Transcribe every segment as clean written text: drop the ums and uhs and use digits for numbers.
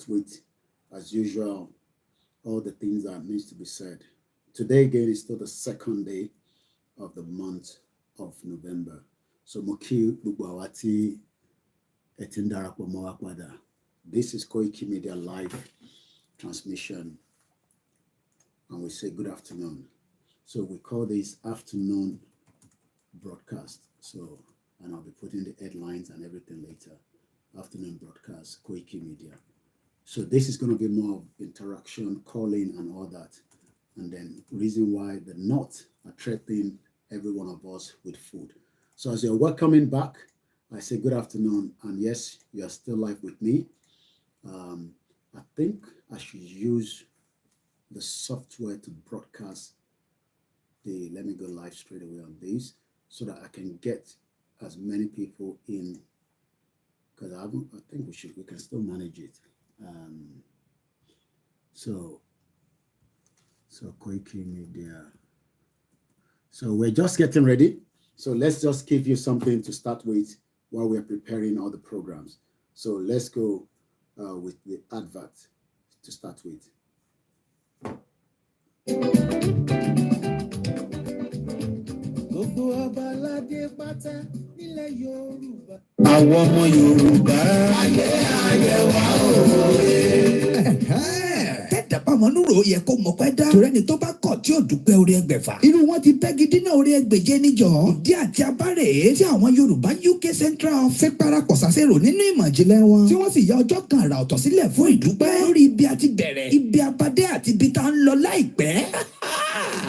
start with, as usual, all the things that needs to be said. Today again is still the second day of the month of November. So Moki Bugwawati Etindara Pomowakwada. This is Koiki Media Live transmission. And we say good afternoon. So we call this afternoon broadcast. So, and I'll be putting the headlines and everything later. Afternoon broadcast, Koiki Media. So this is going to be more of interaction, calling and all that. And then reason why the North are threatening every one of us with food. So as you're welcoming back, I say good afternoon. And yes, you are still live with me. I think I should use the software to broadcast let me go live straight away on this so that I can get as many people in, because I think we can still manage it. So Koiki Media. So we're just getting ready. So let's just give you something to start with while we're preparing all the programs. So let's go with the advert to start with. Àwọn ọmọ Yorùbá ayé wa òye. Tẹ́tàpá ọmọ núrò yẹ kó mọ̀ pẹ́ dá. Torí ẹni tó bá kọ̀ tí ò dúpẹ́ orí ẹgbẹ̀fà. Irú wọn ti bẹ́ gidi náà orí ẹgbẹ̀je níjọ. Ìdí àti abárè tí àwọn Yorùbá UK Central fẹ́ parapọ̀ sàṣẹ̀rò nínú ìmọ̀ ìjìnlẹ̀ wọn. Tí wọ́n sì ya ọjọ́ kan àrà ọ̀tọ̀ sílẹ̀ fún ìdúpẹ́. Lórí ibi àti bẹ̀rẹ̀, ibi abadé àti ibi tá ń lọ láìpẹ́.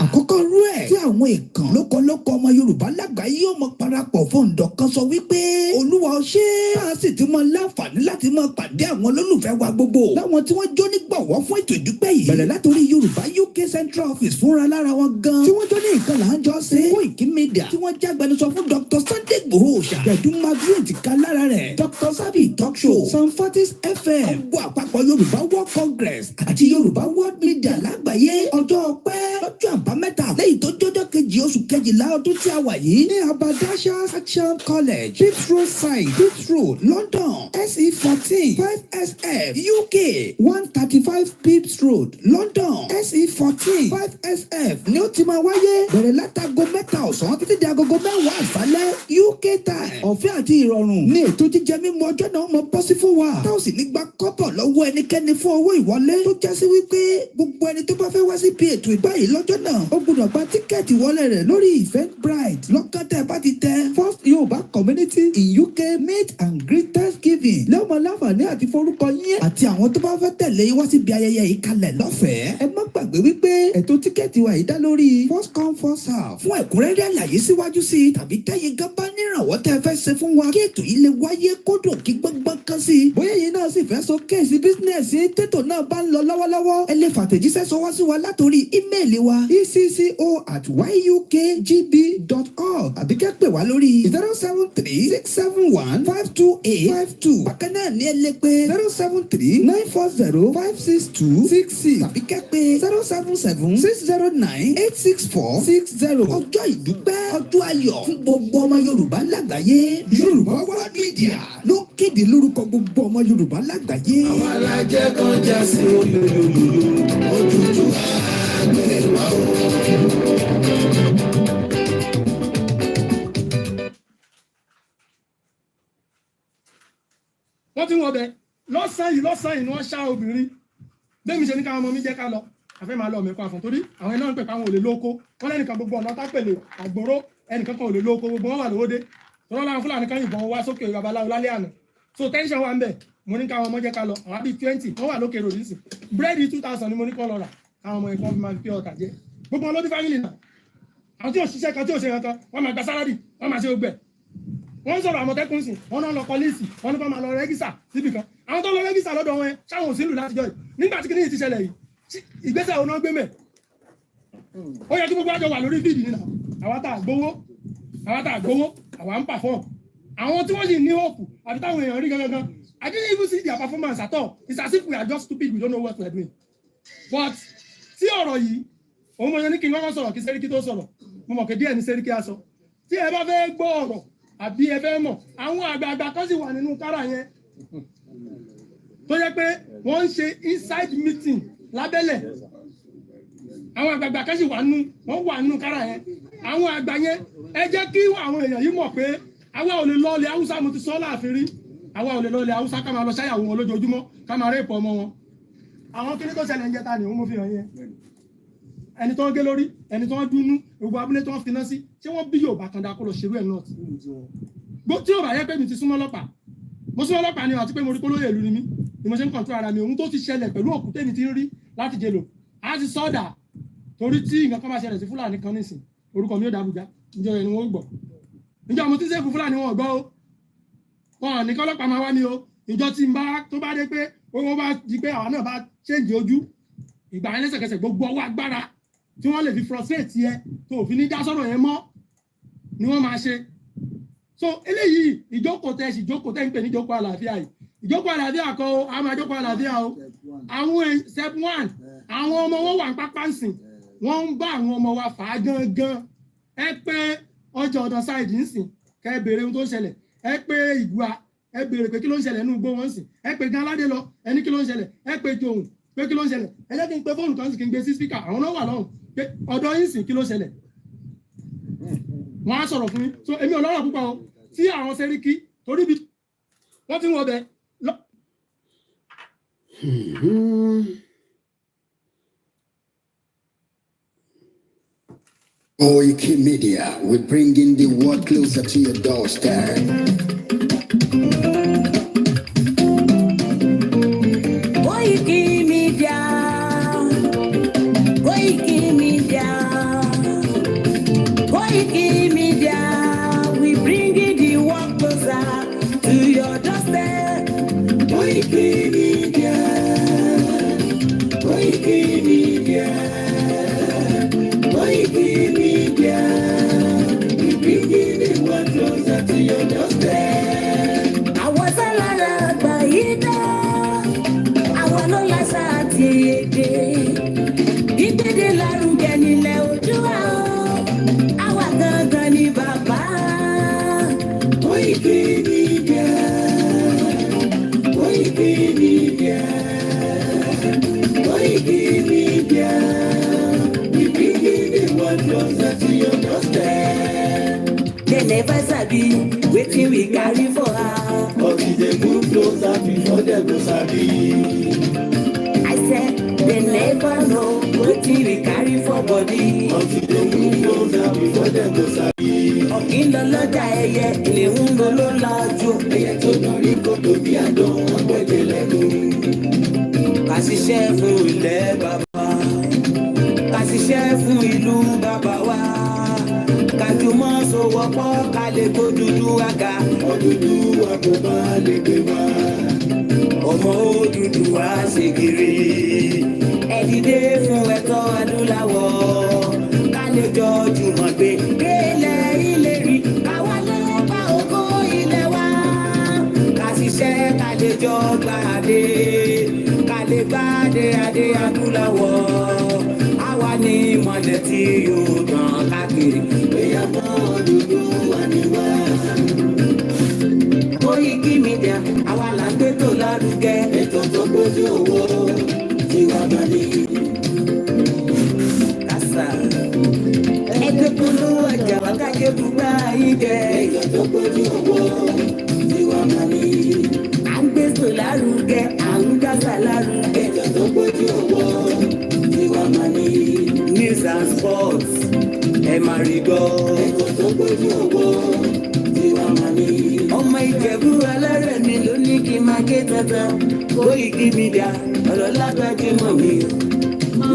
Àkọ́kọ́ rú ẹ̀ tí àwọn èèkàn lókọlókọ ọmọ Yorùbá lágbàáyé yóò mọ parapọ̀ fún ǹdọ̀ kan sọ wípé Olúwa ó ṣe é. Bá a sì ti mọ láǹfààní láti mọ pàdé àwọn olólùfẹ́ wa gbogbo. Láwọn tí wọ́n jó nígbọ̀wọ́ fún ètò ìdúpẹ́ yìí. Bẹ̀rẹ̀ látòrí Yorùbá UK Central Office fúnra lára wọn gan. Tí wọ́n jó ní nǹkan là ń jọ ṣe. Koiki Media tí wọ́n jágbẹnusọ fún Dr. Sunday Igboho Òòṣà. Gbẹ̀dú Margaret ká lára rẹ̀. Dr. Sabi Talk Show. Sanfatis FM. Ọgbọ́ àpapọ̀ Yorùbá World Congress àti Yorùbá World Media lágbàáyé. Ọjọ́ ọpẹ́ lọ́jọ́ àbámẹ́ta lẹ́yìn tó jọjọ́ kejì oṣù kejìlá ọdún tí a wà yìí. Ní Abadashas Action College, Pitt Road Side, Pitt Road, London, SE14 5SF, UK 135 Pitt Road, London, SE14 5SF. Ní ó ti máa wáyé bẹ̀rẹ̀ látago mẹ́ta ọ̀sán títí di agogo mẹ́wàá àṣálẹ́ UK time. Ọ̀fẹ́ àti ìrọ̀rùn ní ètò jíjẹ mímu ọjọ́ náà mọ bọ́ sí fún wa. Tá ò sì ní gba kọ́bọ̀ lọ́wọ́ ẹnikẹ́ni fún owó ìwọlé. Tó já sí wípé gbogbo ẹni tó bá fẹ́ wá sí bí ètò ìbáyìí lọ́jọ́ náà ó gbọ́dọ̀ gba tíkẹ́ẹ̀tì wọlé rẹ̀ lórí Eventbrite. Lọ́kàn tẹ́ bá ti tẹ First Yorùbá Community in UK Meet and Greet Thanksgiving. Lẹ́wọ̀n láǹfààní àti forúkọ yín àti àwọn tó bá fẹ́ tẹ̀lé wá síbi ayẹyẹ yìí kalẹ̀ lọ́fẹ̀ẹ́. Ẹ má gbàgbé wípé ètò tíkẹ́ẹ̀tì wa yìí dá lórí first come first serve. Fún ẹ̀kúnrẹ́rẹ́ àlàyé síwájú sí i tàbí tẹ́yin gan bá nírànwọ́ tẹ́ fẹ́ ṣe fún wa kí ètò yìí lè wáyé kódò kí gbọ́ngbọ́n kan sí i. Bóyá yìí náà sì fẹ́ sọ kéèsì bísínẹ́sì tètò náà bá ń lọ lọ́wọ́lọ́wọ́. Ẹ lè fàtẹ̀jíṣẹ́ sọwọ́ sí wa látòrí ímeèlì wa ecco@yukgb.org àbí kẹ́ pè wá lórí 073-671-52852. Bákan náà ní ẹ lè pè 073-940-56266 tàbí kẹ́ pè 077-609-86460. Ọjọ́ ìdúpẹ́, ọjọ́ ayọ̀ fún gbogbo ọmọ Yorùbá lágbàáyé. Yorùbá World Media ló kéde lórúkọ gbogbo ọmọ Yorùbá lágbàáyé. Àwọn alájẹ kan já sí olólùlù ojútùú àgbẹ̀ wá o. Wọ́n ti wọ́n bẹ̀ lọ́sàn-án yìí ni wọ́n ṣá obìnrin. Bẹ́ẹ̀ mi ṣe ní káwọn ọmọ mi jẹ́ ká lọ. Àfẹ́ máa lọ mẹ́kọ́ àfọ̀n torí àwọn iná ń pè káwọn ò lè lóko. Wọ́n lẹ́nìkan gbogbo ọ̀nà tápẹ̀lẹ̀ àgbòrò ẹnìkan kan ò lè lóko gbogbo wọn wà lówódé. Tọ́lọ́ láwọn Fúlàní kan yìnbọn wá sókè babaláwo lálẹ́ àná. So tension wà ń bẹ̀. Mo ní káwọn ọmọ jẹ́ ká lọ. Àwọn bíi 20 wọ́n wà lókè ròdì sí. Búrẹ́dì 2000 ni mo ní kọ́ lọ rà. Káwọn ọmọ ẹ̀kọ́ fi máa fi ọ̀tà jẹ. Gbogbo wọn ló ní fámìlì náà. Àwọn tí ò ṣiṣẹ́ kan tí ò ṣe kankan wọ́n máa gba sálárì wọ́n máa ṣe gbẹ. Wọ́n sọ̀rọ̀ Àmọ̀tẹ́kùn sí wọ́n náà lọ kọ́lẹ́sì wọ́n ní kó máa lọ rẹ́gísà síbì kan. Àwọn tó lọ rẹ́gísà lọ́dọ̀ wọn ṣáwọn òsínlù láti jọ yìí. Nígbà tí kìnìyàn ti ṣẹlẹ̀ yìí ìgbésẹ̀ òun náà gbé mẹ́. Ó yẹ kí gbogbo àjọ wà lórí fíìdì nínú àwọn tá àgbówó àwọn ń pàfọ́ọ̀mù. Àwọn tí wọ́n sì ní hope àti táwọn èèyàn rí gangan. I didn't even see their performance at all. It's as if we are just stupid, we don't know what we are doing. But tí ọ̀rọ̀ yìí òun mọ̀ yẹn ní kí n kọ́kọ́ sọ̀rọ̀ kí Sẹ́ríkì tó sọ̀rọ̀ mo mọ̀ pé díẹ̀ ní Sẹ́ríkì á sọ. Tí ẹ bá fẹ́ gbọ́ ọ̀rọ̀ àbí ẹ fẹ́ mọ̀ àwọn àgbààgbà kan sì wà nínú kára yẹn tó yẹ pé wọ́n ń ṣe inside meeting lábẹ́lẹ̀ àwọn àgbààgbà kan sì wọ́n wà nù kára yẹn àwọn àgbà yẹn ẹ jẹ́ kí àwọn èèyàn yìí mọ̀ pé àwa ò lè lọ ilẹ̀ haúsá mo ti sọ láàfin rí àwa ò lè lọ ilẹ̀ haúsá ká máa lọ ṣáyàwó wọn lójoojúmọ́ ká máa rẹ́pọ̀ ọmọ wọn àwọn kíní tó ṣẹlẹ̀ ń jẹta ni òun mo fi hàn yẹn ẹni tó ń gé lórí ẹni tó ń dúnú gbogbo abúlé tó ń finá sí ṣé wọ́n bí Yorùbá kan dá kó lọ ṣerú ẹ̀ náà tí ò bá yẹ pé mi ti súnmọ́ ọlọ́pàá mo súnmọ́ ọlọ́pàá ni àti pé mo rí polóyè ìlú ni mí ni mo ṣe ń kọ̀ǹtú ara mi ohun tó ti ṣẹlẹ̀ pẹ̀lú òkú tèmi ti ń rí láti jèlò á ti sọ́dà torí tí nǹkan kan bá ṣẹlẹ̀ sí Fúlàní kan nísìn orúkọ mi ò dàbújá ìjọ ẹni wọn gbọ́ ìjọ mo ti ń sẹ́kù Fúlàní wọn gbọ́ o wọn ní kọ́lọ́pàá máa wá mi o ìjọ tí n bá tó bá dé pé owó bá di pé àwọn náà bá ṣéǹjì ojú ìgbà yẹn lẹ́sẹ̀kẹsẹ̀ gbogbo ọwọ́ agbára tí wọ́n lè fi frustrate yẹ tó òfin ní dá sọ̀rọ̀ yẹn mọ́ ni wọ́n máa ṣe so eléyìí ìjókòó tẹ ń pè ní ìjókòó àlàáfíà yìí ìjókòó àlàáfíà kọ́ o àwọn ìjókòó àlàáfíà o àwọn step 1 àwọn ọmọ wọn wà ń pápá ń sìn wọ́n ń bá àwọn ọmọ wa fà á gangan ẹ pé ọjọ́ ọ̀dọ̀ ṣáìdì ń sìn kẹ́ ẹ béèrè ohun tó ń ṣẹlẹ̀ ẹ pé ìgbà ẹ béèrè pé kí ló ń ṣẹlẹ̀ nínú igbó wọn sìn ẹ pé gan aládé lọ ẹni kí ló ń ṣẹlẹ̀ ẹ pé jòhùn pé kí ló ń ṣẹlẹ̀ ẹ jẹ́ kí n pe fóònù kan sì kí n gbé sí spíkà àwọn náà wà lọ́hùn pé ọ̀dọ̀ yín sìn kí ló ṣẹlẹ̀ wọ́n á sọ̀rọ̀ fún mi so èmi ò lọ́rọ̀ púpọ̀ o tí àwọn sẹ́ríkì torí bí wọ́n ti ń wọ bẹ́ẹ̀ lọ. Koiki Media, we're bringing the world closer to your doorstep. Koiki Media, Koiki Media, Koiki Media, we bringing the world closer to your doorstep. Koiki Media, Koiki Media. Koiki Media, we bringing the world closer to your doorstep. Àwọn sálára àgbà yìí dá, àwọn ló láṣà àti èdè. Ìgbéde lárugẹ nílẹ̀ Oòduà o, àwa gangan ni bàbá. Koiki Media, Koiki Media, Koiki Media. Closer to your doorstep. They never sabi wetin we carry for her, but we dey move closer before they go sabi. I said they never know wetin we carry for body, but we dey move closer before they go sabi. Ọ̀gbìn lọ lọ́jà ẹyẹ, ìléhùn ló ló lajú. Ẹyẹ tó dorí kodò bí àdó, ọgbẹ́dẹ lẹ́nu. Ká ṣiṣẹ́ fún ilẹ̀ bàbá. Ká ṣiṣẹ́ fún ìlú bàbá wa, kájùmọ̀ sowọ́pọ̀ ká lè kó dúdú àga. Òdúdú àkóbá lè gbé wá. Ọmọ òdúdú wa ṣe kiri. Ẹ dìde fún ẹ̀tọ́ adúláwọ̀. Ká lè jọ jùmọ̀ gbé délẹ̀ ìlérí. Káwa ló bá ògo ilẹ̀ wa. Ká ṣiṣẹ́ ká lè jọ gbàdé. Ká lè gbàdé adé adúláwọ̀. Àwa ni mọ̀lẹ́ tí yóò tàn káàkiri. Ìyàwó dúdú wà ní wá. Koiki Media, àwa là ń gbé tó lárugẹ. Ètò tó gbójú owó tí wà bá ní. Kásá. Ẹgbẹ́ polówó ọjà wákàtí bùbá yín jẹ. Ètò tó gbójú owó tí wà bá ní. À ń gbé tó lárugẹ, à ń kásá lárugẹ. Ètò tó gbójú owó. News and sports, ẹ máa rí gbọ́. Ẹ̀kọ́ tó gbójú owó tí wàá máa ní. Ọmọ Ìjẹ̀bú alárẹ̀ mi ló ní kí n máa ké dandan. Koiki Media, ọ̀rọ̀ lágbájú mọ̀ mi.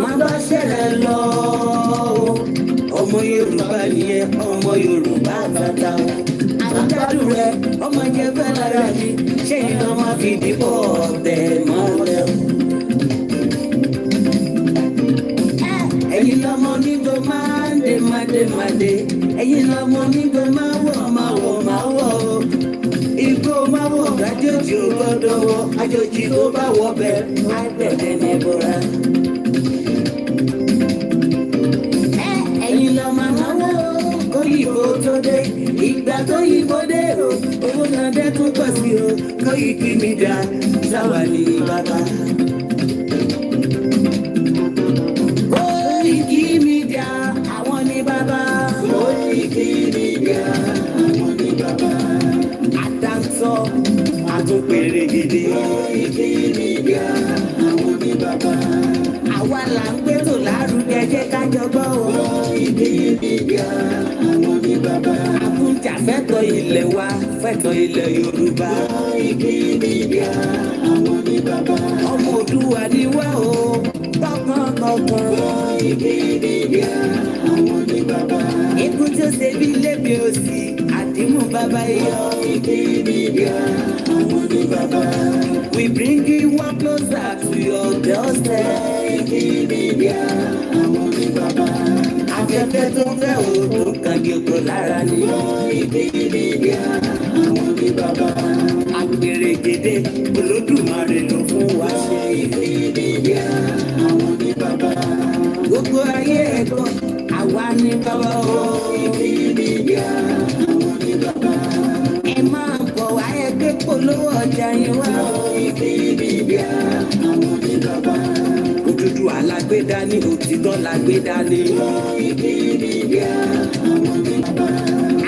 Má bá ṣẹlẹ̀ lọ. Ọmọ Yorùbá nìyẹn, ọmọ Yorùbá tata. Àgbàdo rẹ̀, ọmọ Ìjẹ̀bú lára mi. Ṣé iná máa fi dìbò ọ̀tẹ̀ mọ́lẹ̀? Ẹ̀yin lọmọ onígbò máa ń dé mádémádé. Ẹ̀yin lọmọ onígbò máa wọ̀ o. Igbó máa wọ̀ àjòjì ò gbọ́dọ̀ wọ̀. Àjòjì tó bá wọ̀ bẹ́ẹ̀ á gbẹ̀dẹ̀ nẹ́bọ̀ra. Ẹ̀yin lọmọ náwó kóyìnbó tó dé. Ìgbà tó yìnbó dé o, owó náà dé. afẹ́fẹ́ tún pọ̀ sí o Koiki Media sáwà ní bàbá. Koiki Media àwọn ní bàbá. Koiki Media àwọn ní bàbá. Àdáńtọ́ àtúnpèrè gidi. Koiki Media àwọn ní bàbá. Àwa là ń gbẹ́tò lárugẹ jẹ́ ká jọgbọ́ o. Koiki Media àwọn ní bàbá. Àkúnjà fẹ́tọ̀ ilẹ̀ wa fẹ́tọ̀ ilẹ̀ Yorùbá. Koiki Media àwọn ní bàbá. Ọmọ Òdùwà ni wá o tọkàntọkàn. Koiki Media àwọn ní bàbá. Ikú tó ṣe bí lébi òsì àdìmú bàbá yọ. Koiki Media àwọn ní bàbá. We bring you one closer to your doorstep. Koiki Media àwọn ní bàbá. Afẹ́fẹ́ tó fẹ́ o tó kàngé kò lára ni. Koiki Media àwọn ní bàbá. Àgbèrè gèdè Olódùmarè ló fún wa ṣe. Koiki Media àwọn ní bàbá. Gbogbo ayé ẹ̀kọ́ àwa ní bàbá o. Koiki Media àwọn ní bàbá. Ẹ máa bọ̀ wá ẹgbẹ́ polówó ọjà yín wá. Koiki Media àwọn ní bàbá. Òdúdú alágbèdá ní òtítọ́ lágbèdá ní. Koiki Media àwọn ní bàbá.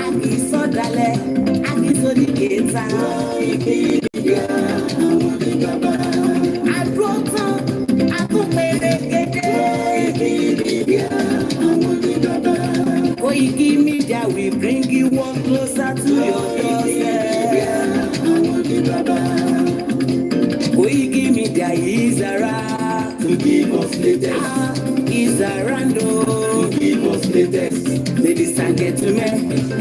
Àbí sọ̀dálẹ̀ àbí sódì kéta. Koiki Media àwọn ní bàbá. Àdúró tán àtúnpèrè kéde. Koiki Media àwọn ní bàbá. Koiki Media we bring you one closer to your doorstep. Àwọn ní bàbá. Koiki Media is around to give us latest. Is around to give us latest. Ladies and gentlemen,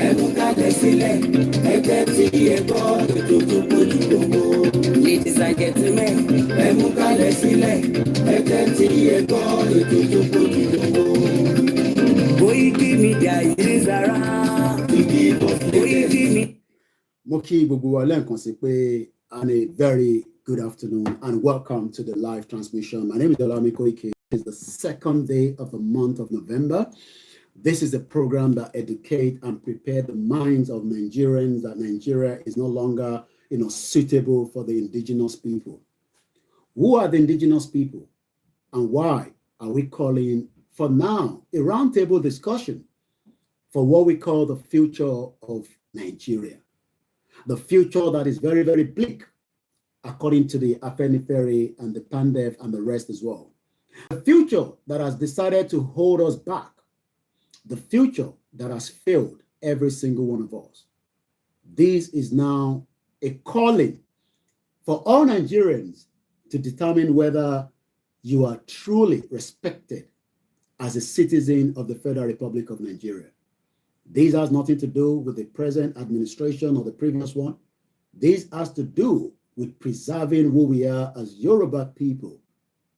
ẹ mú kalẹ̀ sílẹ̀, ẹ tẹ́tí ẹ gbọ́ ètò tó gbójú gbogbo. Ladies and gentlemen, ẹ mú kalẹ̀ sílẹ̀, ẹ tẹ́tí ẹ gbọ́ ètò tó gbójú gbogbo. Koiki Media is around to give us latest. Mo kí gbogbo wa lẹ́ẹ̀kan sí pé and a very good afternoon and welcome to the live transmission. My name is Olami Koike. It's the second day of the month of November. This is a program that educates and prepares the minds of Nigerians that Nigeria is no longer, suitable for the indigenous people. Who are the indigenous people and why are we calling for now a roundtable discussion for what we call the future of Nigeria? The future that is very, very bleak, according to the Afenifere and the Pandef and the rest as well. The future that has decided to hold us back. The future that has failed every single one of us. This is now a calling for all Nigerians to determine whether you are truly respected as a citizen of the Federal Republic of Nigeria. This has nothing to do with the present administration or the previous one. This has to do with preserving who we are as Yoruba people,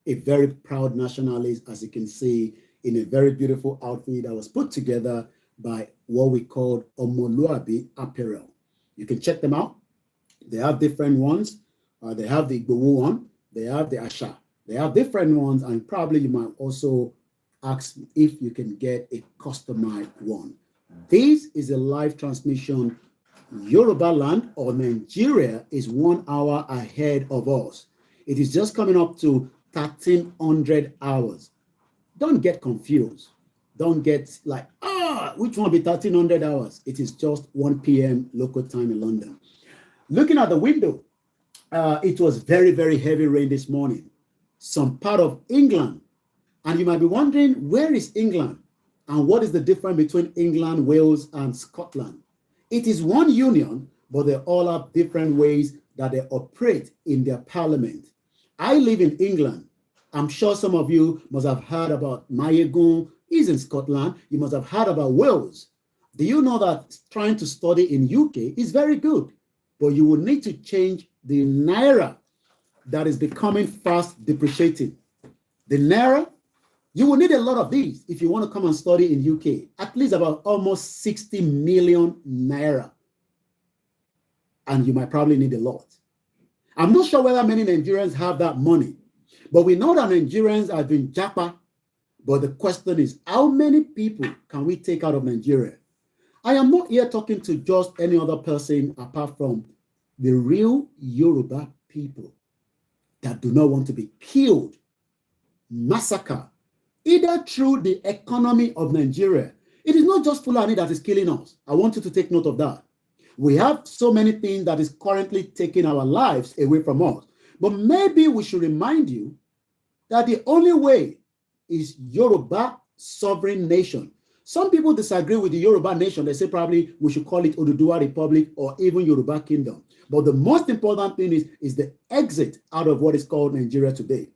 a very proud nationalist, as you can see, in a very beautiful outfit that was put together by what we call Omoluabi Apparel. You can check them out. They have different ones. They have the Igbowo one. They have the Asha. They have different ones, and probably you might also ask if you can get a customized one. This is a live transmission. Yoruba land or Nigeria is 1 hour ahead of us. It is just coming up to 1300 hours. Don't get confused. Don't get like, which one will be 1300 hours? It is just 1 p.m. local time in London. Looking at the window, it was very, very heavy rain this morning. Some part of England. And you might be wondering, where is England? And what is the difference between England, Wales, and Scotland? It is one union, but they all have different ways that they operate in their parliament. I live in England. I'm sure some of you must have heard about Mayegun. He's in Scotland. You must have heard about Wales. Do you know that trying to study in UK is very good, but you will need to change the Naira that is becoming fast depreciating. The Naira, you will need a lot of these if you want to come and study in UK, at least about almost 60 million Naira. And you might probably need a lot. I'm not sure whether many Nigerians have that money, but we know that Nigerians have been japa. But the question is, how many people can we take out of Nigeria? I am not here talking to just any other person apart from the real Yoruba people that do not want to be killed, massacred, either through the economy of Nigeria. It is not just Fulani that is killing us. I want you to take note of that. We have so many things that is currently taking our lives away from us. But maybe we should remind you that the only way is Yoruba sovereign nation. Some people disagree with the Yoruba nation. They say probably we should call it Oduduwa Republic or even Yoruba Kingdom. But the most important thing is the exit out of what is called Nigeria today.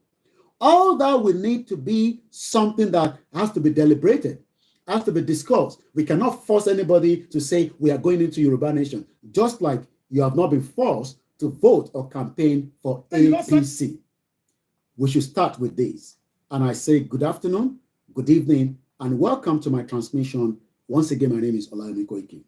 All that will need to be something that has to be deliberated, has to be discussed. We cannot force anybody to say we are going into Yoruba nation, just like you have not been forced to vote or campaign for APC. We should start with this. And I say good afternoon, good evening, and welcome to my transmission. Once again, my name is Olayemi Koiki.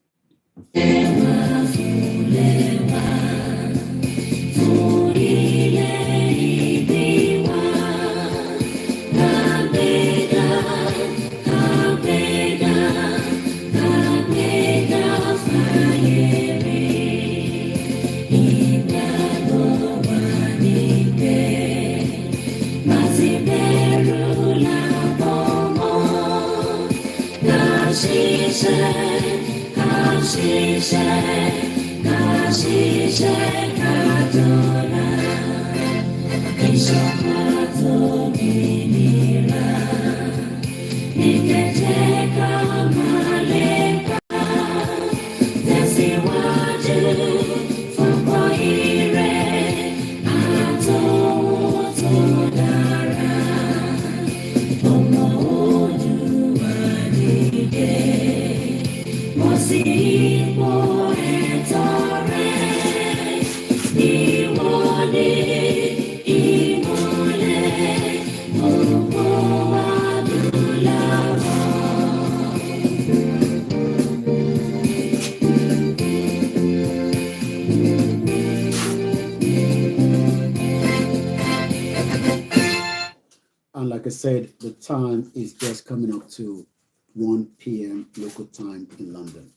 And like I said, the time is just coming up to 1 p.m. local time in London.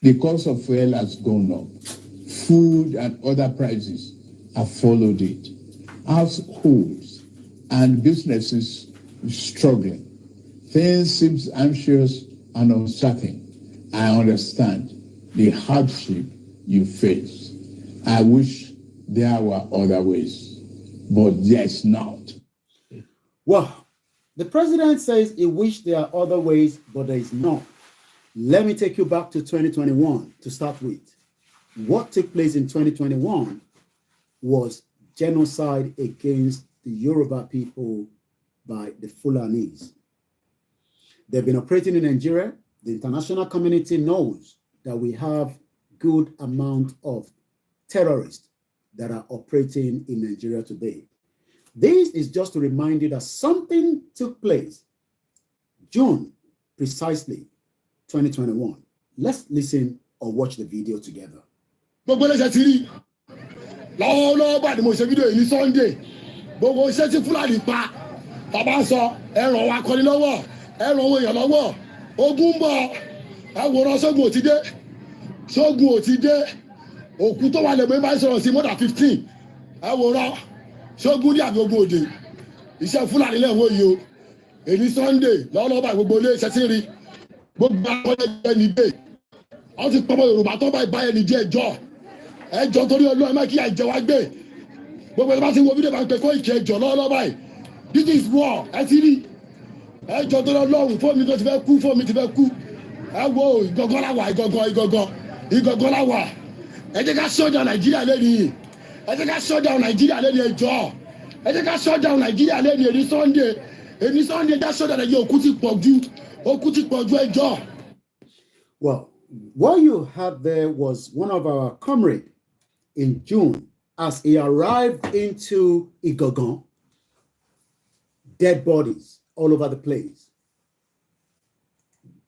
The cost of fuel has gone up. Food and other prices have followed it. Households and businesses struggling. Things seem anxious and uncertain. I understand the hardship you face. I wish there were other ways, but there's not. Well, the president says he wished there are other ways, but there is not. Let me take you back to 2021 to start with. What took place in 2021 was genocide against the Yoruba people by the Fulanis. They've been operating in Nigeria. The international community knows that we have good amount of terrorists that are operating in Nigeria today. This is just to remind you that something took place June precisely 2021. Let's listen or watch the video together. Gbogbo ẹlẹ́sẹ̀ ti rí lọ́wọ́lọ́wọ́ bá ní mo ṣe fídíò yìí ní Sunday gbogbo iṣẹ́ tí Fúlàní pa bàbá sọ ẹ̀rọ wa kọ́ni lọ́wọ́ ẹ̀rọ owó èèyàn lọ́wọ́ ogun ń bọ̀ ẹ̀wòrán sógun ò ti dé sógun ò ti dé òkú tó wà lẹ́gbẹ̀ẹ́ bá ń sọ̀rọ̀ sí more than 15 ẹ̀wòrán sógun ní àbí ogun òde iṣẹ́ Fúlàní lẹ́wọ̀ yìí o èyí Sunday lọ́wọ́lọ́wọ́ bá gbogbo ilé iṣẹ́ tí ń rí gbogbo akọ́lẹ́gbẹ́ níbẹ̀ wọ́n ti pọ́nmọ́ Yorùbá tó bá ìbáyẹ̀ ní díẹ̀ ẹjọ́ torí Ọlọ́run má kí àìjẹ wá gbé gbogbo ẹ̀ bá ti wo fídíò bá ń pẹ́ kó ìkẹ́ ẹjọ́ lọ́wọ́lọ́wọ́ báyìí this is war ẹ ti rí ẹjọ́ torí Ọlọ́run fóònù tó ti fẹ́ kú fóònù ti fẹ́ kú ẹ wo ìgangan láwà ìgangan láwà ẹ jẹ́ ká ṣọ́jà Nàìjíríà lẹ́ni ẹ jẹ́ ká ṣọ́jà Nàìjíríà lẹ́ni ẹjọ́ ẹ jẹ́ ká ṣọ́jà Nàìjíríà lẹ́ni èní Sunday já ṣọ́jà Nàìjíríà òkú ti pọ̀ ju ẹjọ́. Well, what you had there was one of our comrades in June as he arrived into Igogon, dead bodies all over the place.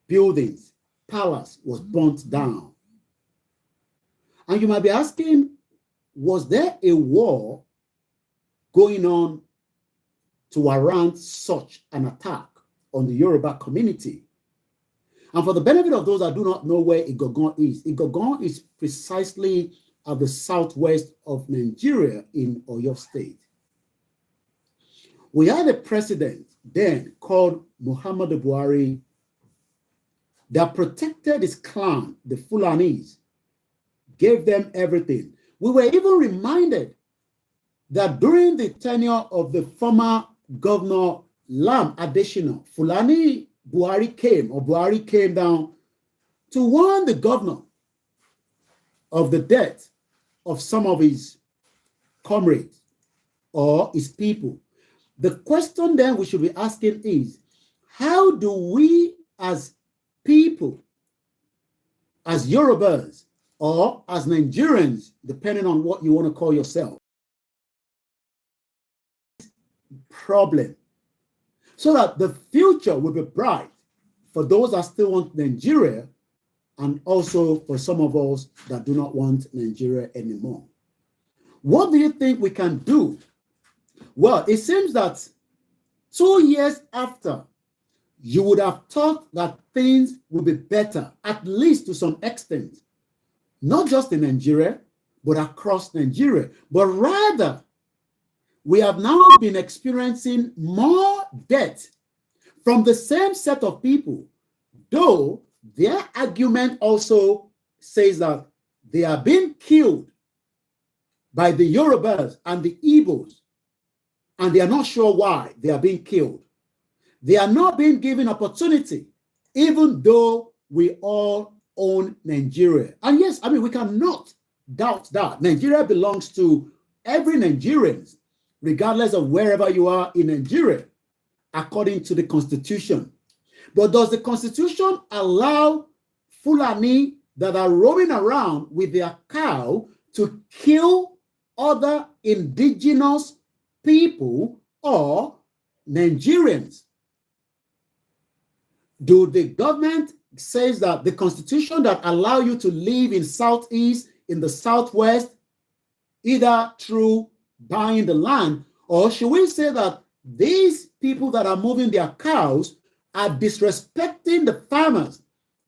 Buildings, palace was burnt down. And you might be asking, was there a war going on to warrant such an attack on the Yoruba community? And for the benefit of those that do not know where Igogon is precisely at the southwest of Nigeria in Oyo State. We had a president then called Muhammadu Buhari that protected his clan, the Fulanis, gave them everything. We were even reminded that during the tenure of the former governor Lam Adesina, Buhari came down to warn the governor of the death of some of his comrades or his people. The question then we should be asking is, how do we as people, as Yorubas, or as Nigerians, depending on what you want to call yourself, problem, so that the future will be bright for those that still want Nigeria, and also for some of us that do not want Nigeria anymore. What do you think we can do? Well, it seems that 2 years after, you would have thought that things would be better, at least to some extent, not just in Nigeria, but across Nigeria. But rather, we have now been experiencing more death from the same set of people, though their argument also says that they are being killed by the Yorubas and the Igbos, and they are not sure why they are being killed. They are not being given opportunity, even though we all own Nigeria. And yes, I mean, we cannot doubt that Nigeria belongs to every Nigerian, regardless of wherever you are in Nigeria, according to the Constitution. But does the Constitution allow Fulani that are roaming around with their cow to kill other indigenous people or Nigerians? Do the government says that the Constitution that allow you to live in Southeast, in the Southwest, either through buying the land, or should we say that these people that are moving their cows are disrespecting the farmers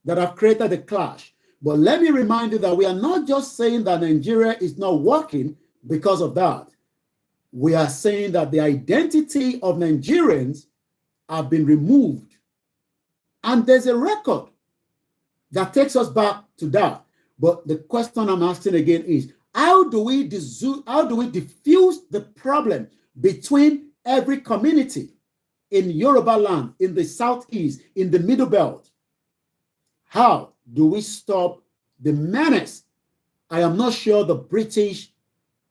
that have created the clash? But let me remind you that we are not just saying that Nigeria is not working because of that. We are saying that the identity of Nigerians have been removed. And there's a record that takes us back to that. But the question I'm asking again is, how do we diffuse the problem between every community in Yoruba land, in the Southeast, in the Middle Belt? How do we stop the menace? I am not sure the British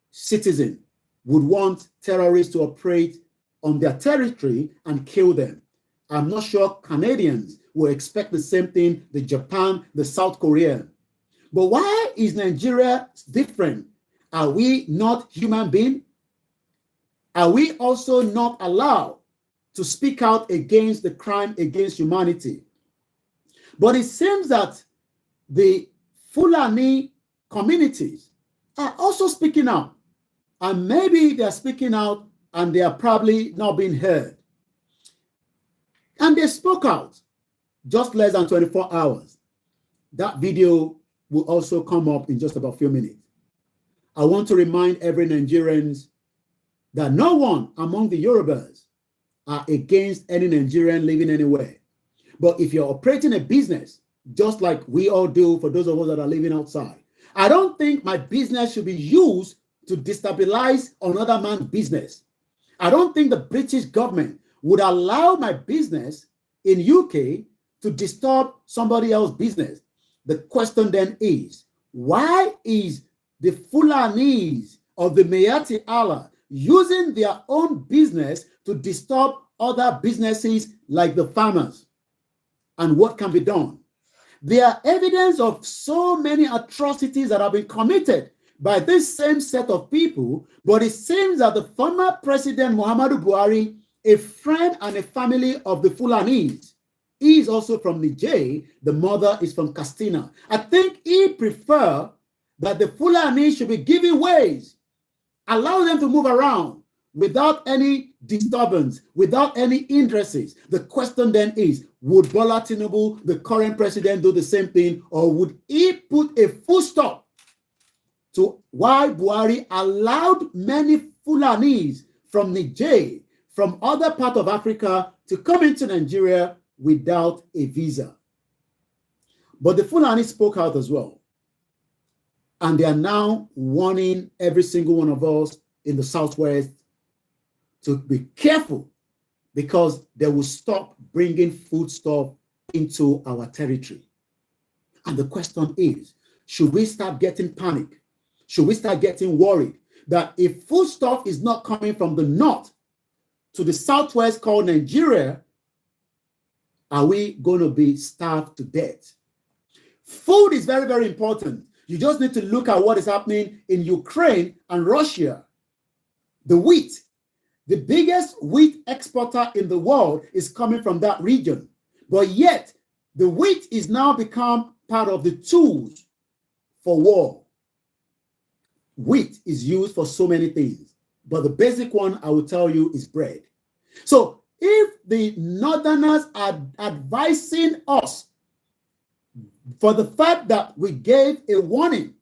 citizen would want terrorists to operate on their territory and kill them. I'm not sure Canadians will expect the same thing, the Japan, the South Korea. But why is Nigeria different? Are we not human beings? Are we also not allowed to speak out against the crime against humanity? But it seems that the Fulani communities are also speaking out. And maybe they're speaking out and they are probably not being heard. And they spoke out just less than 24 hours. That video will also come up in just about a few minutes. I want to remind every Nigerian that no one among the Yorubas are against any Nigerian living anywhere. But if you're operating a business, just like we all do for those of us that are living outside, I don't think my business should be used to destabilize another man's business. I don't think the British government would allow my business in UK to disturb somebody else's business. The question then is, why is the Fulanis of the Mayati Allah using their own business to disturb other businesses like the farmers? And what can be done? There are evidence of so many atrocities that have been committed by this same set of people, but it seems that the former president Muhammadu Buhari, a friend and a family of the Fulanis, he is also from Niger. The mother is from Castina. I think he prefer that the Fulani should be given ways, allow them to move around without any disturbance, without any hindrances. The question then is, would Bola Tinubu, the current president, do the same thing, or would he put a full stop to why Buhari allowed many Fulanis from Niger, from other parts of Africa, to come into Nigeria without a visa. But the Fulani spoke out as well. And they are now warning every single one of us in the Southwest to be careful, because they will stop bringing foodstuff into our territory. And the question is, should we start getting panic? Should we start getting worried that if foodstuff is not coming from the north to the Southwest called Nigeria, are we going to be starved to death? Food is very, very important. You just need to look at what is happening in Ukraine and Russia. The wheat, the biggest wheat exporter in the world, is coming from that region. But yet, the wheat is now become part of the tools for war. Wheat is used for so many things, but the basic one I will tell you is bread. So if the Northerners are advising us for the fact that we gave a warning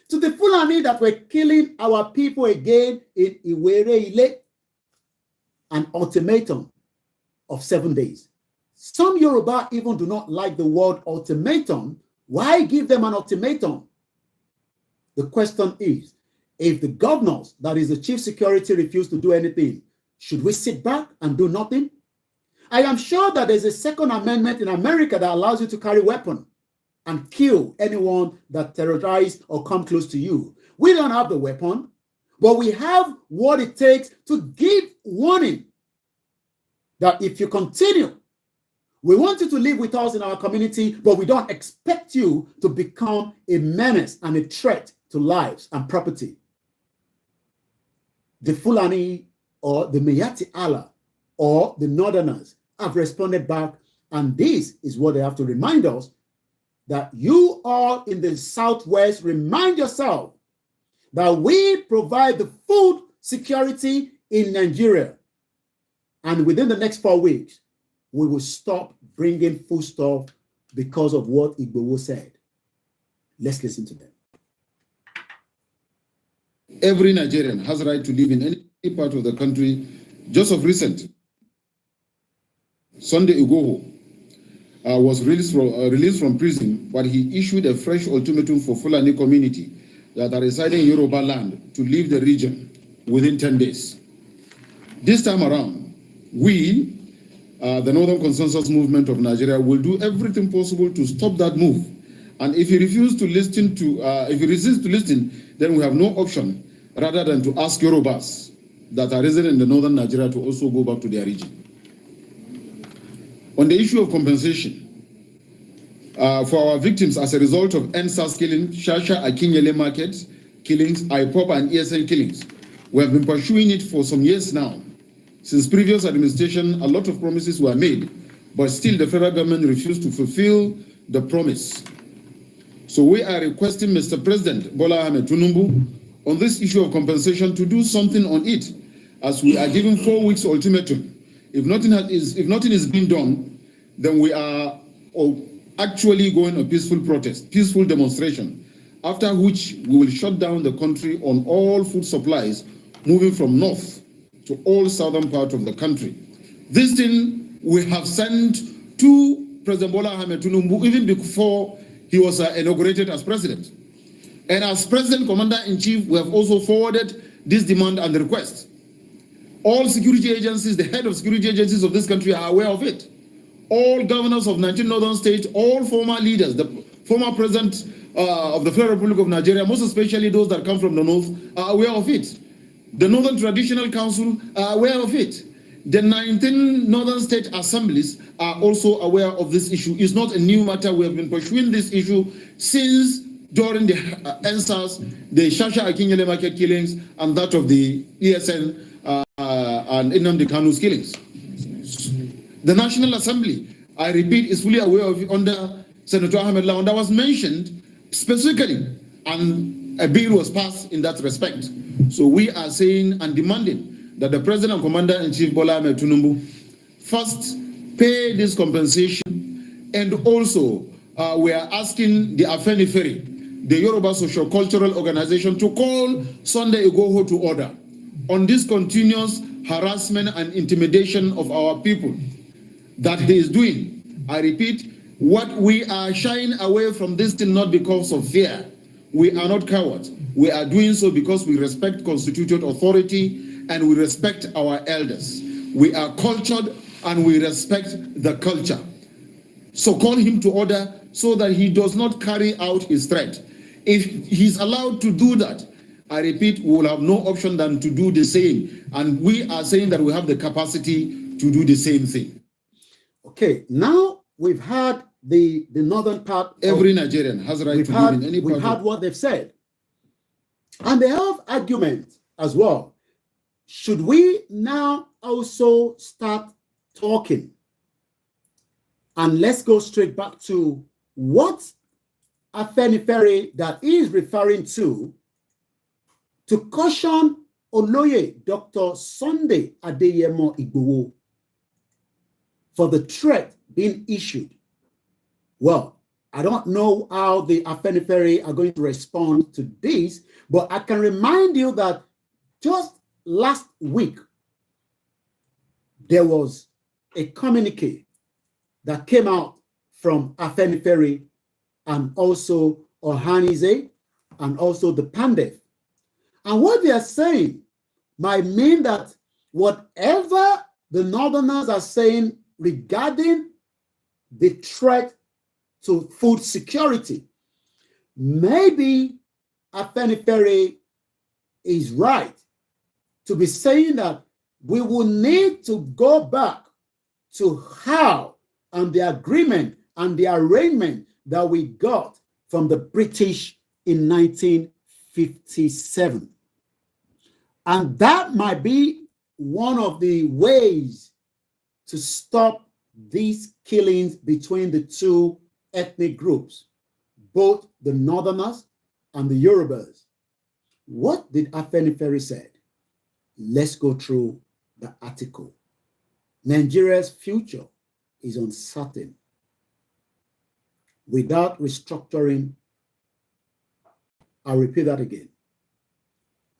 to the Fulani that were killing our people again in Iwere-Ile, an ultimatum of 7 days. Some Yoruba even do not like the word ultimatum. Why give them an ultimatum? The question is, if the governors, that is the chief security, refuse to do anything, should we sit back and do nothing? I am sure that there's a second amendment in America that allows you to carry a weapon and kill anyone that terrorizes or come close to you. We don't have the weapon, but we have what it takes to give warning that if you continue, we want you to live with us in our community, but we don't expect you to become a menace and a threat to lives and property. The Fulani or the Mayati Allah or the Northerners have responded back, and this is what they have to remind us, that you all in the Southwest, remind yourself that we provide the food security in Nigeria. And within the next 4 weeks, we will stop bringing foodstuff because of what Igboho said. Let's listen to them. Every Nigerian has a right to live in any part of the country. Just of recent, Sunday Igboho was released from prison, but he issued a fresh ultimatum for Fulani community that are residing in Yoruba land to leave the region within 10 days. This time around, we, the Northern Consensus Movement of Nigeria, will do everything possible to stop that move. And if he refuses to listen if he resists to listen, then we have no option rather than to ask Yorubas that are resident in the northern Nigeria to also go back to their region. On the issue of compensation for our victims as a result of NSAS killing, Shasha Akinyele market killings, IPOP and ESN killings, we have been pursuing it for some years now. Since previous administration, a lot of promises were made, but still the federal government refused to fulfill the promise. So we are requesting Mr. President Bola Ahmed Tinubu on this issue of compensation to do something on it, as we are given 4 weeks ultimatum. If nothing is being done, then we are actually going a peaceful protest, peaceful demonstration, after which we will shut down the country on all food supplies moving from north to all southern part of the country. This thing we have sent to President Bola Ahmed Tinubu even before he was inaugurated as president. And as President Commander-in-Chief, we have also forwarded this demand and request. All security agencies, the head of security agencies of this country are aware of it. All governors of 19 northern states, all former leaders, the former president of the Federal Republic of Nigeria, most especially those that come from the north, are aware of it. The Northern Traditional Council are aware of it. The 19 northern state assemblies are also aware of this issue. It's not a new matter. We have been pursuing this issue since during the NSAS, the Shasha Akinyele market killings, and that of the ESN and Nnamdi Kanu's killings. The National Assembly, I repeat, is fully aware of it under Senator Ahmed Lawan. That was mentioned specifically, and a bill was passed in that respect. So we are saying and demanding that the President and Commander-in-Chief Bola Ahmed Tinubu first pay this compensation, and also we are asking the Afenifere the Yoruba Social Cultural Organization, to call Sunday Igboho to order on this continuous harassment and intimidation of our people that he is doing. I repeat, what we are shying away from this thing not because of fear. We are not cowards. We are doing so because we respect constituted authority and we respect our elders. We are cultured and we respect the culture. So call him to order so that he does not carry out his threat. If he's allowed to do that, I repeat, we will have no option than to do the same. And we are saying that we have the capacity to do the same thing. Okay, now we've had the northern part. Every Nigerian has right to live in any part. We've had what they've said. And they have argument as well. Should we now also start talking? And let's go straight back to what Afenifere that is referring to caution Oloye Dr. Sunday Adeyemo Igboho for the threat being issued. Well, I don't know how the Afenifere are going to respond to this, but I can remind you that just last week, there was a communique that came out from Afenifere and also Ohanize and also the Pandef. And what they are saying might mean that whatever the Northerners are saying regarding the threat to food security, maybe Afenifere is right to be saying that we will need to go back to how and the agreement and the arrangement that we got from the British in 1957. And that might be one of the ways to stop these killings between the two ethnic groups, both the Northerners and the Yorubas. What did Afenifere say? Let's go through the article. Nigeria's future is uncertain. Without restructuring, I'll repeat that again.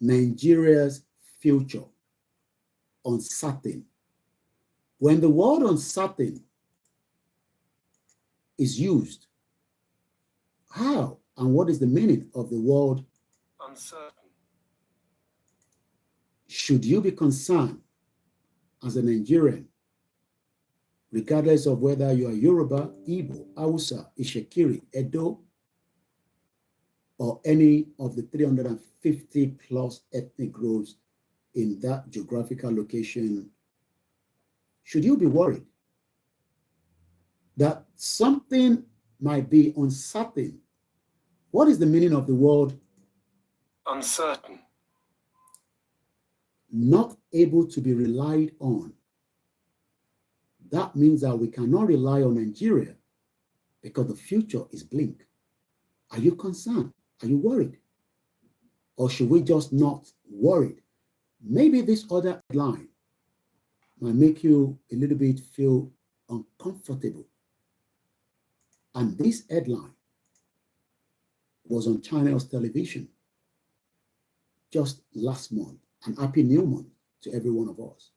Nigeria's future uncertain. When the word uncertain is used, how and what is the meaning of the word uncertain? Should you be concerned as a Nigerian, regardless of whether you are Yoruba, Igbo, Hausa, Ishekiri, Edo, or any of the 350 plus ethnic groups in that geographical location? Should you be worried that something might be uncertain? What is the meaning of the word uncertain? Not able to be relied on. That means that we cannot rely on Nigeria because the future is bleak. Are you concerned? Are you worried? Or should we just not worried? Maybe this other line might make you a little bit feel uncomfortable. And this headline was on China's television just last month. And happy new month to every one of us.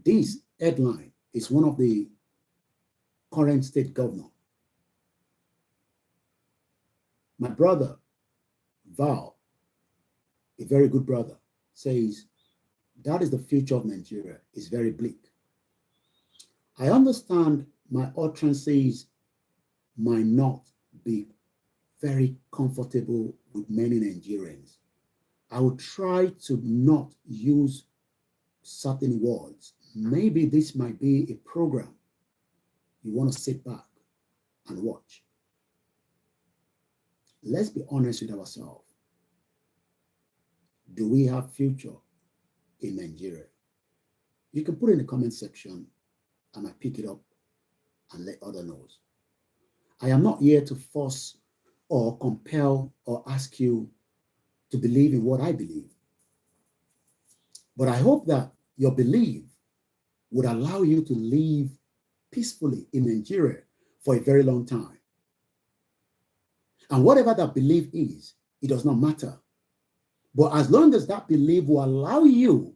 This headline is one of the current state governor. My brother, Val, a very good brother, says that is the future of Nigeria. It's very bleak. I understand my utterances might not be very comfortable with many Nigerians. I will try to not use certain words. Maybe this might be a program you want to sit back and watch. Let's be honest with ourselves. Do we have future in Nigeria? You can put it in the comment section and I pick it up and let others know. I am not here to force or compel or ask you to believe in what I believe. But I hope that your belief would allow you to live peacefully in Nigeria for a very long time. And whatever that belief is, it does not matter. But as long as that belief will allow you,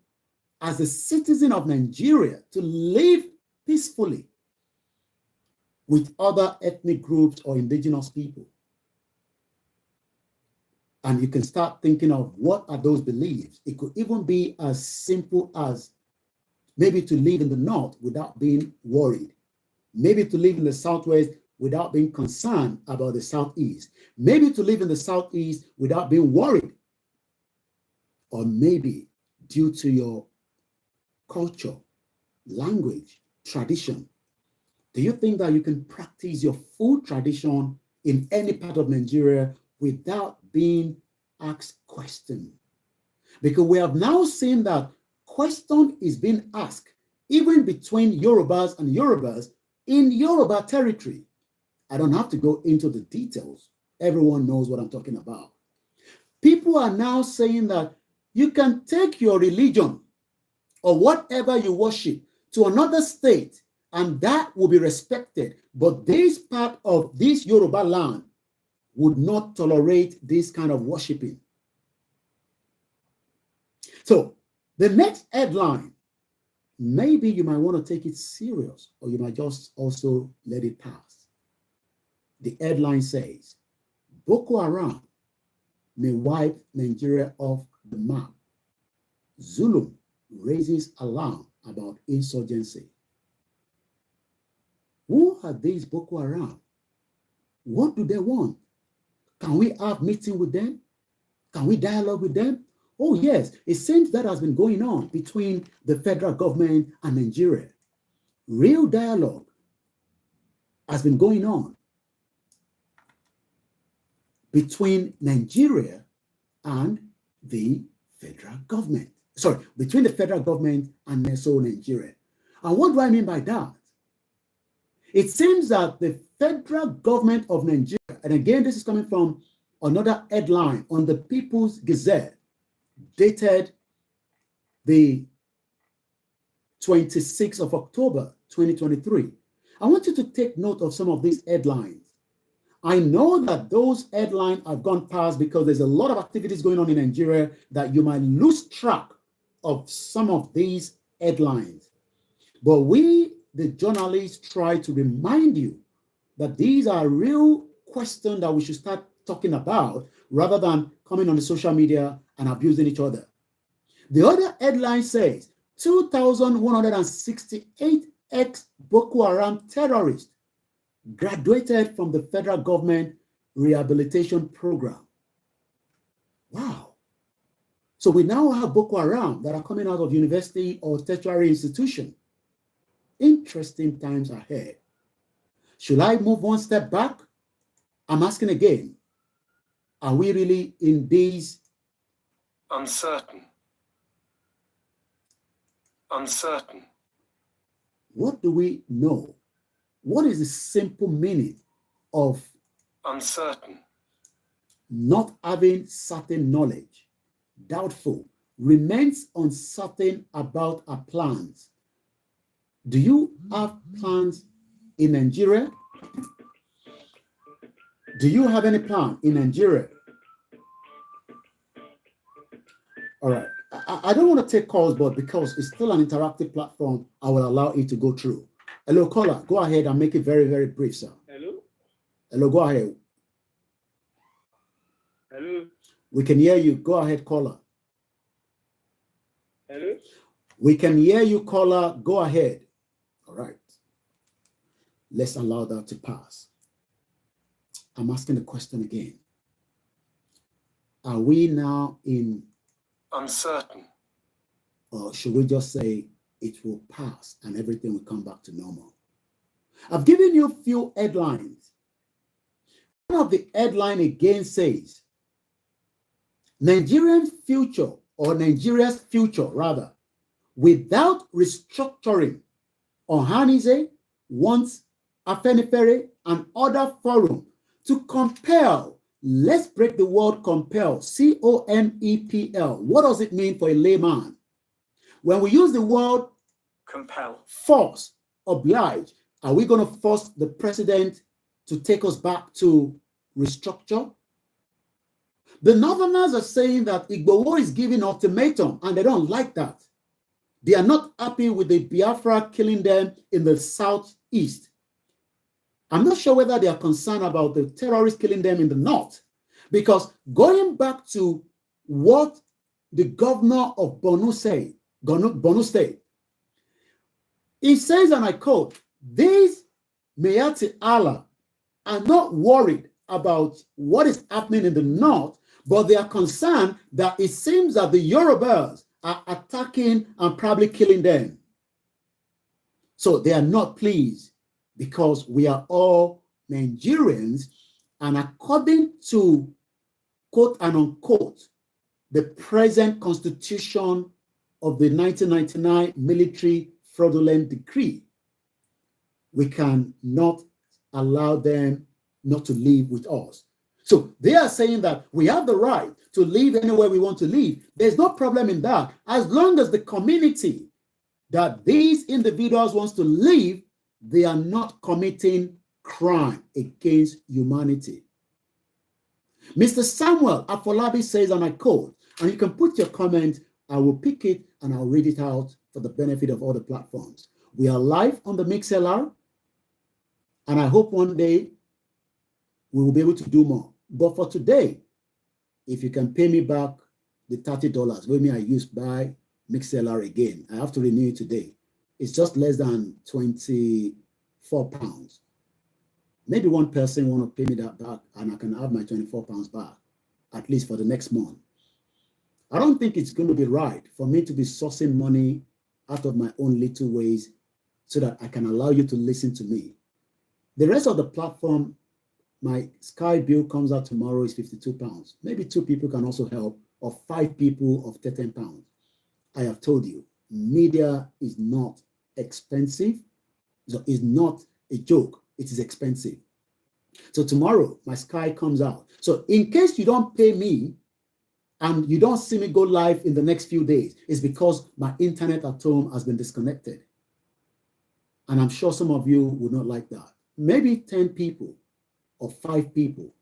as a citizen of Nigeria, to live peacefully with other ethnic groups or indigenous people, and you can start thinking of what are those beliefs. It could even be as simple as maybe to live in the north without being worried. Maybe to live in the southwest without being concerned about the southeast. Maybe to live in the southeast without being worried. Or maybe due to your culture, language, tradition. Do you think that you can practice your food tradition in any part of Nigeria without being asked questions? Because we have now seen that question is being asked even between Yorubas and Yorubas in Yoruba territory. I don't have to go into the details. Everyone knows what I'm talking about. People are now saying that you can take your religion or whatever you worship to another state and that will be respected. But this part of this Yoruba land would not tolerate this kind of worshiping. So the next headline, maybe you might want to take it serious or you might just also let it pass. The headline says, Boko Haram may wipe Nigeria off the map. Zulum raises alarm about insurgency. Who are these Boko Haram? What do they want? Can we have meeting with them? Can we dialogue with them? Oh yes, it seems that has been going on between the federal government and Nigeria. Real dialogue has been going on between Nigeria and the federal government. Sorry, between the federal government and Nigeria. And what do I mean by that? It seems that the federal government of Nigeria, and again, this is coming from another headline on the People's Gazette, dated the 26th of October, 2023. I want you to take note of some of these headlines. I know that those headlines have gone past because there's a lot of activities going on in Nigeria that you might lose track of some of these headlines. But we, the journalists, try to remind you that these are real questions that we should start talking about rather than coming on the social media and abusing each other. The other headline says 2,168 ex-Boko Haram terrorists graduated from the federal government rehabilitation program. Wow. So we now have Boko Haram that are coming out of university or tertiary institution. Interesting times ahead. Should I move one step back? I'm asking again, are we really in these uncertain? What do we know? What is the simple meaning of uncertain? Not having certain knowledge, doubtful, remains uncertain about our plans. Do you have plans in Nigeria? Do you have any plan in Nigeria? All right. I don't want to take calls, but because it's still an interactive platform, I will allow it to go through. Hello, caller. Go ahead and make it very, very brief, sir. Hello? Hello, go ahead. Hello? We can hear you. Go ahead, caller. Hello? We can hear you, caller. Go ahead. All right. Let's allow that to pass. I'm asking the question again. Are we now in uncertain? Or should we just say it will pass and everything will come back to normal? I've given you a few headlines. One of the headline again says, Nigeria's future, or Nigeria's future rather, without restructuring. Ohanize wants Afenifere and other forum to compel. Let's break the word compel, C-O-M-E-P-L. What does it mean for a layman? When we use the word compel, force, oblige, are we going to force the president to take us back to restructure. The Northerners are saying that Igboho is giving ultimatum, and they don't like that. They are not happy with the Biafra killing them in the southeast. I'm not sure whether they are concerned about the terrorists killing them in the north, because going back to what the governor of Borno State, he says, and I quote, "These Mayati Allah are not worried about what is happening in the north, but they are concerned that it seems that the Yorubas are attacking and probably killing them. So they are not pleased because we are all Nigerians, and according to quote and unquote, the present constitution of the 1999 military fraudulent decree, we cannot allow them not to live with us." So they are saying that we have the right to live anywhere we want to live. There's no problem in that, as long as the community that these individuals wants to live, they are not committing crime against humanity. Mr. Samuel Afolabi says, and I quote, and you can put your comment, I will pick it and I'll read it out for the benefit of all the platforms. We are live on the MixLR, and I hope one day we will be able to do more. But for today, if you can pay me back the $30, with me I used by MixLR again, I have to renew it today. It's just less than 24 pounds. Maybe one person want to pay me that back, and I can have my 24 pounds back, at least for the next month. I don't think it's going to be right for me to be sourcing money out of my own little ways so that I can allow you to listen to me. The rest of the platform, my Sky bill comes out tomorrow, is 52 pounds. Maybe 2 people can also help, or 5 people of 13 pounds. I have told you, media is not expensive. So it's not a joke. It is expensive. So tomorrow, my Sky comes out. So in case you don't pay me and you don't see me go live in the next few days, it's because my internet at home has been disconnected. And I'm sure some of you would not like that. Maybe 10 people or 5 people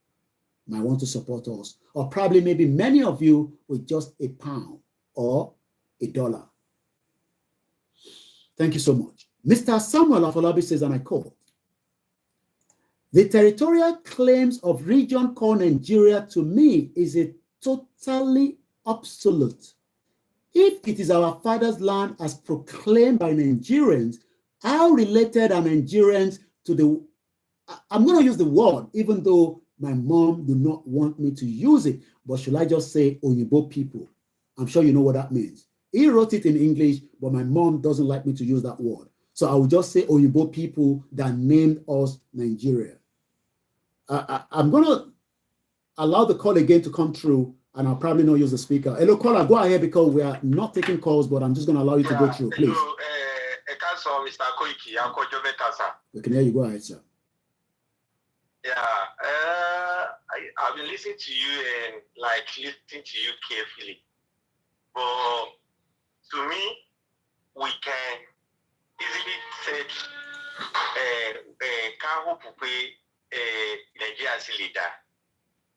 might want to support us, or probably maybe many of you with just £1 or $1. Thank you so much. Mr. Samuel Afolabi says, and I quote, "The territorial claims of region called Nigeria to me is a totally obsolete. If it is our father's land as proclaimed by Nigerians, how related are Nigerians to the," I'm going to use the word, even though my mom do not want me to use it, but should I just say Oyibo people? I'm sure you know what that means. He wrote it in English, but my mom doesn't like me to use that word. So I will just say Oyibo people that named us Nigeria. I'm going to allow the call again to come through, and I'll probably not use the speaker. Hello, caller, go ahead, because we are not taking calls, but I'm just going to allow you to go through, please. Mr. Koiki, We can hear you. Go ahead, sir. Yeah, I've been listening to you and listening to you carefully. But to me, we can easily set Nigeria as a leader,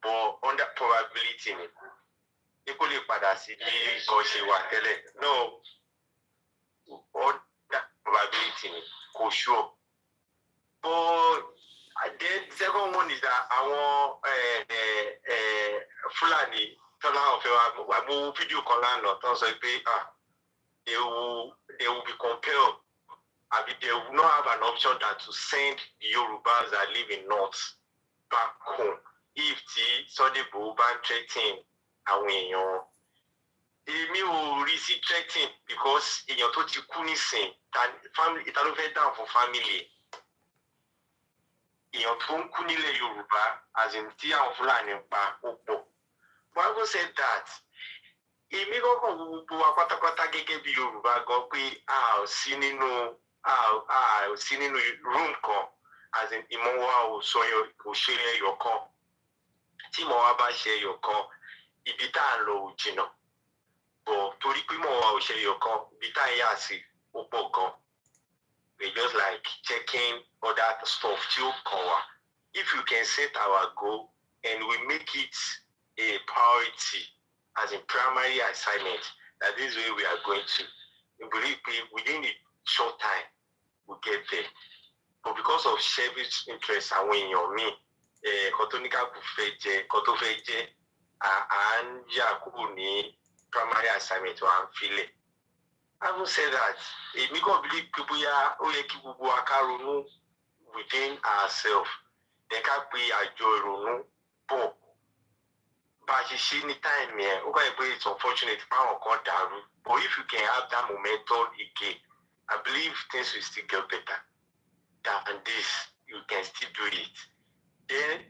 but under probability, no, under probability, for sure. But the second one is that our Fulani, video they will be compelled. I mean, they will not have an option than to send the Yorubas that live in North back home. If the Sunday ban threatening, they will receive threatening because in your total kunising and family, it will be down for family. In your phone kunile Yoruba, as in Tia of Fulani ba Opo. Bible said that. Imi go kwata gege bi Yoruba go pe sininu room ko, as in imowa o so yo share your ko. Ti mo wa ba share your ko, ibi ta lo jino. But tori pe mo wa o share your ko, ibi ta ya si opo gan. We just like checking all that stuff to cover. If you can set our goal, and we make it a priority as a primary assignment, that this way we are going to. We believe within a short time, we'll get there. But because of selfish interest and when you're me, Kotonika Kufeje, Kotofeje, and Yakuni primary assignment to Amphile. I will say that if we go believe people are within ourselves, they can be a joy. But she need time here. It's unfortunate, but if you can have that momentum again, I believe things will still get better. And this, you can still do it. Then,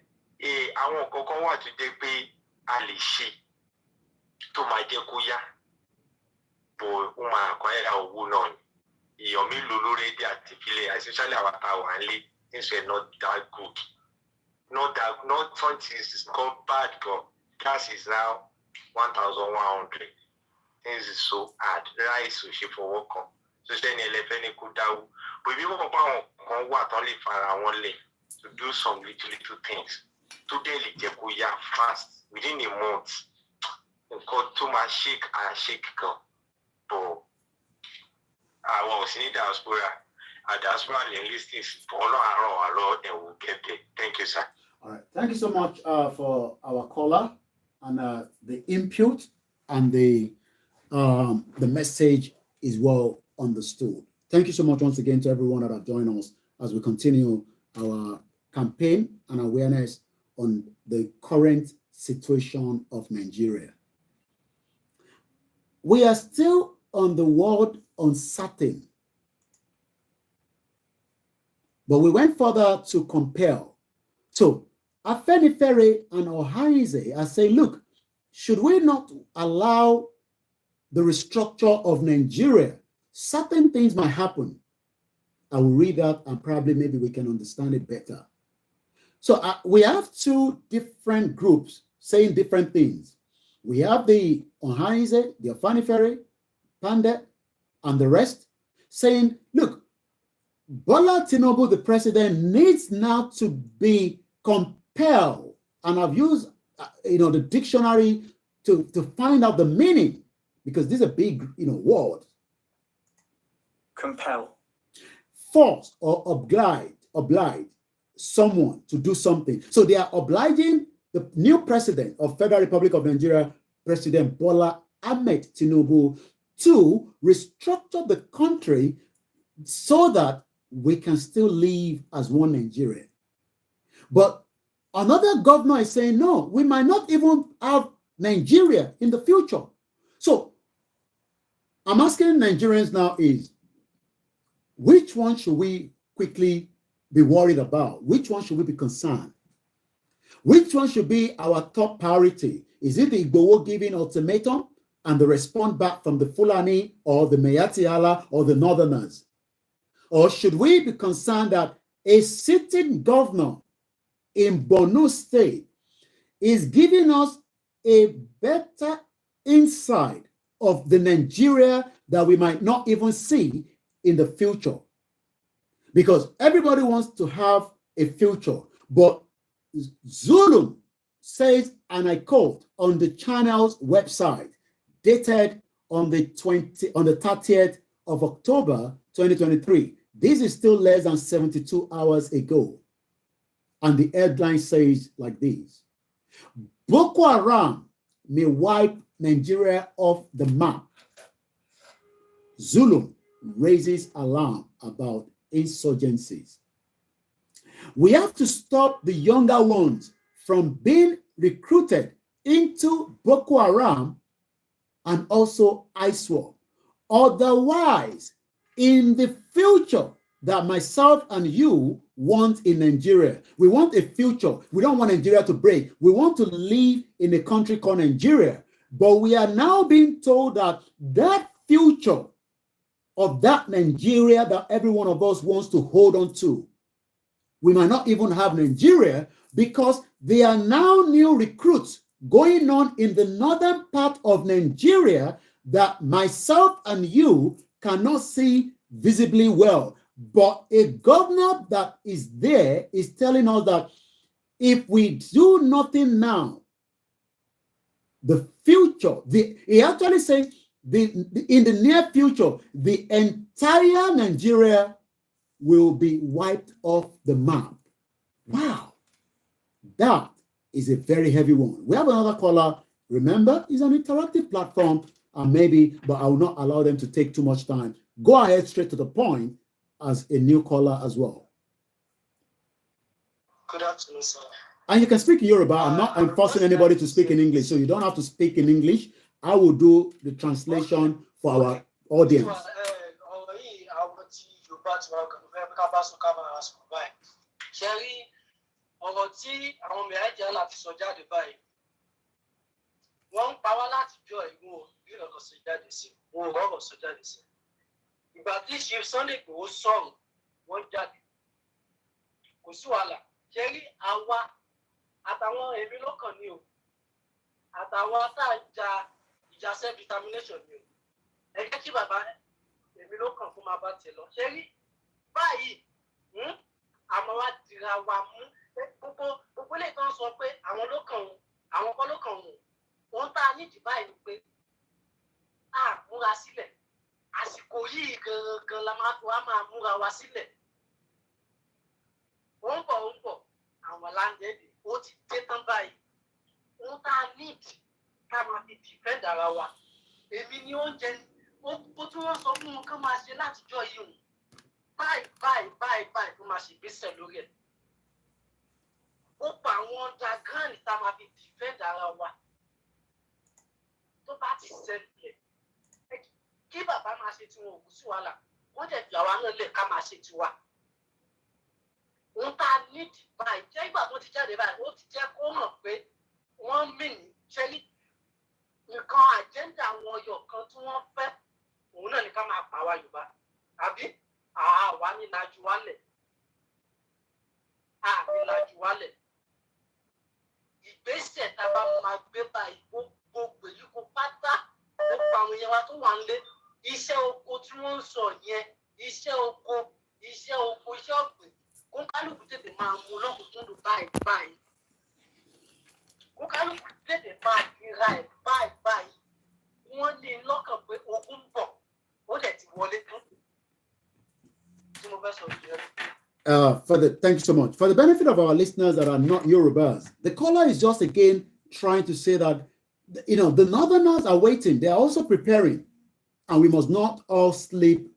I want to take Alishi to my Jakuya. But acquire a woman. Yomi Lulu ready at the especially our only things were not that good. Not something is called bad, but gas is now 1,100. Things is so hard. Rice we ship for work on. So then elephant could down. But we want what only for our only to do some little things. Today, Jakuya fast within a month. Called too much shake and shake go. But I was in diaspora. A diaspora listings for all and we'll get there. Thank you, sir. All right. Thank you so much for our caller and the input and the message is well understood. Thank you so much once again to everyone that have joined us as we continue our campaign and awareness on the current situation of Nigeria. We are still on the word uncertain, but we went further to compel. So Afenifere and Ohaize are saying, look, should we not allow the restructure of Nigeria? Certain things might happen. I will read that and probably maybe we can understand it better. So we have two different groups saying different things. We have the Ohaize, the Afenifere, Pandit, and the rest saying, look, Bola Tinubu, the president, needs now to be compelled, and I've used the dictionary to find out the meaning, because this is a big word. Compel. Force or oblige someone to do something. So they are obliging the new president of Federal Republic of Nigeria, President Bola Ahmed Tinubu, to restructure the country so that we can still live as one Nigeria. But another governor is saying, no, we might not even have Nigeria in the future. So I'm asking Nigerians now is, which one should we quickly be worried about? Which one should we be concerned? Which one should be our top priority? Is it the Igboho giving ultimatum and the response back from the Fulani or the Mayatiala or the Northerners? Or should we be concerned that a sitting governor in Borno State is giving us a better insight of the Nigeria that we might not even see in the future? Because everybody wants to have a future, but Zulum says, and I quote, on the channel's website, dated on the 30th of October 2023. This is still less than 72 hours ago. And the headline says like this: Boko Haram may wipe Nigeria off the map. Zulum raises alarm about insurgencies. We have to stop the younger ones from being recruited into Boko Haram and also ISWAP. Otherwise, in the future that myself and you want in Nigeria, we want a future. We don't want Nigeria to break. We want to live in a country called Nigeria. But we are now being told that that future of that Nigeria that every one of us wants to hold on to, we might not even have Nigeria, because there are now new recruits going on in the northern part of Nigeria that myself and you cannot see visibly well. But a governor that is there is telling us that if we do nothing now, the future, he actually says in the near future, the entire Nigeria will be wiped off the map. Wow, that is a very heavy one. We have another caller. Remember, it's an interactive platform, and but I will not allow them to take too much time. Go ahead straight to the point as a new caller as well. Good afternoon, sir. And you can speak in Yoruba. I'm not enforcing anybody to speak in English, so you don't have to speak in English. I will do the translation for our audience. Ọ̀rọ̀ tí àwọn mẹ̀ẹ́jà láti sọ jáde báyìí wọ́n ń pa wá láti jọ ìwọ̀n bí ọ̀rọ̀ sọ jáde sí wọn ò rọ̀rọ̀ sọ jáde sí. Ìgbà tí ṣe Sunday Igboho sọ̀rọ̀ wọ́n jáde kò sí wàhálà ṣe rí àwa àtàwọn èmi lọ́kàn ni o àtàwọn tá a ja ìjà self determination ni o ẹ jẹ́ kí bàbá èmi lọ́kàn fún máa bá tiẹ̀ lọ ṣe rí báyìí àmọ́ wá dira wa mú gbogbo lè tán sọ pé àwọn ló kàn wọn àwọn kan ló kàn wọn ohun tá a nídìí báyìí ni pé a múra sílẹ̀ àsìkò yìí gangan la máa múra wa sílẹ̀ ó ń bọ̀ àwọn láńdẹ́ẹ̀dì ó ti dé tán báyìí ohun tá a nídìí ká máa fi dìfẹ́ǹdì ara wa èmi ni oúnjẹ ó tún wọ́n sọ fún wọn kán máa ṣe látijọ́ yìí hùn báyìí tó máa ṣe ìgbésẹ̀ lórí ẹ̀. Ó pa àwọn underground tá a máa fi defend ara wa. Tó bá ti ṣẹlẹ̀, kí bàbá máa ṣe tiwọn òkú sí wàhálà, wọ́n jẹ̀ fi àwa náà lẹ̀ ká máa ṣe tiwa. Ohun tá a nídìí báyìí jẹ́ ìgbà tó ti jáde báyìí, ó ti jẹ́ kó hàn pé wọ́n mìíní ṣẹ́lí. Nǹkan àjẹ́ndà àwọn ọyọ̀ kan tí wọ́n fẹ́, òun náà ni ká máa pa àwa Yorùbá. Àbí? Àwa ní lajú wálẹ̀. Àmì lajú wálẹ̀. Ìgbésẹ̀ tá a bá máa gbé báyìí gbogbo èyí kó pátá ó pa àwọn èèyàn wa tó wà nílé. Iṣẹ́ oko tí wọ́n ń sọ yẹn, iṣẹ́ ọ̀gbìn, kó kálukú tètè máa mú lọ́kùnkúndùn báyìí. Kó kálukú tètè máa fira ẹ̀ báyìí. Wọ́n ní lọ́kàn pé ogun ń bọ̀, ó dẹ̀ ti wọlé tán. Thank you so much. For the benefit of our listeners that are not Yorubas, the caller is just again trying to say that, the Northerners are waiting. They are also preparing, and we must not all sleep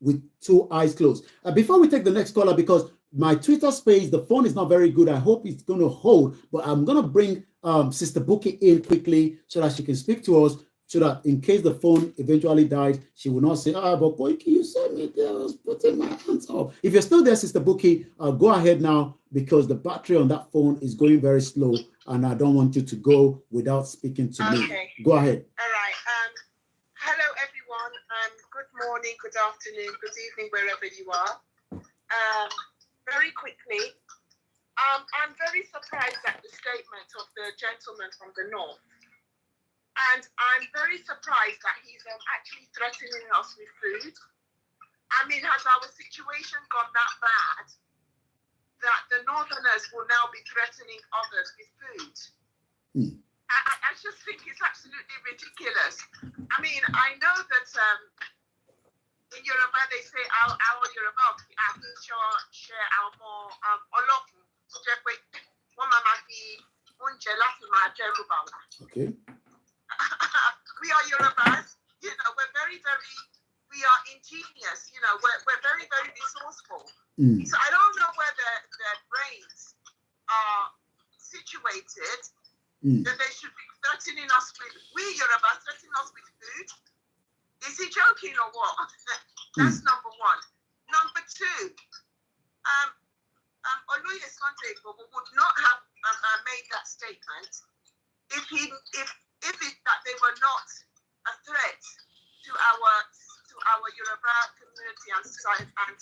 with two eyes closed. Before we take the next caller, because my Twitter space, the phone is not very good. I hope it's going to hold, but I'm going to bring Sister Buki in quickly so that she can speak to us, so that in case the phone eventually dies, she will not say, but Koiki, you sent me there, I was putting my hands up. If you're still there, Sister Buki, go ahead now, because the battery on that phone is going very slow, and I don't want you to go without speaking to me. Go ahead. All right. Hello, everyone. Good morning, good afternoon, good evening, wherever you are. Very quickly, I'm very surprised at the statement of the gentleman from the north. And I'm very surprised that he's actually threatening us with food. I mean, has our situation gone that bad that the Northerners will now be threatening others with food? I just think it's absolutely ridiculous. I mean, I know that in Yoruba they say our Yoruba share our more olofun. Okay. We are Yorubas, we are ingenious, we're very, very resourceful. So I don't know where their brains are situated, that they should be threatening us with, we Yorubas threatening us with food. Is he joking or what? That's number one. Number two, Oluye Sunday would not have made that statement if that they were not a threat to our Yoruba community and society, and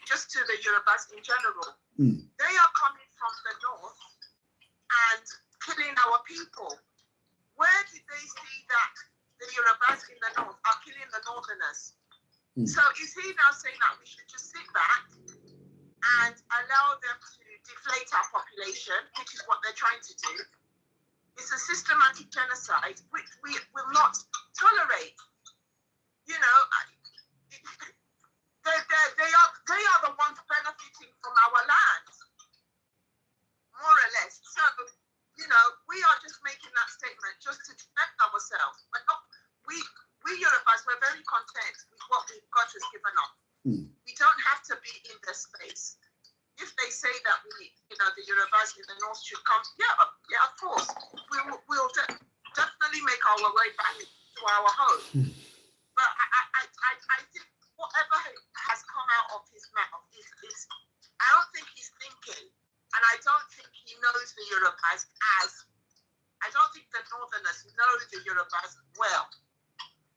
just to the Yorubas in general. They are coming from the north and killing our people. Where did they see that the Yorubas in the north are killing the Northerners? So is he now saying that we should just sit back and allow them to deflate our population, which is what they're trying to do. It's a systematic genocide which we will not tolerate. You know, they are the ones benefiting from our land, more or less. So, you know, we are just making that statement just to defend ourselves. But not, we Yorubas, we're very content with what God has given us. We don't have to be in the space. If they say that the Yorubas in the north should come, yeah, of course, we'll definitely make our way back to our home. But I think whatever has come out of his mouth is I don't think he's thinking, and I don't think he knows the Yorubas I don't think the Northerners know the Yorubas well.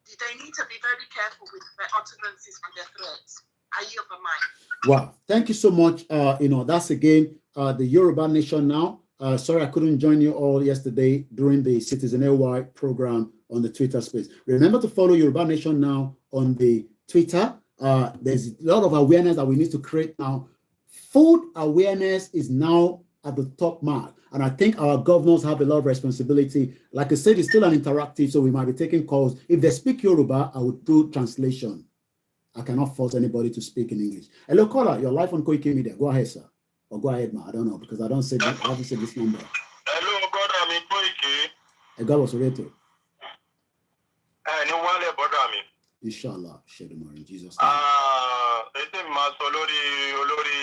They need to be very careful with their utterances and their threats. I yield the mic. Wow, thank you so much. That's again the Yoruba Nation now. Sorry, I couldn't join you all yesterday during the Citizen AY program on the Twitter space. Remember to follow Yoruba Nation now on the Twitter. There's a lot of awareness that we need to create now. Food awareness is now at the top mark. And I think our governors have a lot of responsibility. Like I said, it's still an interactive, so we might be taking calls. If they speak Yoruba, I would do translation. I cannot force anybody to speak in English. Hello, caller. You're live on Koiki Media. Go ahead, sir. Or go ahead, ma. I don't know, because I don't say that. I haven't said this number. Hello, God, I'm in Koiki. God was ready to. Anyone, brother, me. Inshallah, share the more in Jesus' name. Ese olórí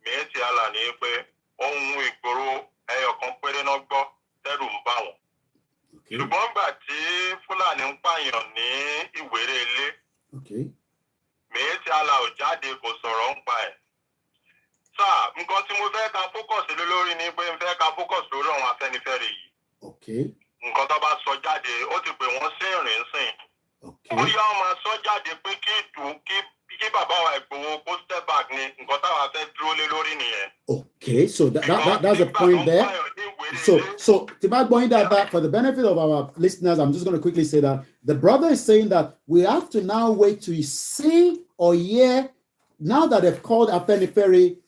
mẹ́tì àlà ní pé ohun ìgboro ẹyọ kan péré náà gbọ́ tẹ́rù ń bà wọ́n. Ṣùgbọ́n gbà tí Fúlàní ń pààyàn ní Ìwéré Ilé, mẹ́tì àlà ò jáde kò sọ̀rọ̀ ń pa ẹ̀. Sáà, nǹkan tí mo fẹ́ ka fókọ̀sì lórí ni pé n fẹ́ ka fókọ̀sì lórí àwọn Afẹ́nifẹ́re yìí. Nǹkan tó bá sọ jáde, ó ti pè wọ́n sí ìrìn sìn. Bóyá wọ́n máa sọ jáde pé kí bàbá wa Ìgbòho kó step back ni nǹkan táwa fẹ́ dúró lé lórí nìyẹn. Okay, so that's a point there. So going that for the benefit of our listeners, I'm just going to quickly say that the brother is saying that we have to now wait to see or hear, now that they've called Afenifere,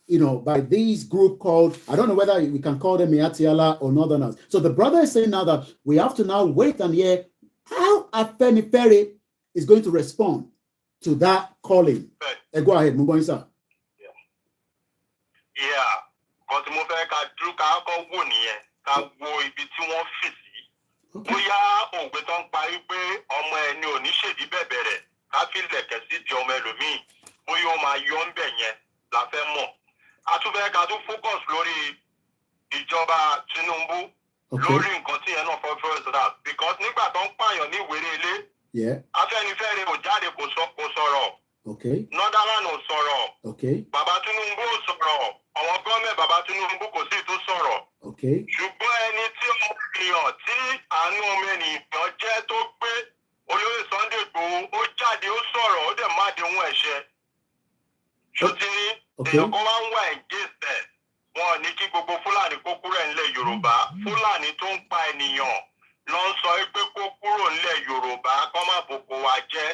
by this group called, I don't know whether we can call them Miatiala or Northerners. So the brother is saying now that we have to now wait and hear how Afenifere is going to respond to that calling. Go ahead, Mubon sir. Yeah, because mo fẹ́ ká dúró ká kọ́ wò nìyẹn, ká wo ibi tí wọ́n fì sí. Bóyá òǹgbẹ tó ń parí pé ọmọ ẹni ò ní ṣèdí bẹ̀bẹ̀ rẹ̀ ká fi lẹ̀kẹ̀ sí di ọmọ ẹlòmíì, bóyá ó máa yọ ń bẹ̀ yẹn la fẹ́ mọ̀. A tún fẹ́ ká tún focus lórí ìjọba Tinubu lórí nǹkan tí yẹn náà fọ́ sọ́dà, because nígbà tó ń pààyàn ní Ìwéré Ilé, Afẹ́nifẹ́re ò jáde kò sọ̀rọ̀. Northern ò sọ̀rọ̀. Bàbá Tinubu ò sọ̀rọ̀. Àwọn gọ́ọ̀mẹ̀ bàbá Tinubu kò sí tó sọ̀rọ̀. Ṣùgbọ́n ẹni tí ọmọ ènìyàn tí àánú ọmọ ènìyàn jẹ́ tó gbé olóyè Sunday Igboho, ó jáde ó sọ̀rọ̀, ó dẹ̀ má di ohun ẹ̀ṣẹ̀. Ṣòtìrí èèyàn kan máa ń wà ẹ̀gẹ́sẹ̀. Wọn ò ní kí gbogbo Fúlàní kó kúrò nílẹ̀ Yorùbá. Fúlàní tó ń pa ènìyàn ló ń sọ pé kó kúrò nílẹ̀ Yorùbá kó má bòkó wa jẹ́.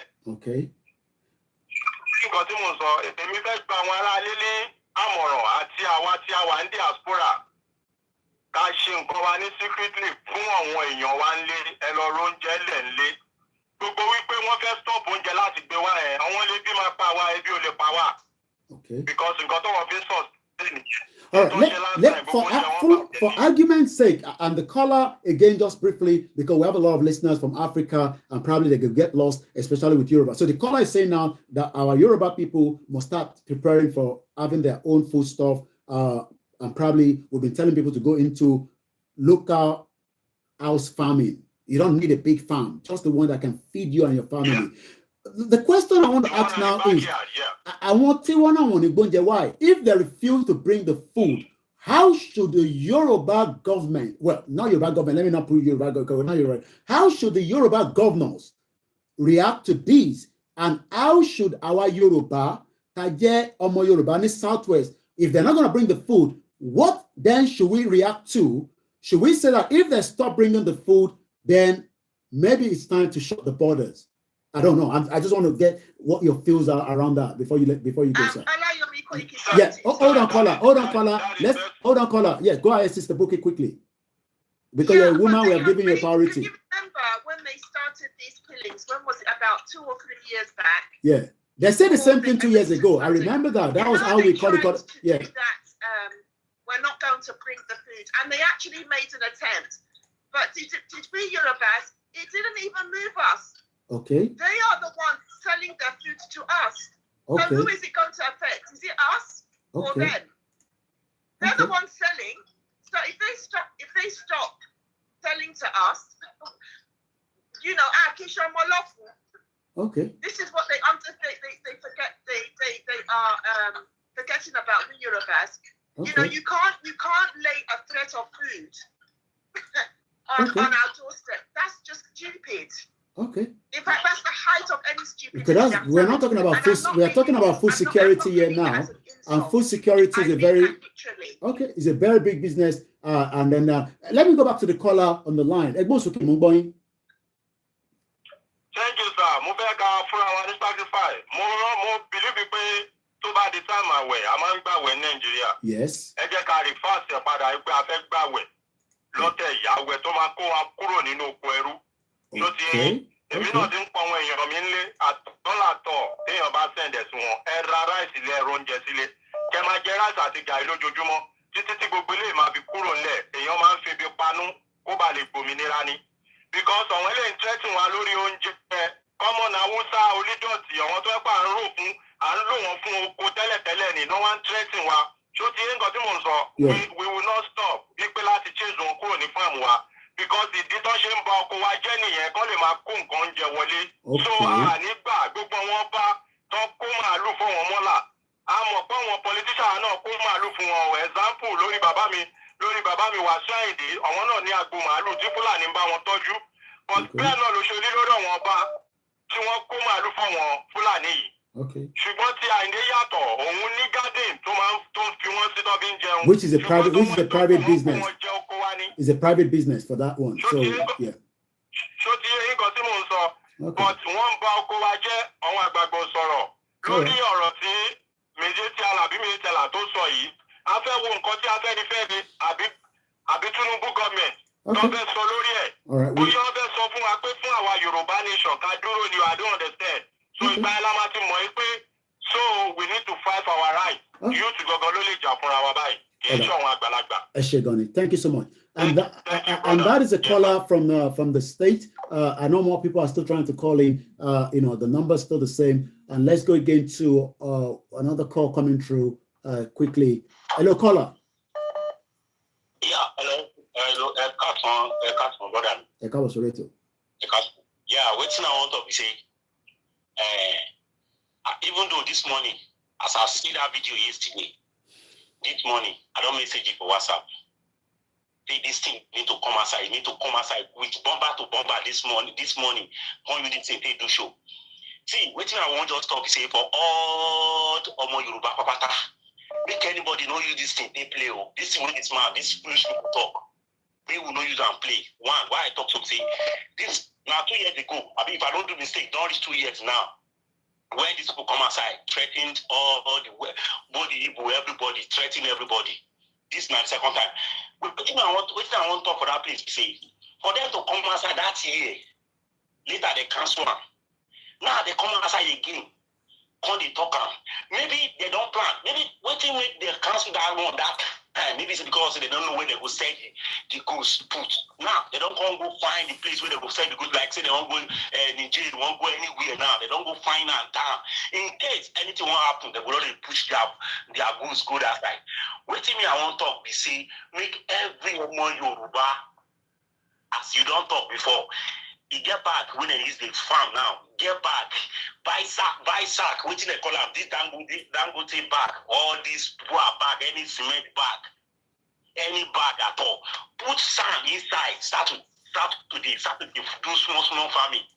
Nǹkan tí mo sọ, èmi fẹ́ gba àwọn ará ilé ní àmọ̀ràn àti àwa tí a wà ní diaspora ká ṣe nǹkan wa ní secretly fún àwọn èèyàn wa ńlé, ẹ lọ róúnjẹ lẹ̀ ńlé. Gbogbo wípé wọ́n fẹ́ stop oúnjẹ láti gbé wá ẹ̀, àwọn ilé bí máa pa wá, ebi ò lè pa wá. Because nǹkan tó wọ́n fi ń sọ sí nìyẹn. All right, for argument's sake, and the caller again, just briefly, because we have a lot of listeners from Africa and probably they could get lost, especially with Yoruba. So the caller is saying now that our Yoruba people must start preparing for having their own food stuff, and probably we've been telling people to go into local house farming. You don't need a big farm, just the one that can feed you and your family. The question I want to ask now is, I want to why, if they refuse to bring the food, how should the Yoruba government, well, not Yoruba government, let me not put Yoruba government, not Yoruba, how should the Yoruba governors react to this? And how should our Yoruba, Omo Yoruba, in the Southwest, if they're not going to bring the food, what then should we react to? Should we say that if they stop bringing the food, then maybe it's time to shut the borders? I don't know. I just want to get what your feels are around that before you go, sir. Yeah, hold on, caller. Hold on, caller. Yeah, go ahead, Sister Bookie, quickly. Because you're a woman, we are giving you priority. Can you remember when they started these killings? When was it? About 2 or 3 years back? Yeah. They said the same thing 2 years ago. I remember that. That was how we called it. Yeah. That, we're not going to bring the food. And they actually made an attempt. But did we Yorubas? It didn't even move us. Okay. They are the ones selling their food to us. Okay. So who is it going to affect? Is it us or them? They're the ones selling. So if they stop selling to us, you know, okay. This is what they forget. They are forgetting about the Yorubas. Okay. You know, you can't lay a threat of food on our doorstep. That's just stupid. Okay. In fact, that's the height of any stupidity. We're not talking about food. We are talking about food security here now, and food security is a very it's a very big business. And then let me go back to the caller on the line. Thank you, sir. Mo fẹ́ ká fúnra wa ní sacrifice. Mo believe pé tó bá di time àwẹ̀, a máa ń gbàwẹ̀ Nàìjíríà. Yes. Ẹ jẹ́ ká reverse ẹ̀ padà pé a fẹ́ gbàwẹ̀ lọ́tẹ̀ ìyàwẹ̀ tó máa kó wa kúrò nínú oko ẹrú. Ló ti yín. Èmi náà ti ń pọ̀ àwọn èèyàn mi ńlé àtọ́làtọ̀ téèyàn bá sẹ̀ǹdẹ̀ sí wọn. Ẹ ra ráìsì lé ẹ̀rọ oúnjẹ sílé. Kẹ máa jẹ ráìsì àti gàrí lójoojúmọ́. Títí tí gbogbo ilé máa fi kúrò ńlẹ̀, èèyàn máa ń fi ibi panú kó ba lè gbòmìnira ni. Because àwọn ilé ń tẹ́tì wa lórí oúnjẹ common Hausa onídọ̀tí àwọn tó ẹ̀pà ń rò fún à ń lò wọ́n fún oko tẹ́lẹ̀tẹ́lẹ̀ ní no one tẹ́tì wa. Ṣó ti nǹkan tí mò ń sọ? We will not stop wípé láti change wọn kúrò ní fáàmù wa. Because ìdí tó ṣe ń ba oko wa jẹ́ nìyẹn kán lè máa kó nǹkan oúnjẹ wọlé. So nígbà gbogbo wọn bá tán kó màálù fún wọn mọ́là. A mọ̀ pé àwọn politician náà kó màálù fún wọn. Example lórí bàbá mi Wàsíù Àyìndé àwọn náà ní agbo màálù tí Fúlàní ń bá wọn tọ́jú. But bẹ́ẹ̀ náà ló ṣe rí lórí àwọn ọba tí wọ́n kó màálù fún wọn Fúlàní yìí. Ṣùgbọ́n tí Àyìndé yàtọ̀ òun ní garden tó ń fi wọ́n sí tó fi ń jẹun. Which is a private business. It's a private business for that one. So yeah. Ṣó ti yé nǹkan tí mò ń sọ? But wọ́n ń ba oko wa jẹ́ àwọn àgbàgbọ́ sọ̀rọ̀ lórí ọ̀rọ̀ tí Méjèèjì tó sọ yìí. A fẹ́ wo nǹkan tí Afẹ́nifẹ́re àbí Tinubu gọ́ọ̀mẹ̀ntì tó fẹ́ sọ lórí ẹ̀. Bóyá wọ́n fẹ́ sọ fún wa pé fún àwa Yorùbá nation ká dúró ni I don't understand. So ìgbà ẹ̀ la máa ti mọ̀ pé so we need to fight for our rights. Youth gangan ló lè jà fúnra wa báyìí. Kì í ṣe àwọn àgbàlagbà. Ẹ ṣé gan ni. Thank you so much. And that is a caller from the state. I know more people are still trying to call in. You know, the number is still the same. And let's go again to another call coming through quickly. Hello, caller. Yeah, hello. Brother. Yeah, waiting I want to say. Even though this morning, as I see that video yesterday, this morning, I don't message it for WhatsApp. This thing need to come outside. You need to come outside with bomber to bomber this morning. When you didn't say they do show. See, waiting I want just talk say for all Omo Yoruba Papata. Make anybody know use this thing, they play. This thing is smart, this foolish people talk. They will not use and play. One, why I talk to say this now 2 years ago. I mean, if I don't do mistake, don't reach 2 years now. When these people come outside, threatened all the body, everybody, threatening everybody. This is not the second time. What I want to talk for that place, say, for them to come outside that year, later they cancel them. Now they come outside again. Come they talk them. Maybe they don't plan. Maybe waiting make they cancel that one that time. Maybe it's because they don't know where they will sell the goods put. Now they don't go find the place where they will sell the goods. Like say they won't go Nigeria, they won't go anywhere now. They don't go find and down. In case anything won't happen, they will already push their goods go that side. Waiting me, I want to talk. We say make every woman Yoruba, as you don't talk before. He get back when they use the farm now. Get back. Buy sack. Waiting they call them this Dangote bag. All this poor bag, any cement bag. Any bag at all. Put sand inside. Start to do small farming.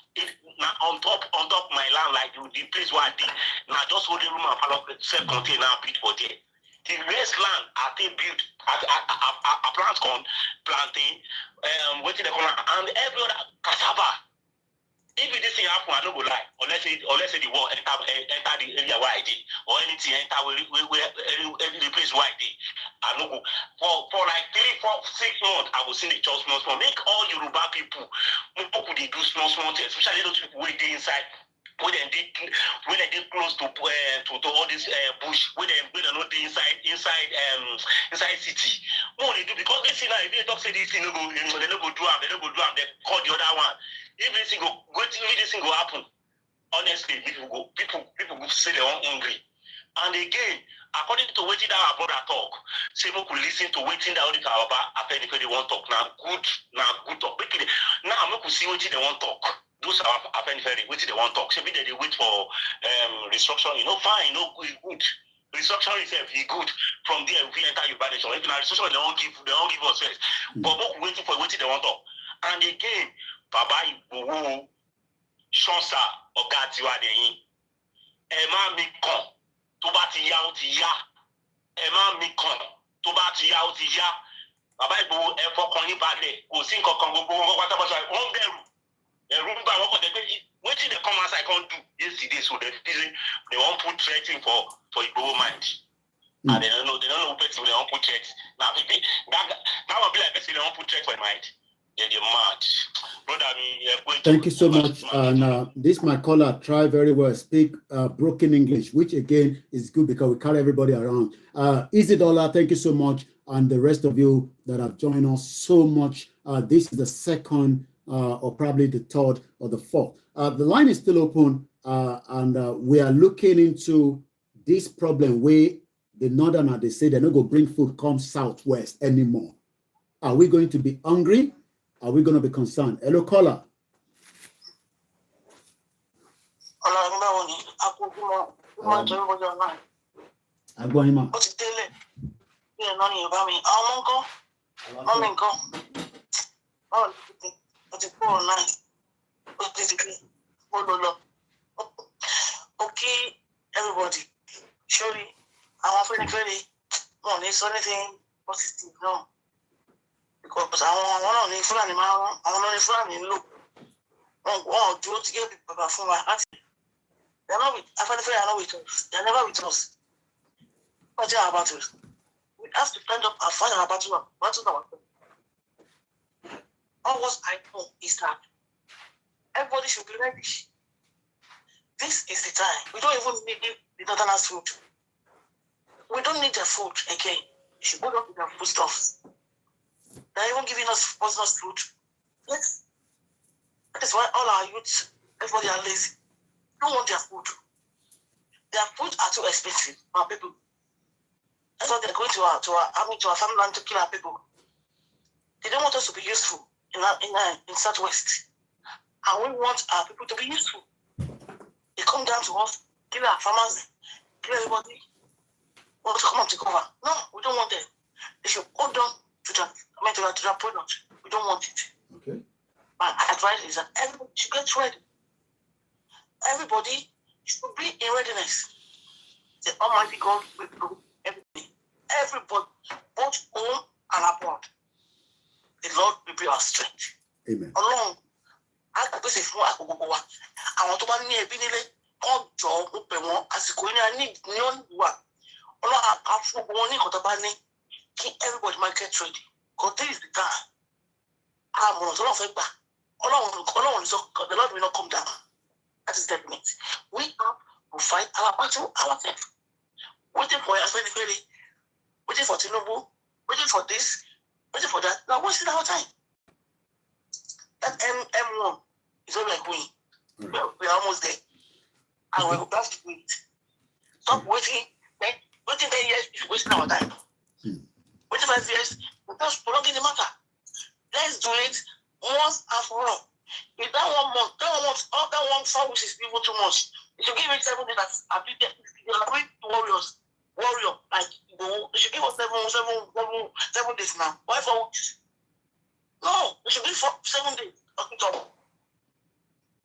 Now on top my land, like the place where I did. Now just hold the room and follow self-contained now build for there. The rest land I think built a planting, waiting the corner and every other cassava. If this thing happen, I don't go lie. Unless say the war enter the area where I did, or anything enter any place where I did. I don't go for like 3, 4, 6 months. I will see the church small. Make all Yoruba people who they do small things, especially those people who they inside. When they did close to all this bush, when they not inside city. What they do, because they see now if they don't say this thing, they don't go do them, they call the other one. If this thing go happen, honestly, people go say they are hungry. And again, according to what our brother talk, say we could listen to what that only our they want talk now. Good talk. Now we could see what they want talk. Those are very what they want talk. So maybe they wait for restructuring. Fine, good. Restructuring is good. From there, we enter your body. So if not restructuring, they won't give us first. But we're waiting for what they want talk. And again, Baba Igboho, Shansa, Ogatiwa Deyin, Emma Mikon, Tobati Ya Otiya, Emma Mikon, Tobati Ya Otiya, Baba Igboho, Efo Koni Bale, Osin Kokon, whatever, one beru. Remember what they come outside can't do yesterday, so they won't put threatening for Igboho mind. And they don't know what they won't put threats. Now will be like they won't put threats for mind. They're mad. Brother, thank you so much. And this my caller try very well speak broken English, which again is good because we carry everybody around. Easy Dollar, thank you so much, and the rest of you that have joined us so much. This is the second or probably the third or the fourth. The line is still open, and we are looking into this problem where the northerner, they say they're not going to bring food come southwest anymore. Are we going to be hungry? Are we going to be concerned? Hello, caller. Okay, everybody. Surely, our friend very no, there's anything positive, no. Because I want to friend in my look. Oh, do to get people from my auntie. They're not with I find the are not with us. They're never with us. What are about us? We have to stand up and fight our battle. All what I know is that everybody should be ready. This is the time. We don't even need the northerners' food. We don't need their food again. You should go up with their food stuff. They're even giving us poisonous food. Yes. That is why all our youths, everybody are lazy. They don't want their food. Their food are too expensive for our people. That's why they're going to our army, to our family land to kill our people. They don't want us to be useful in Southwest. And we want our people to be useful. They come down to us, kill our farmers, kill everybody. We want to come and take over. No, we don't want them. They should hold on to their product. We don't want it. Okay. My advice is that everybody should get ready. Everybody should be in readiness. The Almighty God will do everything. Everybody, both home and abroad. The Lord will be our strength. Amen. Along, I can be safe. I want to be near Binile. All job, open one as going to need none one. All our food warning or the banning. Keep everybody might get ready. Because this is the time. I'm on the back. The Lord will not come down. That is definite. We have to fight our battle ourselves. Waiting for us very, waiting for Tinubu, waiting for this, waiting for that. Now, wasting our time. That M1 is only like we. We are almost there. And we have to wait. Stop waiting. Waiting 10 years is wasting our time. Waiting 5 years, we're just prolonging the matter. Let's do it once and for all. If that 1 month, all that 1 4 weeks is even too much. You should give it 7 days as warrior. Like they should give us 7 days now. Why 4 weeks? No, they should give 7 days.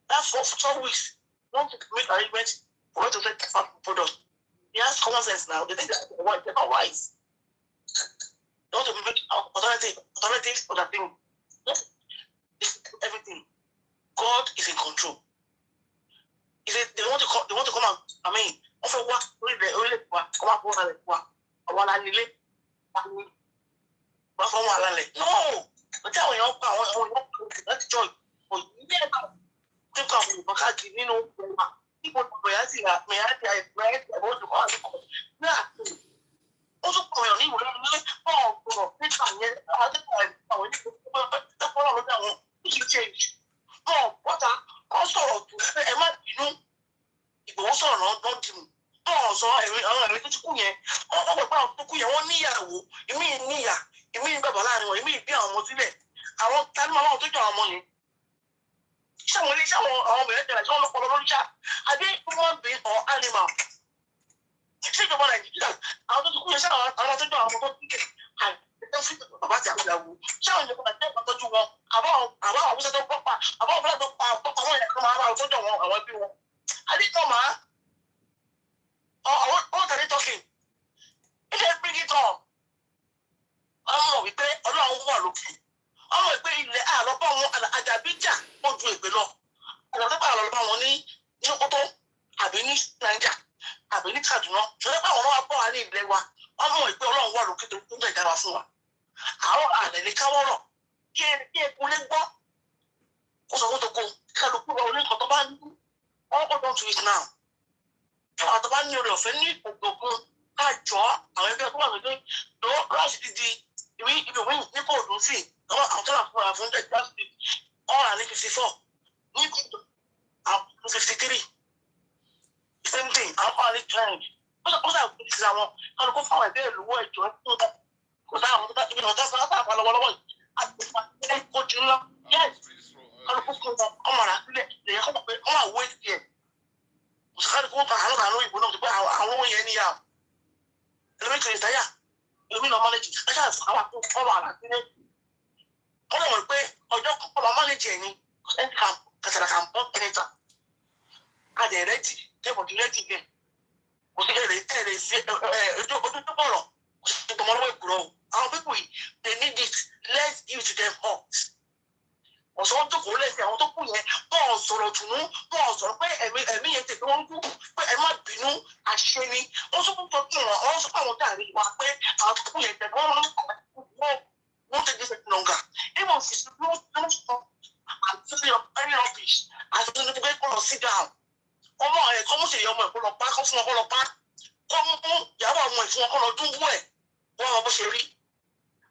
That's 4 weeks. Want to make arrangements for us to take product. He has common sense now. They think they're not wise. They want to make authority for that thing. Yes. Everything. God is in control. He said they want to come and, I mean, offer what come up with what I want to live. No, but tell you, that's joy. For you never think of me because you know, people may I see that, may I want to call it. Also, for you, change. Oh, what also to ẹ má bínú ìgbòho sọ̀rọ̀ náà gbọ́n dì mú bọ́ọ̀ sọ àwọn ẹ̀rí tó ti kú yẹn wọ́n pẹ̀lú àwọn tó kú yẹn wọ́n níyàwó ìmí níyà ìmí bàbá láàrin wọn ìmí ìbí àwọn ọmọ sílẹ̀ àwọn tani máa wọ́n tó jọ àwọn ọmọ yẹn ṣáwọn ilé ṣáwọn àwọn obìnrin tẹ̀lé ṣáwọn lọ́pọ̀lọ́ lórí ṣá àbí human being or animal ṣé ìjọba Nàìjíríà àwọn tó ti kú yẹn ṣáwọn àwọn tó jọ àwọn ọmọ tó kú yẹn bàbá àti àwọn ìyàwó ṣáwọn ìjọba Nàìjíríà tọ́jú wọn àbá àwùjọ tó pọ́pà àbá ọ̀bọ̀lá tó pa àwọn ẹ̀ka máa bá ọ̀tọ́jọ́ wọn àwọn ẹbí wọn. Adéjọ́ máa what are they talking? Ilé bring it on. Ọmọ wípé Ọlọ́run wà lókè. Ọmọ ìpè ilẹ̀ àlọ́bọ̀ wọn àjàbíjà ó ju ègbè lọ. Ọ̀nà tó bá àlọ́bọ̀ wọn ní Sokoto àbí ní Nàìjíríà àbí ní Kaduna. Ṣọlá bá wọn wá bọ̀ wá ní ilẹ̀ wa. Ọmọ ìpè Ọlọ́run wà lókè tó ń bẹ̀ dára fún wa. Àwọn àlẹ́ ní káwọ́rọ̀. Kí eku lé gbọ́ kó sọ fún kó kálukú wa oníkan tó bá ní all hold on to it now. Kí àwọn tó bá ní oore ọ̀fẹ́ ní ògùn káàjọ àwọn ẹgbẹ́ tó wà lóde lọ́wọ́ láti di ìwé ìwé ní kóòdù sí àwọn tó wà fún àwọn fún ẹgbẹ́ sí ọ̀rà ní 54 ní àwọn 53 same thing àwọn ọ̀rà ní 20 ó sà kó ti àwọn kálukú fún àwọn ẹgbẹ́ ìlú ẹ̀jọ́ kó sà àwọn tó bá ibi náà tó sà àwọn lọ́wọ́lọ́wọ́ yìí. Yes. Ọmọ rà sílẹ̀ lè yẹ kọ́ pé ọmọ àwọ̀ èsì ẹ̀. Òṣìkàdì kó kàn án àwọn ìbò náà ti pé àwọn ohun yẹn níyà. Ẹlẹ́mí kìrì táyà, ẹlẹ́mí náà mánéjì, ẹ̀ṣá àwọn àpò ọmọ àrà sílẹ̀. Wọ́n lè mọ̀ pé ọjọ́ ọmọ mánéjì ẹ̀ ní ẹ̀ńtì kàtàkà kan bọ́ ẹ̀nìta. Adẹ̀ rẹ́jì, tẹ́bọ̀ ti rẹ́jì gẹ̀. Kò sí ẹ̀rẹ̀ sí ojú tó bọ̀rọ̀, kò sí tọmọlọ́wọ́ ìkúrọ̀ o. Our people, they need it. Let's give to them hot. Ọ̀sán tó kò lẹ́sẹ̀ àwọn tó kù yẹn bọ́ọ̀ sọ̀rọ̀ tùnú bọ́ọ̀ sọ̀rọ̀ pé ẹ̀mí yẹn tètè wọ́n kú pé ẹ má bínú àṣẹ ni. Wọ́n tún kọ́ kí wọ́n sọ àwọn dàrí wa pé àwọn tó kù yẹn tẹ̀lé wọ́n tẹ̀lé ṣe lọ́ngà. Even if it's no sọ àti any rubbish àti tó ní pé kó lọ sit down. Ọmọ ẹ̀ kọ́ mú ṣèyí ọmọ ẹ̀ kó lọ pa kó fún wọn kó lọ pa kó mú ìyàwó ọmọ ẹ̀ fún wọn kó lọ dúnbú ẹ̀ wọ́n wọn bó ṣe rí.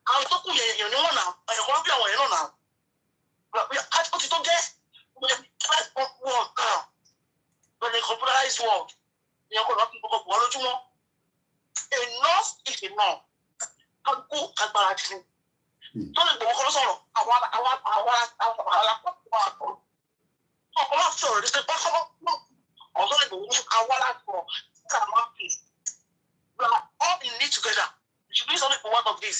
Àwọn tó kù yẹn ni wọ́n nà ẹ̀kọ́ bí àwọn yẹn náà nà. Ó ti tó jẹ́ world now when a computerized world ìyẹn kò lọ kí gbogbo bọ̀ lójúmọ́. Enough is enough. Kálukú agbára ti ní. Tó lè gbòmọ́ kọ́ ló sọ̀rọ̀ àwọn alákọ̀ọ́ ọkọ̀ máa sọ̀rọ̀ ní ṣe bá kọ́ ọ̀sọ́ lè gbòmọ́ àwọn alákọ̀ọ́ tí a máa fi. We are all in it together. We should do something for one of this.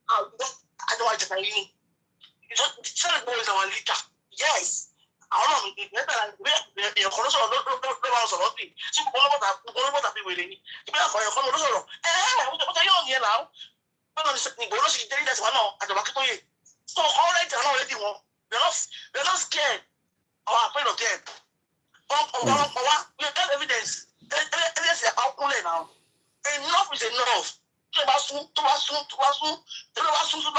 I don't want to tell you. Senegal is our leader. Yes. Àwọn ọmọ mi nígbà èèyàn kan ló sọ̀rọ̀ ló máa sọ̀rọ̀ sí. Ṣé gbogbo tàbí wèrè ni? Ìgbà èèyàn kan ló sọ̀rọ̀. Ó yóò yẹn náà. Bẹ́ẹ̀ ni ìgbòho ló ṣe dé nígbà tí wọ́n náà àjọba kí tó yẹ. So already àwọn ọ̀rẹ́dì wọn. We are not scared. Our afraid of them. We have evidence. Evidence is outcome now. Enough is enough. Tó bá sún tó bá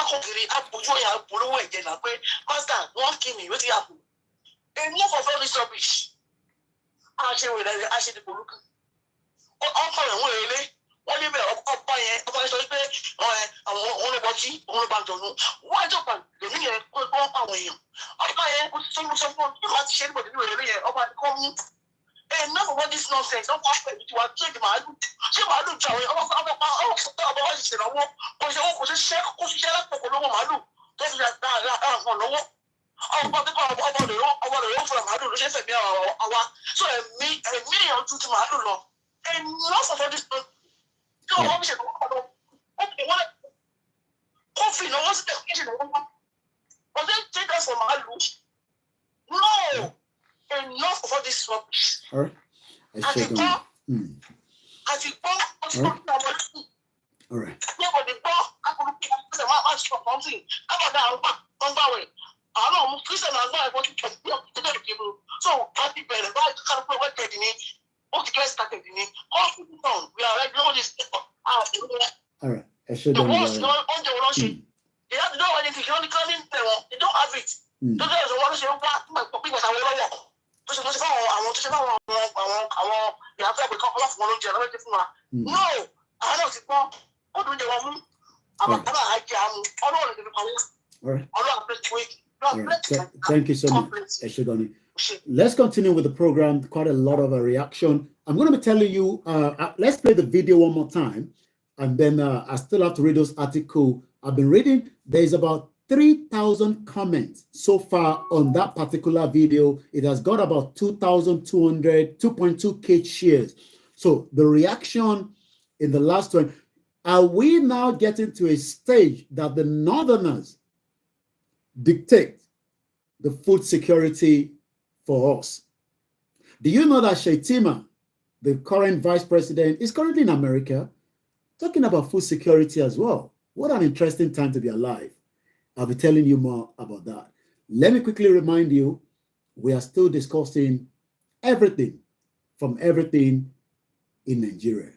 kọ̀ kiri àpòjú ọ̀yà àpòlówó ẹ̀jẹ̀ náà pé master wọ́n kí mi wetin happen. Enough of all this rubbish. Àṣewèrè àṣedìbò lókè. Ọkọ̀ rẹ̀ wọ́n èrè wọ́n níbẹ̀ ọba yẹn sọ pé àwọn oníbọ̀jí oníbàjọ́nù wọ́n àjọpà lèmi yẹn kó wọ́n pa àwọn èèyàn. Ọba yẹn kò sí sọ fún ọ láti ṣe níbo nínú èrè yẹn ọba kọ́ mú. Enough of all this nonsense. Don't watch it. You are taking my look. She my look. Ọba wa ṣe ìrànwọ́. Kò ṣe ṣiṣẹ́ lápapọ̀ lọ́wọ́ màálù. Tó fi àwọn lọ́wọ́. Ọba tó kọ́ ọba rẹ̀ yóò fura màálù ló ṣe fẹ̀mí àwa. So ẹ̀mí èèyàn ju ti màálù lọ. Enough of all this nonsense. Kí ọba mi ṣe kọ́ lọ. Kó fi ìnáwó sílẹ̀ kí ṣe ìnáwó wá. Was it take us for màálù? No. Enough of all this rubbish. All right. All right. I know Christian as well. I want to get people. So happy better. Why can't we work in it? Okay, get started in it. All we are like all this. All right. The worst on the Russian. They don't know anything. They don't have it. So there's a lot of people because I will work. So I want to say, I want you have to have a couple of volunteers. No, I don't think more. What do they want? I'm a all right. Thank you so much, Eshigoni. Let's continue with the program. Quite a lot of a reaction. I'm going to be telling you, let's play the video one more time. And then I still have to read those articles. I've been reading. There's about 3,000 comments so far on that particular video. It has got about 2,200, 2.2K shares. So the reaction in the last one, are we now getting to a stage that the Northerners dictate the food security for us? Do you know that Shetima, the current vice president, is currently in America talking about food security as well? What an interesting time to be alive. I'll be telling you more about that. Let me quickly remind you, we are still discussing everything in Nigeria.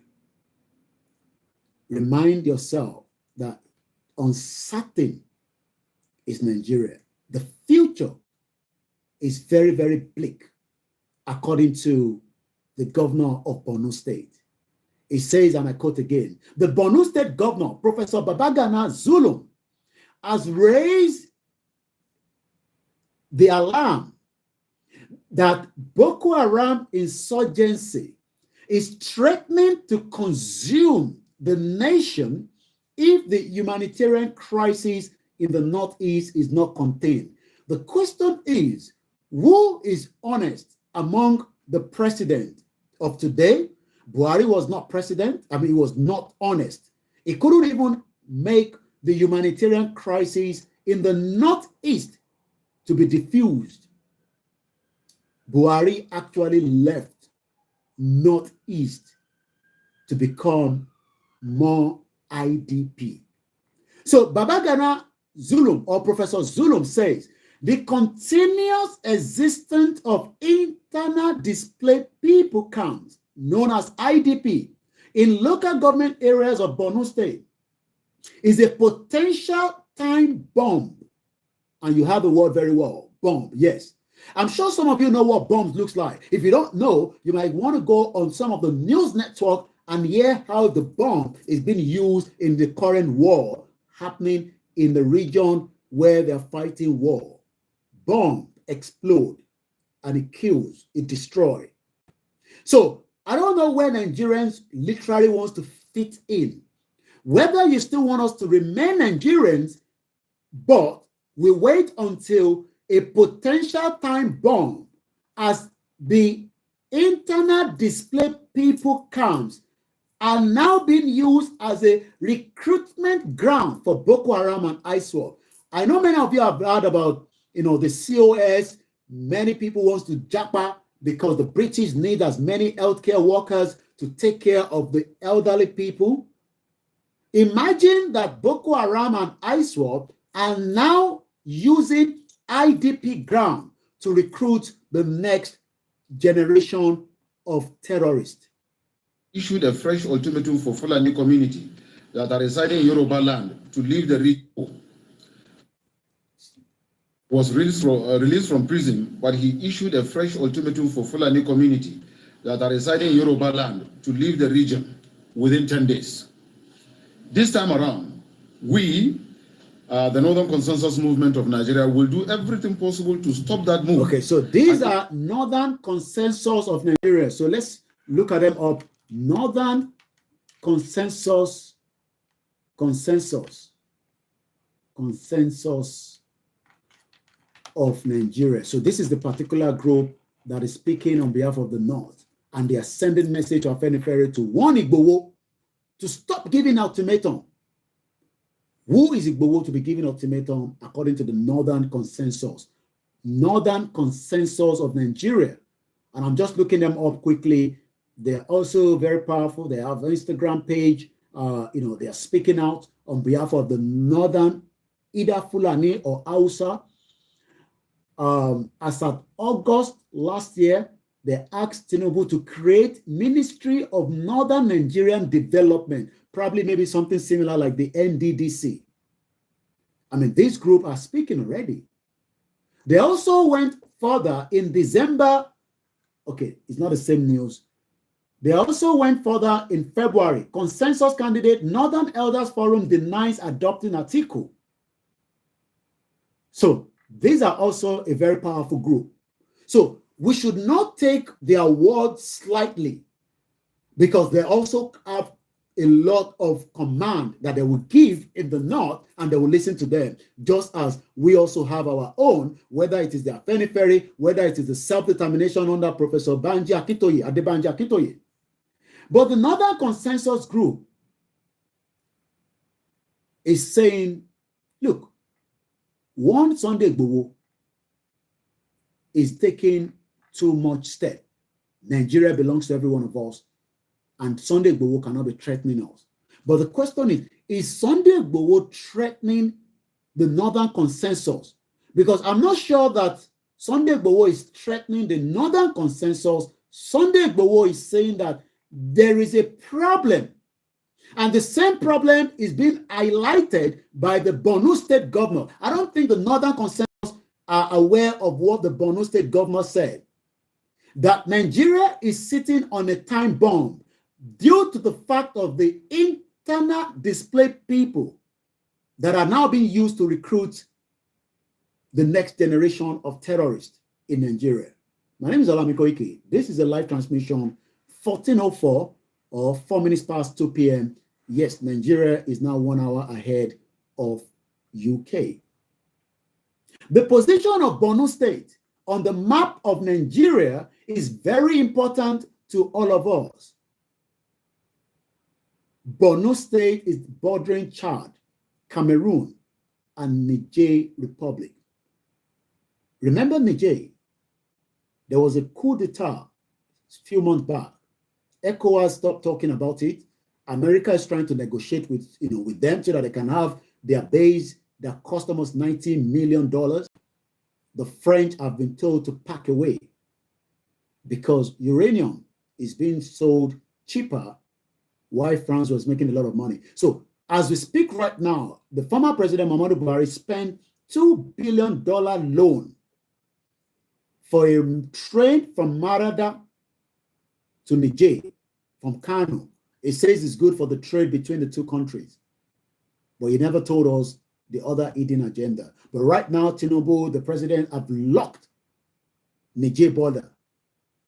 Remind yourself that uncertain is Nigeria. The future is very, very bleak, according to the governor of Borno State. He says, and I quote again, the Borno State governor, Professor Babagana Zulum, has raised the alarm that Boko Haram insurgency is threatening to consume the nation if the humanitarian crisis in the Northeast is not contained. The question is, who is honest among the president of today? Buhari was not president. I mean, he was not honest. He couldn't even make the humanitarian crisis in the Northeast to be diffused. Buhari actually left Northeast to become more IDP. So Babagana Zulum, or Professor Zulum, says the continuous existence of internal displaced people camps, known as IDP, in local government areas of Borno State is a potential time bomb. And you have the word very well, bomb, yes. I'm sure some of you know what bombs looks like. If you don't know, you might want to go on some of the news network and hear how the bomb is being used in the current war happening in the region where they're fighting war. Bomb explode and it kills, it destroys. So I don't know where Nigerians literally wants to fit in. Whether you still want us to remain Nigerians, but we wait until a potential time bomb as the internal displaced people camps are now being used as a recruitment ground for Boko Haram and ISWAP. I know many of you have heard about, the COS. Many people want to japa because the British need as many healthcare workers to take care of the elderly people. Imagine that Boko Haram and ISWAP are now using IDP ground to recruit the next generation of terrorists. Issued a fresh ultimatum for Fulani community that are residing in Yoruba land to leave the region. Was released from prison, but he issued a fresh ultimatum for Fulani community that are residing in Yoruba land to leave the region within 10 days. This time around, we, the Northern Consensus Movement of Nigeria, will do everything possible to stop that move. Okay, so these are Northern Consensus of Nigeria. So let's look at them up. Northern Consensus of Nigeria. So this is the particular group that is speaking on behalf of the North, and they are sending message to Afenifere to warn Igboho to stop giving ultimatum. Who is Igboho to be giving ultimatum according to the Northern Consensus? Northern Consensus of Nigeria. And I'm just looking them up quickly. They're also very powerful. They have an Instagram page. They are speaking out on behalf of the Northern, either Fulani or Hausa. as of August last year, they asked Tinubu to create Ministry of Northern Nigerian Development, probably maybe something similar like the NDDC. I mean, this group are speaking already. They also went further in December. Okay, it's not the same news. They also went further in February. Consensus candidate Northern Elders Forum denies adopting article. So these are also a very powerful group. So we should not take their words slightly, because they also have a lot of command that they will give in the North, and they will listen to them, just as we also have our own, whether it is the Afenifere, whether it is the self-determination under Professor Banji Akintoye, Adebanji Akintoye. But the Northern Consensus Group is saying, look, one Sunday Igboho is taking too much step. Nigeria belongs to every one of us, and Sunday Igboho cannot be threatening us. But the question is Sunday Igboho threatening the Northern Consensus? Because I'm not sure that Sunday Igboho is threatening the Northern Consensus. Sunday Igboho is saying that there is a problem, and the same problem is being highlighted by the Borno State governor. I don't think the Northern Consensus are aware of what the Borno State governor said, that Nigeria is sitting on a time bomb due to the fact of the internal displaced people that are now being used to recruit the next generation of terrorists in Nigeria. My name is Olamide Ike. This is a live transmission, 14:04 or 4 minutes past 2 p.m. Yes, Nigeria is now 1 hour ahead of UK. The position of Borno State on the map of Nigeria is very important to all of us. Borno State is bordering Chad, Cameroon, and Niger Republic. Remember Niger? There was a coup d'etat a few months back. ECOWAS stopped talking about it. America is trying to negotiate with them so that they can have their base that cost almost $90 million. The French have been told to pack away because uranium is being sold cheaper while France was making a lot of money. So as we speak right now, the former President Muhammadu Buhari spent $2 billion loan for a train from Marada to Niger from Kano. It says it's good for the trade between the two countries. But he never told us the other hidden agenda. But right now, Tinubu, the president, have locked Niger border.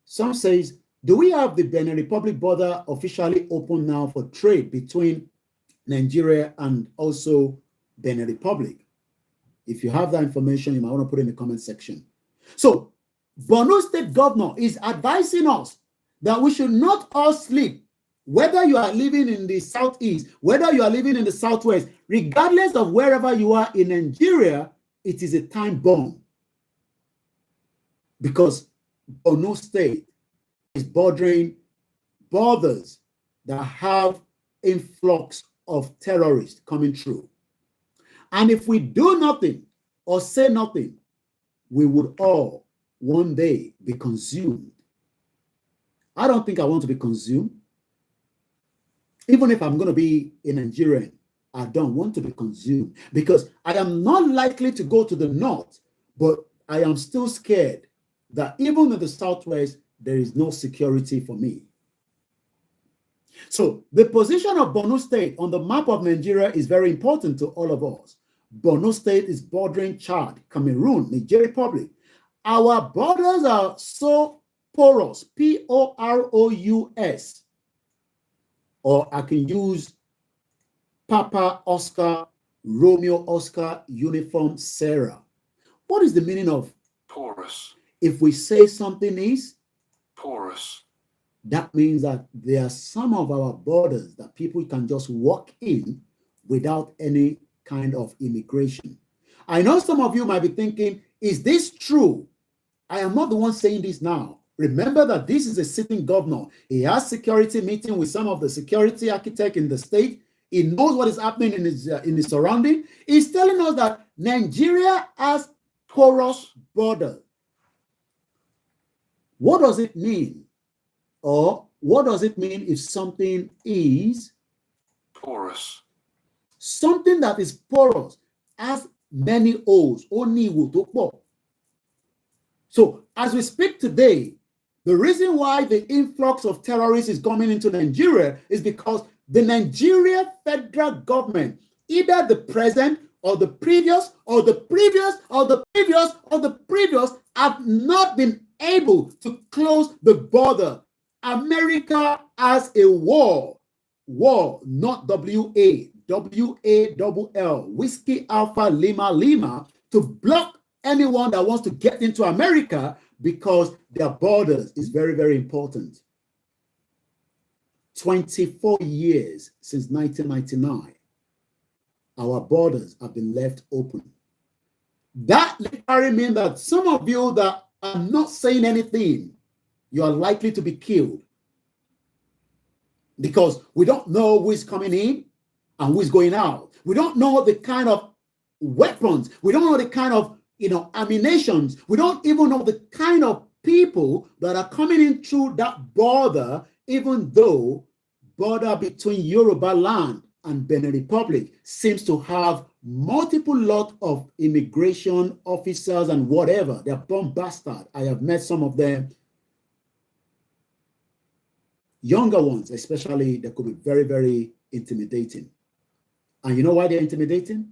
Some says, do we have the Benin Republic border officially open now for trade between Nigeria and also Benin Republic? If you have that information, you might want to put it in the comment section. So, Borno State governor is advising us that we should not all sleep, whether you are living in the southeast, whether you are living in the southwest, regardless of wherever you are in Nigeria, it is a time bomb. Because Borno State is bordering borders that have influx of terrorists coming through. And if we do nothing or say nothing, we would all one day be consumed. I don't think I want to be consumed. Even if I'm going to be a Nigerian, I don't want to be consumed because I am not likely to go to the north, but I am still scared that even in the southwest, there is no security for me. So the position of Borno State on the map of Nigeria is very important to all of us. Borno State is bordering Chad, Cameroon, Niger Republic. Our borders are so porous, P-O-R-O-U-S. Or I can use Papa Oscar, Romeo Oscar, Uniform Sarah. What is the meaning of porous? If we say something is porous, that means that there are some of our borders that people can just walk in without any kind of immigration. I know some of you might be thinking, is this true? I am not the one saying this now. Remember that this is a sitting governor. He has security meeting with some of the security architects in the state. He knows what is happening in his surrounding. He's telling us that Nigeria has porous border. What does it mean? Or what does it mean if something is porous? Something that is porous has many holes. So as we speak today, the reason why the influx of terrorists is coming into Nigeria is because the Nigeria federal government, either the present or the previous or the previous or the previous or the previous, have not been able to close the border. America has a war, not W-A, W-A-L-L, Whiskey Alpha Lima Lima, to block anyone that wants to get into America because their borders is very, very important. 24 years since 1999, our borders have been left open. That literally means that some of you that are not saying anything, you are likely to be killed. Because we don't know who is coming in and who is going out. We don't know the kind of weapons. We don't know the kind of ammunitions. We don't even know the kind of people that are coming in through that border, even though border between Yoruba land and Benin Republic seems to have multiple lot of immigration officers and whatever. They're bomb bastard. I have met some of them. Younger ones, especially, they could be very, very intimidating. And you know why they're intimidating?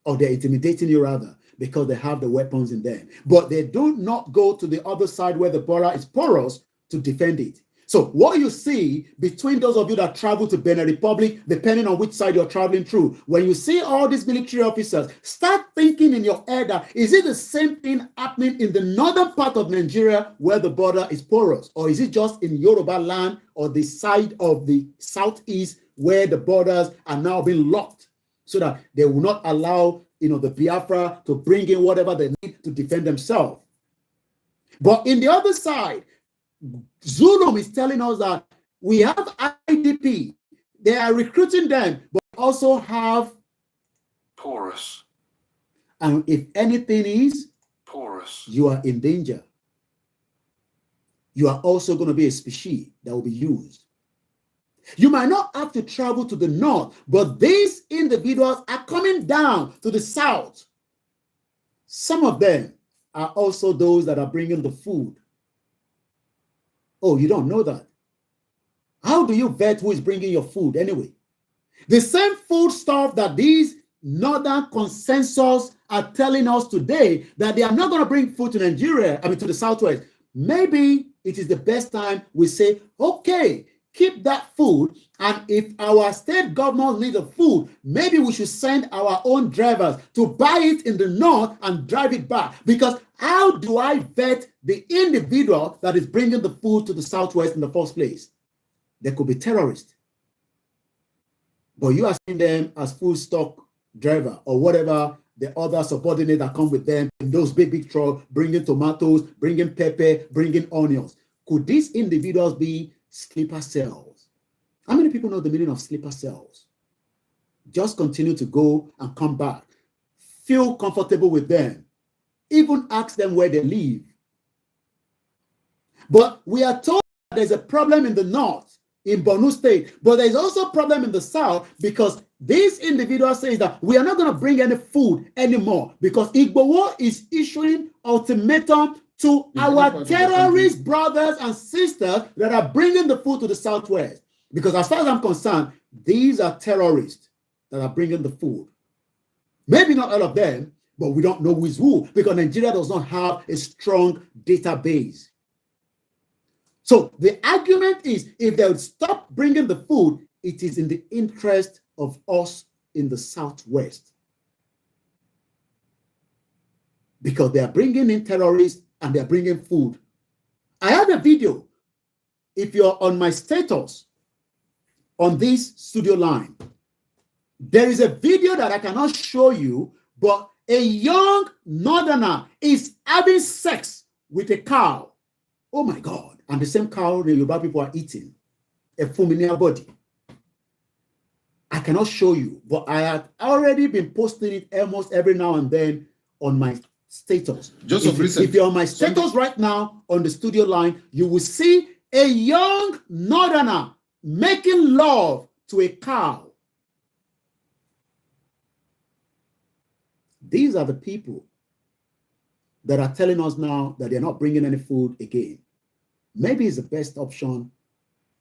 Or they're intimidating you rather, because they have the weapons in them. But they do not go to the other side where the border is porous to defend it. So what you see between those of you that travel to Benin Republic, depending on which side you're traveling through, when you see all these military officers, start thinking in your head that, is it the same thing happening in the northern part of Nigeria where the border is porous? Or is it just in Yoruba land or the side of the southeast where the borders are now being locked so that they will not allow the Biafra to bring in whatever they need to defend themselves? But in the other side, Zulum is telling us that we have IDP. They are recruiting them, but also have porous. And if anything is porous, you are in danger. You are also going to be a species that will be used. You might not have to travel to the north, but these individuals are coming down to the south. Some of them are also those that are bringing the food. Oh, you don't know that. How do you vet who is bringing your food anyway? The same food stuff that these northern consensus are telling us today that they are not going to bring food to Nigeria, to the southwest. Maybe it is the best time we say, okay, keep that food. And if our state governors need the food, maybe we should send our own drivers to buy it in the north and drive it back. Because how do I vet the individual that is bringing the food to the southwest in the first place? They could be terrorists. But you are seeing them as full stock driver or whatever the other subordinate that come with them in those big trucks, bringing tomatoes, bringing pepper, bringing onions. Could these individuals be sleeper cells? How many people know the meaning of sleeper cells? Just continue to go and come back. Feel comfortable with them. Even ask them where they live. But we are told that there's a problem in the north, in Borno State, but there's also a problem in the south because this individual says that we are not going to bring any food anymore because Igbowo is issuing ultimatum to our terrorist brothers and sisters that are bringing the food to the southwest. Because as far as I'm concerned, these are terrorists that are bringing the food. Maybe not all of them, but we don't know who is who because Nigeria does not have a strong database. So the argument is if they would stop bringing the food, it is in the interest of us in the southwest. Because they are bringing in terrorists and they are bringing food. I have a video. If you're on my status on this studio line, there is a video that I cannot show you, but a young northerner is having sex with a cow. Oh my God. And the same cow the Yoruba people are eating. A fulminea body. I cannot show you, but I have already been posting it almost every now and then on my status. Just of recent. If you're on my status right now on the studio line, you will see a young northerner making love to a cow. These are the people that are telling us now that they're not bringing any food again. Maybe it's the best option,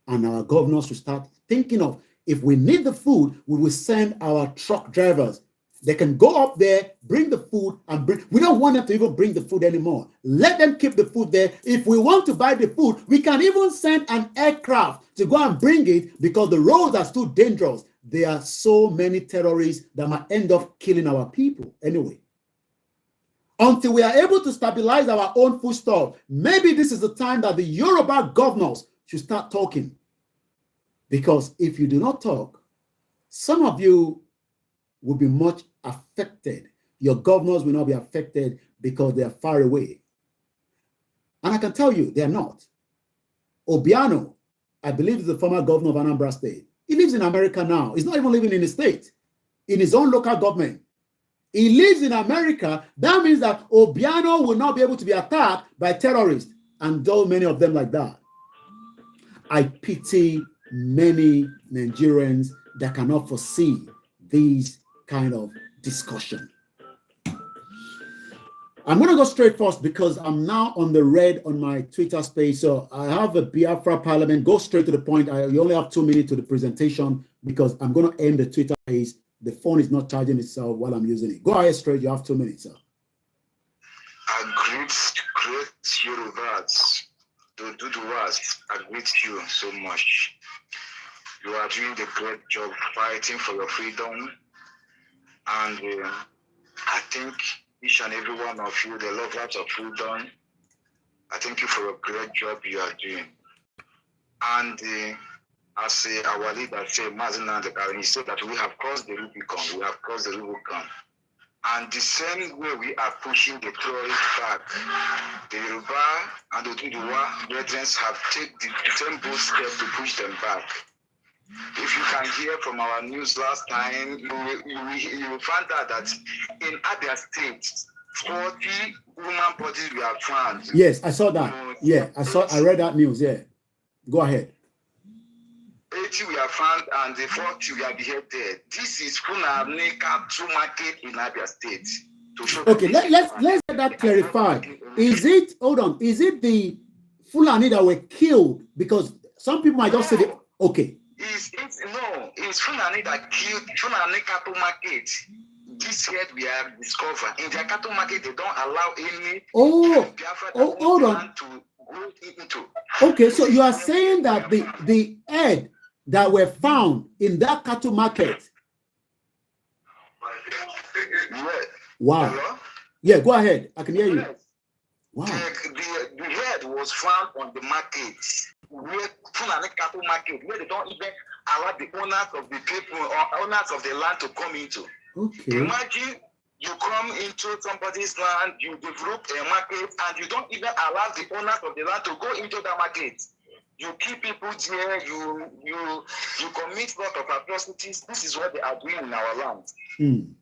and our governors should start thinking of, if we need the food, we will send our truck drivers. They can go up there, bring the food, and bring. We don't want them to even bring the food anymore. Let them keep the food there. If we want to buy the food, we can even send an aircraft to go and bring it, because the roads are still dangerous. There are so many terrorists that might end up killing our people anyway. Until we are able to stabilize our own food store, maybe this is the time that the Yoruba governors should start talking. Because if you do not talk, some of you will be much affected. Your governors will not be affected because they are far away. And I can tell you, they are not. Obiano, I believe, is the former governor of Anambra State. He lives in America now. He's not even living in the state, in his own local government. He lives in America. That means that Obiano will not be able to be attacked by terrorists, and though many of them like that. I pity many Nigerians that cannot foresee these kind of discussion. I'm going to go straight first because I'm now on the red on my Twitter space. So I have a Biafra Parliament. Go straight to the point. You only have 2 minutes to the presentation because I'm going to end the Twitter space. The phone is not charging itself while I'm using it. Go ahead straight. You have 2 minutes, sir. I greet Yorubas to do the worst. I greet you so much. You are doing a great job fighting for your freedom. And I think each and every one of you, the lovers of freedom, I thank you for a great job you are doing. And as our leader said, he said that we have crossed the Rubicon. We have crossed the Rubicon. And the same way we are pushing the terrorists back, the Yoruba and the Oduduwa brethren have taken the same bold step to push them back. If you can hear from our news last time, you will find out that in Abia State, 40 woman bodies were found. Yes, I saw that. Yeah, I read that news. Yeah, go ahead. 80 were found and the 40 were beheaded. This is Funani Cattle Market in Abia State. Okay, let's get that clarified. Is it, hold on, is it the Fulani that were killed? Because some people might just say, that, okay. It's Fulani that killed Fulani Cattle Market. This head we have discovered. In their cattle market, they don't allow any hold on. To go into. Okay, so you are saying that the head that were found in that cattle market. Yeah. Wow. Hello? Yeah, go ahead. I can hear you. Yes. Wow. The head was found on the market, where Fulani cattle market, where they don't even allow the owners of the people or owners of the land to come into. Okay. Imagine you come into somebody's land, you develop a market, and you don't even allow the owners of the land to go into the market. You keep people there, you commit a lot of atrocities. This is what they are doing in our land. Mm.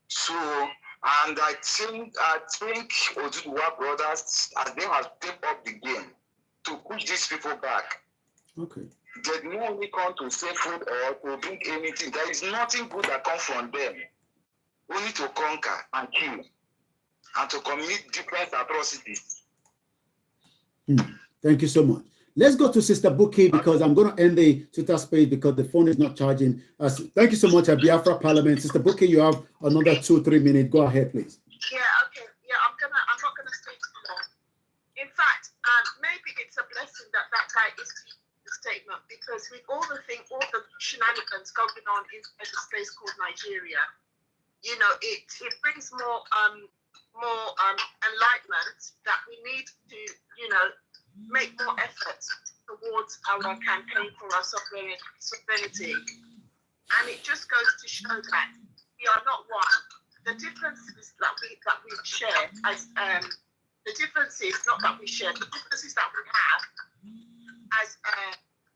So, and I think Oduduwa brothers, as they have stepped up the game to push these people back. Okay. They don't only come to save food or to bring anything. There is nothing good that comes from them. Only to conquer and kill and to commit different atrocities. Mm. Thank you so much. Let's go to Sister Buki because I'm going to end the Twitter space because the phone is not charging. Thank you so much, Biafra Parliament. Sister Buki, you have another 2-3 minutes. Go ahead, please. Yeah, okay. Yeah, I'm not gonna stay too long. In fact, maybe it's a blessing that guy is the statement because with all the shenanigans going on in a space called Nigeria, you know, it brings more enlightenment that we need to, you know, make more efforts towards our campaign for our sovereignty. And it just goes to show that we are not one. The differences that we share as the differences, not that we share, the differences that we have as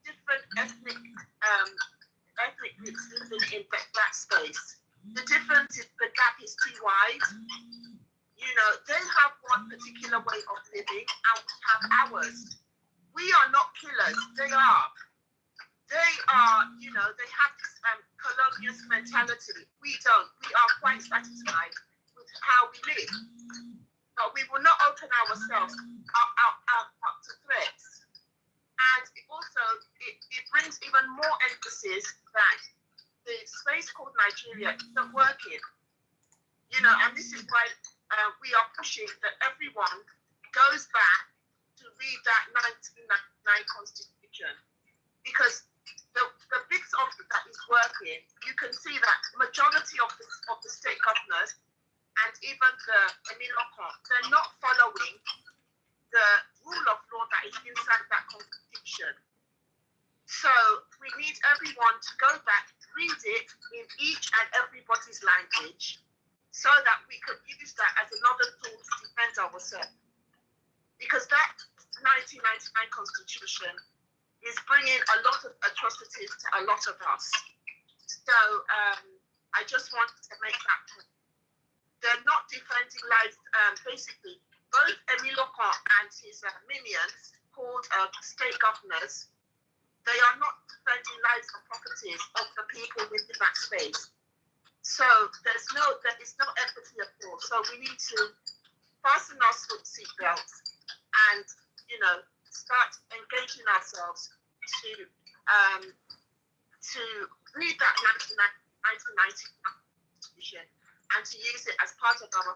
different ethnic groups living in that space. The difference is the gap is too wide. you know, they have one particular way of living and we have ours. We are not killers, they are. They are, you know, they have this colonial mentality. We don't. We are quite satisfied with how we live. But we will not open ourselves up to threats. And it brings even more emphasis that the space called Nigeria isn't working. You know, and this is why we are pushing that everyone goes back to read that 1999 Constitution. Because the bits of it that is working, you can see that the majority of the state governors and even the Emilokon, they're not following the rule of law that is inside that Constitution. So we need everyone to go back, read it in each and everybody's language, so that we could use that as another tool to defend ourselves. Because that 1999 Constitution is bringing a lot of atrocities to a lot of us. So I just wanted to make that point. They're not defending lives. Basically, both Emilokon and his minions, called state governors, they are not defending lives and properties of the people within that space. So there is no empathy at all. So we need to fasten our seatbelts and, you know, start engaging ourselves to read that 1990 Constitution and to use it as part of our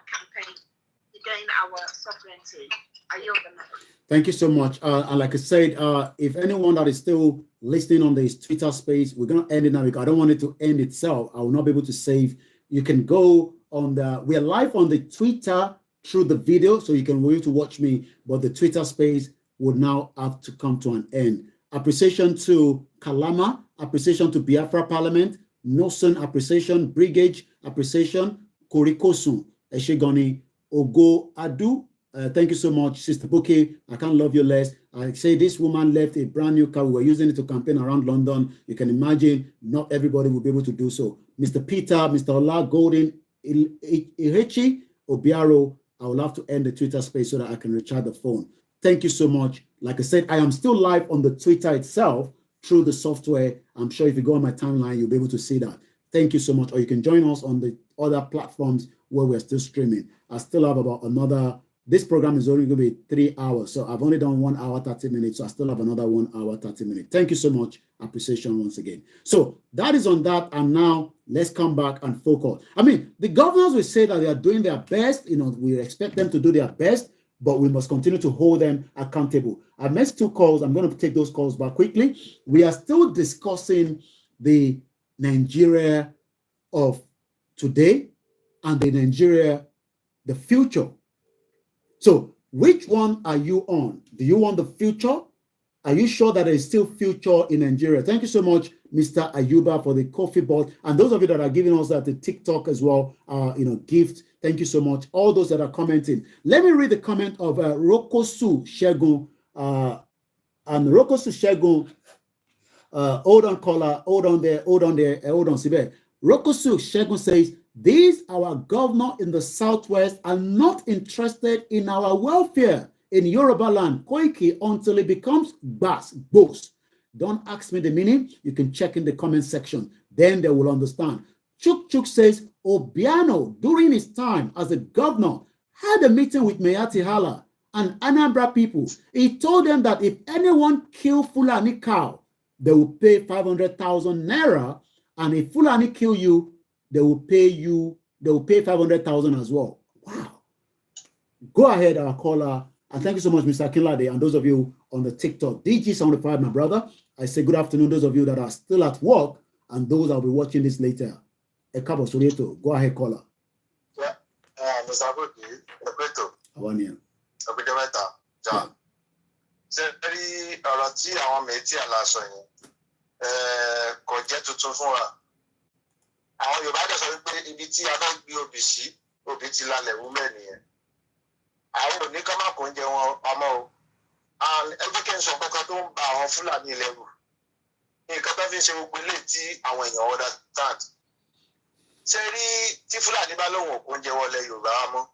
campaign to gain our sovereignty. I yield the mic. Thank you so much. And like I said, if anyone that is still listening on this Twitter space, we're going to end it now because I don't want it to end itself. I will not be able to save. You can go on we are live on the Twitter through the video, so you can be able to watch me, but the Twitter space would now have to come to an end. Appreciation to Kalama, appreciation to Biafra Parliament, Noson appreciation, Brigade appreciation, Korikosun, Eshegoni, Ogo Adu. Thank you so much, Sister Bouquet. I can't love you less. I say this woman left a brand new car. We were using it to campaign around London. You can imagine not everybody will be able to do so. Mr. Peter, Mr. Ola Golden, Ihechi, Obiaro, I will have to end the Twitter space so that I can recharge the phone. Thank you so much. Like I said, I am still live on the Twitter itself through the software. I'm sure if you go on my timeline, you'll be able to see that. Thank you so much. Or you can join us on the other platforms where we're still streaming. I still have about another. This program is only going to be 3 hours. So I've only done 1 hour, 30 minutes. So I still have another 1 hour, 30 minutes. Thank you so much. Appreciation once again. So that is on that. And now let's come back and focus. I mean, the governors will say that they are doing their best. You know, we expect them to do their best, but we must continue to hold them accountable. I missed 2 calls. I'm going to take those calls back quickly. We are still discussing the Nigeria of today and the Nigeria, the future. So which one are you on? Do you want the future? Are you sure that there is still future in Nigeria? Thank you so much, Mr. Ayuba, for the coffee bot. And those of you that are giving us the TikTok as well, gift. Thank you so much. All those that are commenting. Let me read the comment of Rokosu Shegun. And Rokosu Shegun, hold on, caller, hold on, Sibe. Rokosu Shegun says, these our governor in the southwest are not interested in our welfare in Yoruba land, Koiki, until it becomes boss. Don't ask me the meaning. You can check in the comment section. Then they will understand. Chuk says, Obiano, during his time as a governor, had a meeting with Mayati Hala and Anambra people. He told them that if anyone kill Fulani cow, they will pay 500,000 naira, and if Fulani kill you, they will pay 500,000 as well. Wow. Go ahead, our caller. And thank you so much, Mr. Akinlade, and those of you on the TikTok. DG75, my brother. I say good afternoon, those of you that are still at work, and those that will be watching this later. Ekabo Soreto. Go ahead, caller. Yeah, Mr. Abuki, Ekweto. Awaniya. Obideweta, John. Sẹ́rí ọ̀rọ̀ tí àwọn mẹ́tí aláṣọ yẹn kò jẹ́ tuntun fún wa. Àwọn Yorùbá dẹ̀ sọ wípé ibi tí a bá gbé obì sí, obì ti lálẹ́ wú mẹ́rin yẹn. Àwọn ò ní ká má kó oúnjẹ wọn pamọ́ o. Ẹ jẹ́ kí n sọ kankan tó ń ba àwọn Fúlàní lẹ́rù. Nǹkan tó fi ń ṣe gbogbo ilé tí àwọn èèyàn understand. Ṣé rí tí Fúlàní bá lóun ò kó oúnjẹ wọlé Yorùbá wa mọ́?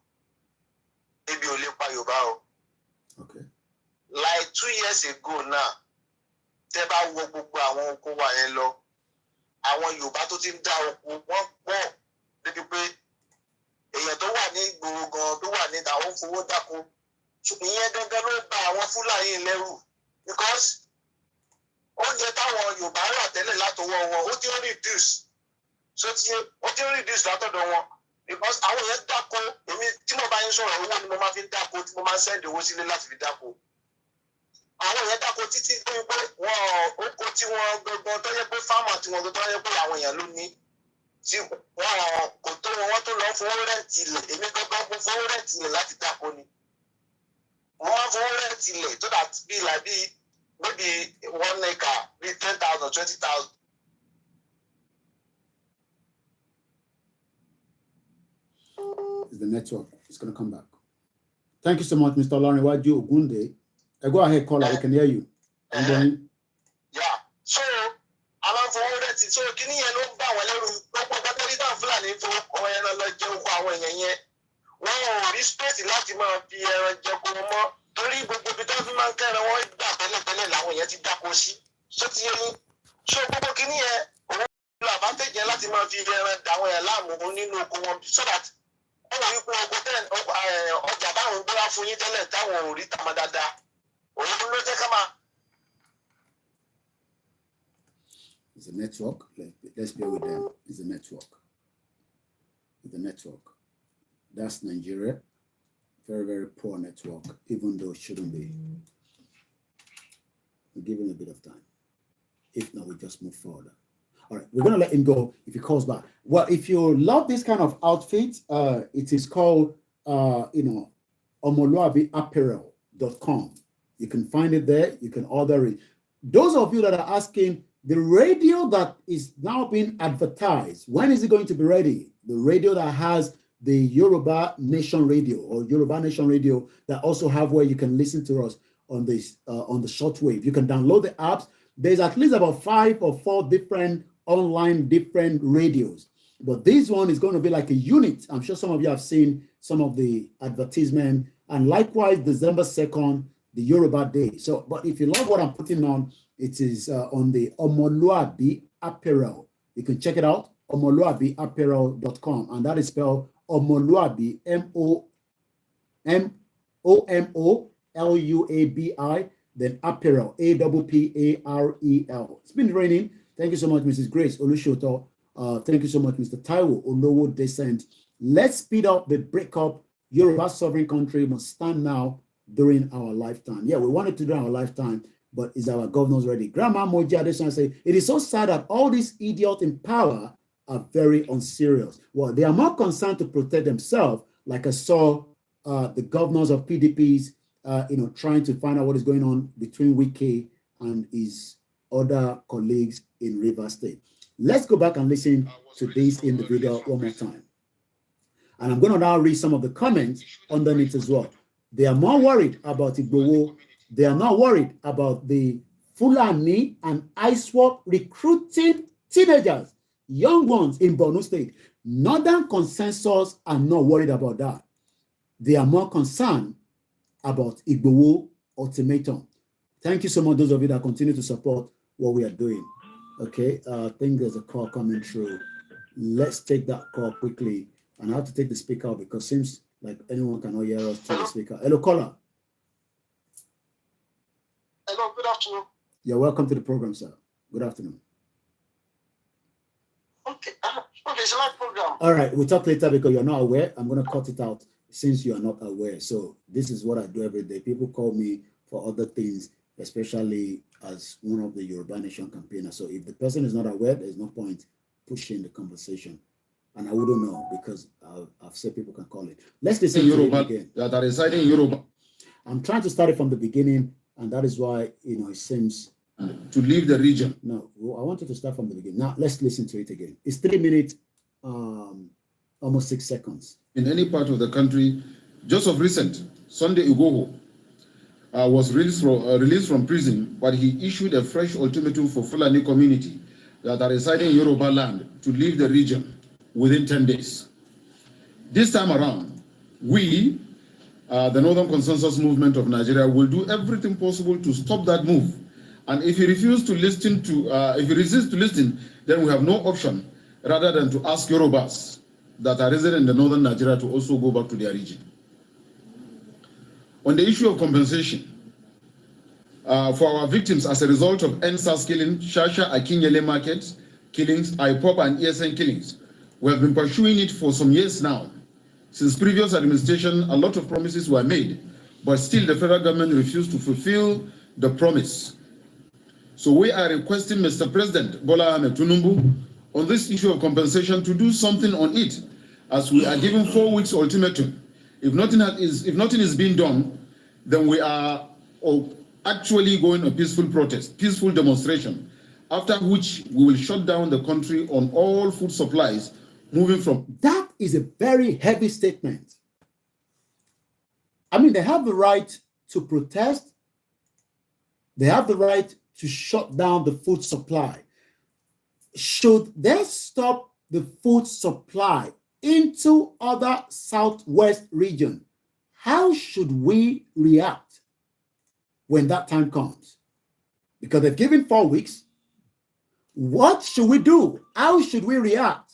ebi ò lè pa Yorùbá o. Okay. Like 2 years ago now, tẹ́ bá wo gbogbo àwọn oko wa yẹn lọ, àwọn Yorùbá tó ti ń dá oko wọ́n pọ̀ débi pé èèyàn tó wà ní ìgboro gan tó wà ní àwọn fowó dáko ìyẹn gangan ló bà àwọn Fúlàní lẹ́rù because oúnjẹ táwọn Yorùbá rà tẹ́lẹ̀ látọwọ́ wọn ó ti ń reduce ó ti ń reduce látọ̀dọ̀ wọn because àwọn èèyàn dáko èmi tí mo bá yín sọ̀rọ̀ owó ni mo máa fi ń dáko tí mo máa ń send owó sílé láti fi dáko àwọn èèyàn dáko títí tó yẹ pé wọn oko tí wọn gbọgbọn tó yẹ pé fáàmà tí wọn gbọgbọn tó yẹ pé àwọn èèyàn ló ní tí wọn kò tó wọn tó lọ fowó rẹǹtì ilẹ̀ èmi gbọgbọn fún fowó rẹǹtì ilẹ̀ láti dáko ni wọn fowó rẹǹtì ilẹ̀ tó dà bí like bí maybe 1 acre bí 10,000 20,000. It's the network. It's going to come back. Thank you so much, Mr. Olaniwaju Ogunde. Go ahead, caller. I can hear you. I'm going. Yeah. So, àwọn fowó rẹǹtì so kíní yẹn ló ń bá wọn lẹ́rù lọ́pọ̀ pátẹ́lí táwọn Fúlàní fowó ọmọ yẹn lọ jẹ oko àwọn èèyàn yẹn wọn ò rí space láti máa fi ẹran jẹko mọ́ torí gbogbo ibi tó fi máa ń kẹran wọn gbà tẹ́lẹ̀tẹ́lẹ̀ làwọn èèyàn ti dáko sí so ti yẹ yín so gbogbo kíní yẹn òun lo advantage yẹn láti máa fi ẹran dàwọn èèyàn láàmú nínú oko wọn so that wọn wọ ipò oko ọjà báwọn ń gbéra fún yín tẹ́lẹ̀ táwọn ò rí tàmá dáadáa òun ló jẹ́ ká máa. It's a network. Let's bear with them. It's a network. It's a network. That's Nigeria. Very, very poor network, even though it shouldn't be. We'll give him a bit of time. If not, we just move forward. All right, we're going to let him go if he calls back. Well, if you love this kind of outfit, it is called, omoluabiapparel.com. You can find it there. You can order it. Those of you that are asking, the radio that is now being advertised, when is it going to be ready? The radio that has the Yoruba Nation Radio or Yoruba Nation Radio that also have where you can listen to us on this on the shortwave. You can download the apps. There's at least about 5 or 4 different online radios, but this one is going to be like a unit. I'm sure some of you have seen some of the advertisement, and likewise December 2nd, the Yoruba Day. So, but if you love what I'm putting on, it is on the Omoluabi Apparel. You can check it out, omoluabiapparel.com, and that is spelled Omoluabi, MOMOLUABI, then Apparel, APPAREL. It's been raining. Thank you so much, Mrs. Grace Olushoto. Thank you so much, Mr. Taiwo Olowo Descent. Let's speed up the breakup. Yoruba sovereign country must stand now during our lifetime. Yeah, we wanted to do our lifetime, but is our governors ready? Grandma Moji Adesan say, it is so sad that all these idiots in power are very unserious. Well, they are more concerned to protect themselves, like I saw the governors of PDPs, trying to find out what is going on between Wike and his other colleagues in Rivers State. Let's go back and listen to this in the video one more time. And I'm going to now read some of the comments underneath as well. They are more worried about Igboho. They are not worried about the Fulani and ISWAP recruiting teenagers, young ones in Borno State. Northern consensus are not worried about that. They are more concerned about Igboho ultimatum. Thank you so much, those of you that continue to support what we are doing. Okay, I think there's a call coming through. Let's take that call quickly. And I have to take the speaker out because it seems like anyone cannot hear us through the speaker. Hello, caller. Hello, good afternoon. You're welcome to the program, sir. Good afternoon. Okay, it's my program. All right, we'll talk later because you're not aware. I'm going to cut it out since you are not aware. So this is what I do every day. People call me for other things, especially as one of the Yoruba Nation campaigners. So if the person is not aware, there's no point pushing the conversation. And I wouldn't know because I've said people can call it. Let's listen to Yoruba again. That are residing in Yoruba. I'm trying to start it from the beginning, and that is why it seems to leave the region. No, I wanted to start from the beginning. Now let's listen to it again. It's 3 minutes, almost 6 seconds. In any part of the country, just of recent, Sunday Igboho was released from prison, but he issued a fresh ultimatum for Fulani community that are residing in Yoruba land to leave the region within 10 days. This time around, we the Northern Consensus Movement of Nigeria will do everything possible to stop that move. And if he refuses to listen if he resists to listen, then we have no option rather than to ask Yorubas that are resident in the Northern Nigeria to also go back to their region. On the issue of compensation, for our victims as a result of NSAS killing, Shasha Akinyele markets killings, IPOP and ESN killings, we have been pursuing it for some years now. Since previous administration, a lot of promises were made, but still the federal government refused to fulfill the promise. So we are requesting Mr. President Bola Ahmed Tinubu on this issue of compensation to do something on it, as we are given 4 weeks ultimatum. If nothing is being done, then we are actually going a peaceful protest, peaceful demonstration, after which we will shut down the country on all food supplies moving from. That is a very heavy statement. I mean, they have the right to protest. They have the right to shut down the food supply. Should they stop the food supply into other southwest region, how should we react when that time comes? Because they've given 4 weeks. What should we do? How should we react?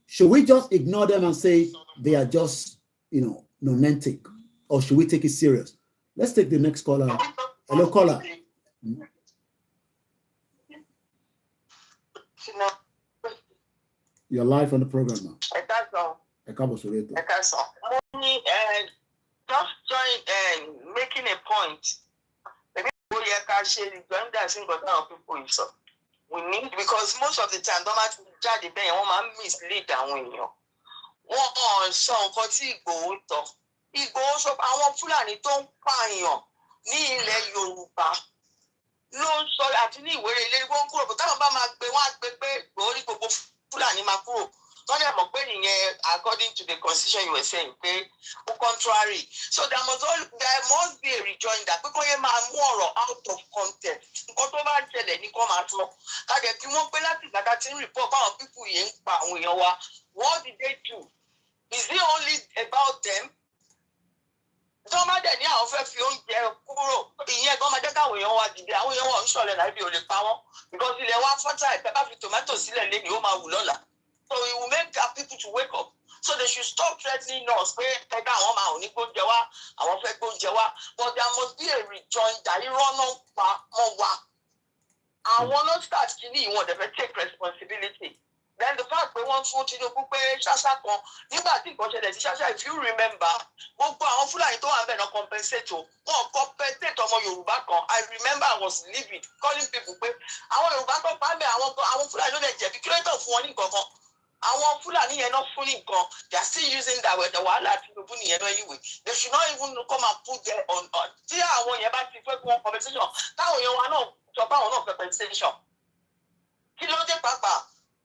Should we just ignore them and say they are just, nonentic? Or should we take it serious? Let's take the next caller. Hello, caller. You're live on the program now. Just making a point. We need, because most of the time, don't have to judge the woman mislead and wọ́n sọ nǹkan tí Ìgbòho sọ. Ìgbòho sọ pé àwọn Fúlàní tó ń pààyàn ní ilẹ̀ Yorùbá ló ń sọ àti ní ìwé ìlérí wọn kúrò bó táwọn bá máa gbé wọn á gbé pé Ìgbòho ní gbogbo Fúlàní máa kúrò. Wọ́n dẹ̀ mọ̀ pé nìyẹn according to the constitution you were saying pé ó contrary. So there must be a rejoinder pé kó yẹ máa mú ọ̀rọ̀ out of context. Nǹkan tó bá ṣẹlẹ̀ ní kó máa sọ. Kájẹ̀ kí wọ́n pé láti ìgbà tá a ti ń report báwọn pípù yẹn ń pa àwọn èèyàn wa. What did they do? Is it only about them? Tọ́mọ dẹ̀ ní àwọn fẹ́ fi oúnjẹ kúrò. Ìyẹn gan máa jẹ́ káwọn èèyàn wa dìde. Àwọn èèyàn wa ń ṣọ̀lẹ̀ láì bí ò lè pa wọ́n. Because ilẹ̀ wa fọ́tà ìpẹ́ bá fi tomato sílẹ̀ lé ní ó máa wù lọ́la. So it will make our people to wake up. So they should stop threatening us. Pé ẹ̀ka àwọn máa ò ní gbóúnjẹ wá, àwọn fẹ́ gbóúnjẹ wá. But there must be a rejoinder. Irọ́ náà pa mọ́ wa. Àwọn ló start kìíní ìwọ̀n dẹ̀ fẹ́ take responsibility. Then the fact pé wọ́n fún Tinubu pé ṣáṣá kan nígbà tí nǹkan ṣẹlẹ̀ sí ṣáṣá, if you remember, gbogbo àwọn Fúlàní tó wà ń bẹ̀ náà compensate o. Wọ́n compensate ọmọ Yorùbá kan. I remember I was living, calling people pé àwọn Yorùbá tó pa ń bẹ̀ àwọn Fúlàní ló lè jẹ̀bi kí ló tó fún wọn ní nǹkan kan. Àwọn Fúlàní yẹn náà fún ní nǹkan. They are still using that word. The wàhálà Tinubu nìyẹn náà anyway. They should not even come and put there on. Tí àwọn yẹn bá ti fẹ́ fún wọn compensation, táwọn yẹn wa náà sọ pé àwọn náà compensation. Kí ló dé pàápàá?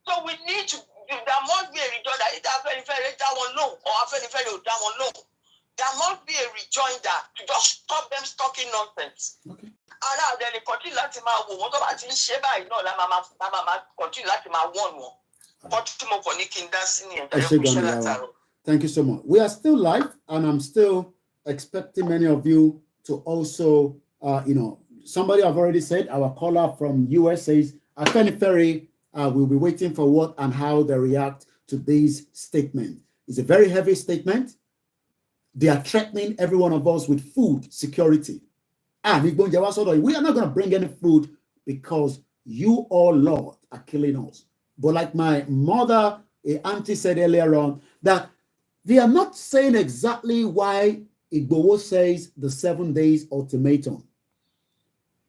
So we need to, there must be a rejoinder. Either Afẹ́nifẹ́re dá wọn lóhùn or Afẹ́nifẹ́re ò dá wọn lóhùn. There must be a rejoinder to just stop them talking nonsense. Ara àdé lè continue láti máa wò wọ́n tó bá ti ń ṣe báyìí náà la máa continue láti máa wọ̀n wọn. Thank you so much. We are still live, and I'm still expecting many of you to also, somebody have already said, our caller from US says, Afenifere will be waiting for what and how they react to this statement. It's a very heavy statement. They are threatening every one of us with food security. And we are not going to bring any food because you all, Lord, are killing us. But like my mother, a auntie said earlier on, that they are not saying exactly why Igboho says the 7 days ultimatum.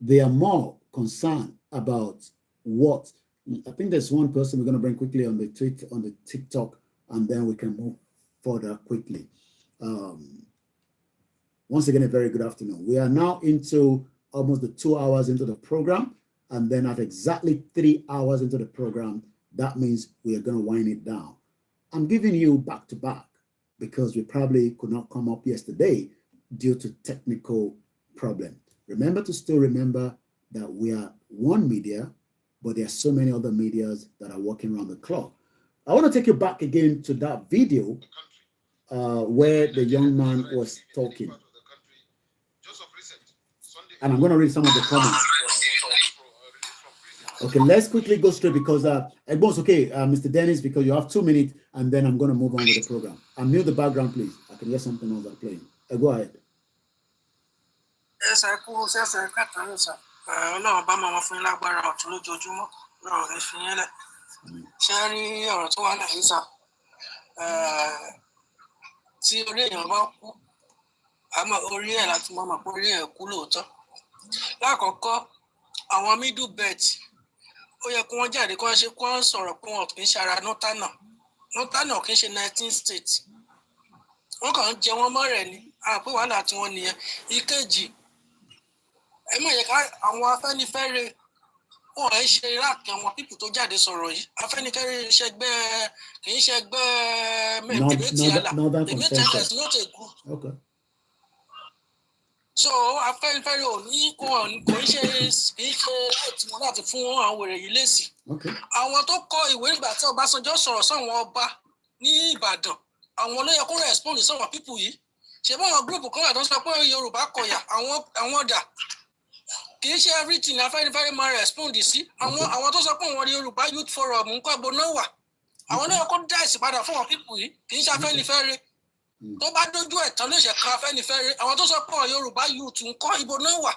They are more concerned about what. I think there's one person we're going to bring quickly on the tweet, on the TikTok, and then we can move further quickly. Once again, a very good afternoon. We are now into almost the 2 hours into the program, and then at exactly 3 hours into the program, that means we are going to wind it down. I'm giving you back to back because we probably could not come up yesterday due to technical problem. Remember to still remember that we are one media, but there are so many other medias that are working around the clock. I want to take you back again to that video where the young man was talking. And I'm going to read some of the comments. Okay, let's quickly go straight because Egbon's okay, Mr. Dennis, because you have 2 minutes, and then I'm going to move on with the program. And mute the background, please. I can hear something else playing. Go ahead. Yes, I could say I can't answer. No, Obama of Finland, but to no Jojumo, no, if you know, Sherry or 200 answer. See, I'm a Oriel at Mama Oriel Kulota. Lákọ̀ọ́kọ́, àwọn middle belt, ó yẹ kí wọ́n jáde kí wọ́n ṣe kí wọ́n sọ̀rọ̀ pé wọn kì í ṣe ara Northern kì í ṣe 19 states. Wọ́n kàn ń jẹ wọ́n mọ́rẹ̀ ni, àpé wàhálà tí wọ́n nìyẹn. Ìkejì, ẹ má yẹ ká àwọn Afẹ́nifẹ́re wọn ẹ ṣe Iraq àwọn pípù tó jáde sọ̀rọ̀ yìí. Afẹ́nifẹ́re ṣẹgbẹ́ kì í ṣẹgbẹ́ Mẹ̀tẹ̀mẹ́tìálà. The Mẹ̀tẹ̀mẹ́tì is not a group. Okay. So Afẹ́nifẹ́re ò ní kò ń ṣe láti wọn láti fún àwọn wèrè yìí lésì. Àwọn tó kọ ìwé ìgbà tí Ọbásanjọ́ sọ̀rọ̀ sọ́wọ́n ọba ní Ìbàdàn àwọn ló yẹ kó respond sọ́wọ́n pípù yìí. Ṣé báwọn group kan wà tó sọ pé Yorùbá kọ̀yà àwọn dà kì í ṣe everything Afẹ́nifẹ́re máa respond sí. Àwọn tó sọ pé àwọn Yorùbá Youth Forum ń kọ́ ibo náà wà. Àwọn ló yẹ kó dá èsì padà fún àwọn pípù yìí kì í ṣe Afẹ́nifẹ́re. Tó bá dójú ẹ̀tàn ló ṣe kan Afẹ́nifẹ́re àwọn tó sọ pé àwọn Yorùbá youth ń kọ́ ibo náà wà.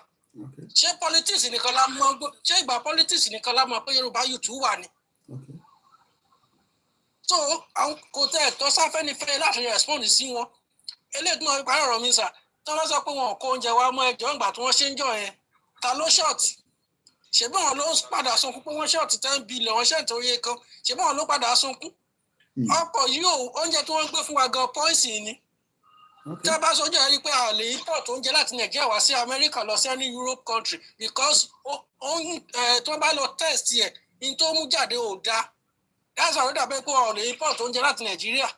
Ṣé politics nìkan la mọ̀ ṣé ìgbà politics nìkan la mọ̀ pé Yorùbá youth wà ni. So àwọn kò tẹ́ ẹ̀tọ́ sáfẹ́nifẹ́re láti respond sí wọn. Eléyìí tí wọ́n fi parí ọ̀rọ̀ mi sà tó bá sọ pé wọn kó oúnjẹ wa mọ́ ẹjọ́ ìgbà tí wọ́n ṣe ń jọ yẹn ta ló ṣọ́ọ̀tì ṣèbí wọn ló padà sunkún pé wọ́n ṣọ́ọ̀tì 10 billion wọ́n ṣẹ́ẹ̀tì orí kan ṣèbí wọn ló padà sunkún. Ọ̀pọ̀ yìí ò oúnjẹ tí wọ́n gbé fún wa gan pọ́ìsì ni. Tí a bá sọ́jọ́ ẹ rí pé a lè import oúnjẹ láti Nàìjíríà wá sí Amẹ́ríkà lọ sí any Europe country because tí wọ́n bá lọ test ẹ̀ ní tó mú jáde ò dáa. That's why ó dàbí pé a lè import oúnjẹ láti Nàìjíríà.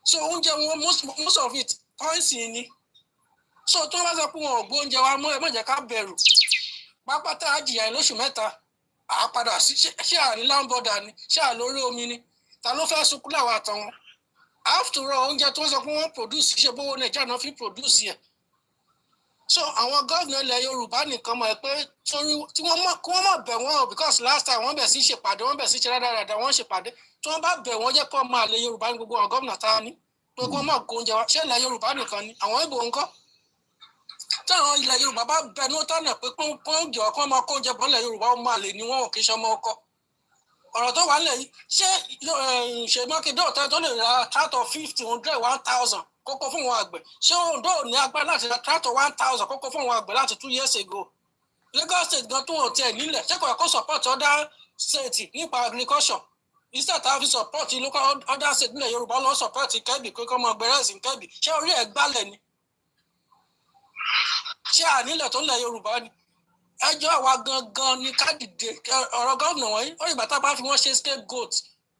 So oúnjẹ wọn most of it pọ́ìsì ni. So tí wọ́n bá sọ pé wọn ò gbé oúnjẹ wa mọ́ ẹ má jẹ́ ká bẹ̀rù. Pápátá àjìyà lóṣù mẹ́ta àá padà sí ṣé àní láńbọ̀dà ni ṣé àlórí omi ni ta ló fẹ́ sunkún láwọn àtàwọn. After all oúnjẹ tó ń sọ pé wọ́n produce ṣe bówó Nàìjíríà náà fi produce ẹ̀. So àwọn gómìnà ilẹ̀ Yorùbá nìkan mọ̀ ẹ́ pé tí wọ́n mọ̀ bẹ̀ wọ́n because last time wọ́n bẹ̀ sí ṣèpàdé wọ́n bẹ̀ sí ṣe rádaràdà wọ́n ṣèpàdé tí wọ́n bá bẹ̀ wọ́n jẹ́ kó máa lè Yorùbá ní gbogbo àwọn gómìnà tá a ní pé kí wọ́n mọ̀ kó oúnjẹ wa ṣé ilẹ̀ Yorùbá nìkan ni àwọn Ìgbò ńkọ́. Tí àwọn ilẹ̀ Yorùbá bá bẹnu tánà pé kó jọ kó máa kó oúnjẹ bọ́ ilẹ̀ Yorùbá ó máa lè ní wọn ò kí ṣọmọ ọkọ. Ọ̀rọ̀ tó wà nílẹ̀ yìí ṣé ṣe Mákindé ọ̀tá tó lè ra tractor 50, 100, 1000 kókó fún wọn àgbẹ̀ ṣé Ondo ní agbára láti ra tractor 1000 kókó fún wọn àgbẹ̀ láti 2 years ago. Lagos state gan tó wọn tiẹ̀ nílẹ̀ ṣé kò yẹ kó support other state nípa agriculture instead tá a fi support local other state nílẹ̀ Yorùbá lọ support Kebbi pé kọ́ mọ gbẹrẹ́ sí Kebbi ṣé orí ẹ̀ gbálẹ̀ ni ṣé ànílẹ̀ tó ń lẹ̀ Yorùbá ni. Ẹjọ́ àwa gangan ni ká dìde ọ̀rọ̀ gómìnà wọ̀nyí ó ìgbà tá a bá fi wọ́n ṣe scapegoat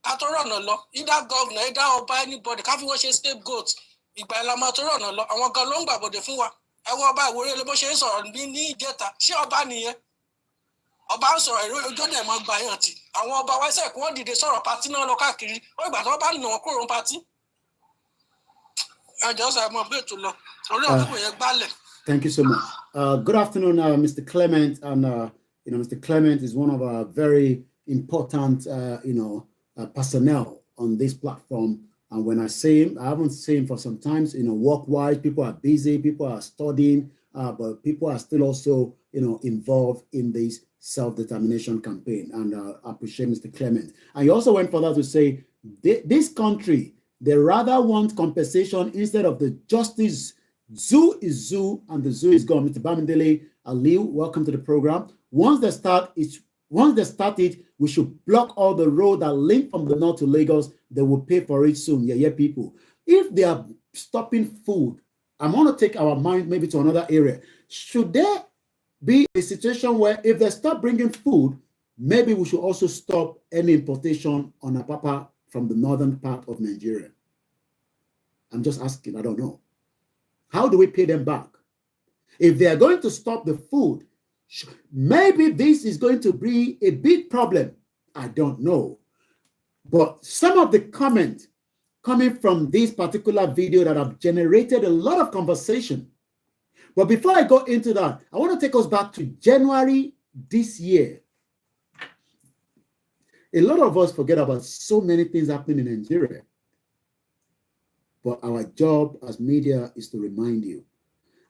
ká tó rọ̀nà lọ either gómìnà either ọba anybody ká fi wọ́n ṣe scapegoat ìgbà ẹ̀ la máa tó rọ̀nà lọ àwọn gan ló ń gbàbọ̀dẹ̀ fún wa ẹ̀wọ̀n ọba Ìwòrè ló bó ṣe ń sọ̀rọ̀ ní ìjẹta ṣé ọba nìyẹn ọba ń sọ̀rọ̀ èrò ojú ọ̀dẹ̀ mọ́ gbà yàn tì àwọn ọba wáṣẹ̀ kí wọ́n dìde sọ̀rọ̀ pátí náà lọ káàkiri ó ìgbà tó bá nà wọ́n kúrò ń pátí. Ẹjọ́ sọ ẹ̀mọ́ gbé ètò lọ orí ọ̀dọ́ yẹn gbálẹ̀. Thank you so much. Good afternoon, Mr. Clement. And, Mr. Clement is one of our very important, personnel on this platform. And when I say him, I haven't seen him for some time, work-wise, people are busy, people are studying, but people are still also, involved in this self-determination campaign. And I appreciate Mr. Clement. And he also went further to say, this country, they rather want compensation instead of the justice. Zoo is zoo, and the zoo is gone. Mr. Bamindele Aliu, welcome to the program. Once they start it, we should block all the road that link from the north to Lagos. They will pay for it soon. Yeah, people. If they are stopping food, I'm going to take our mind maybe to another area. Should there be a situation where if they stop bringing food, maybe we should also stop any importation on Apapa from the northern part of Nigeria? I'm just asking. I don't know. How do we pay them back? If they are going to stop the food, maybe this is going to be a big problem. I don't know. But some of the comments coming from this particular video that have generated a lot of conversation. But before I go into that, I want to take us back to January this year. A lot of us forget about so many things happening in Nigeria. But our job as media is to remind you.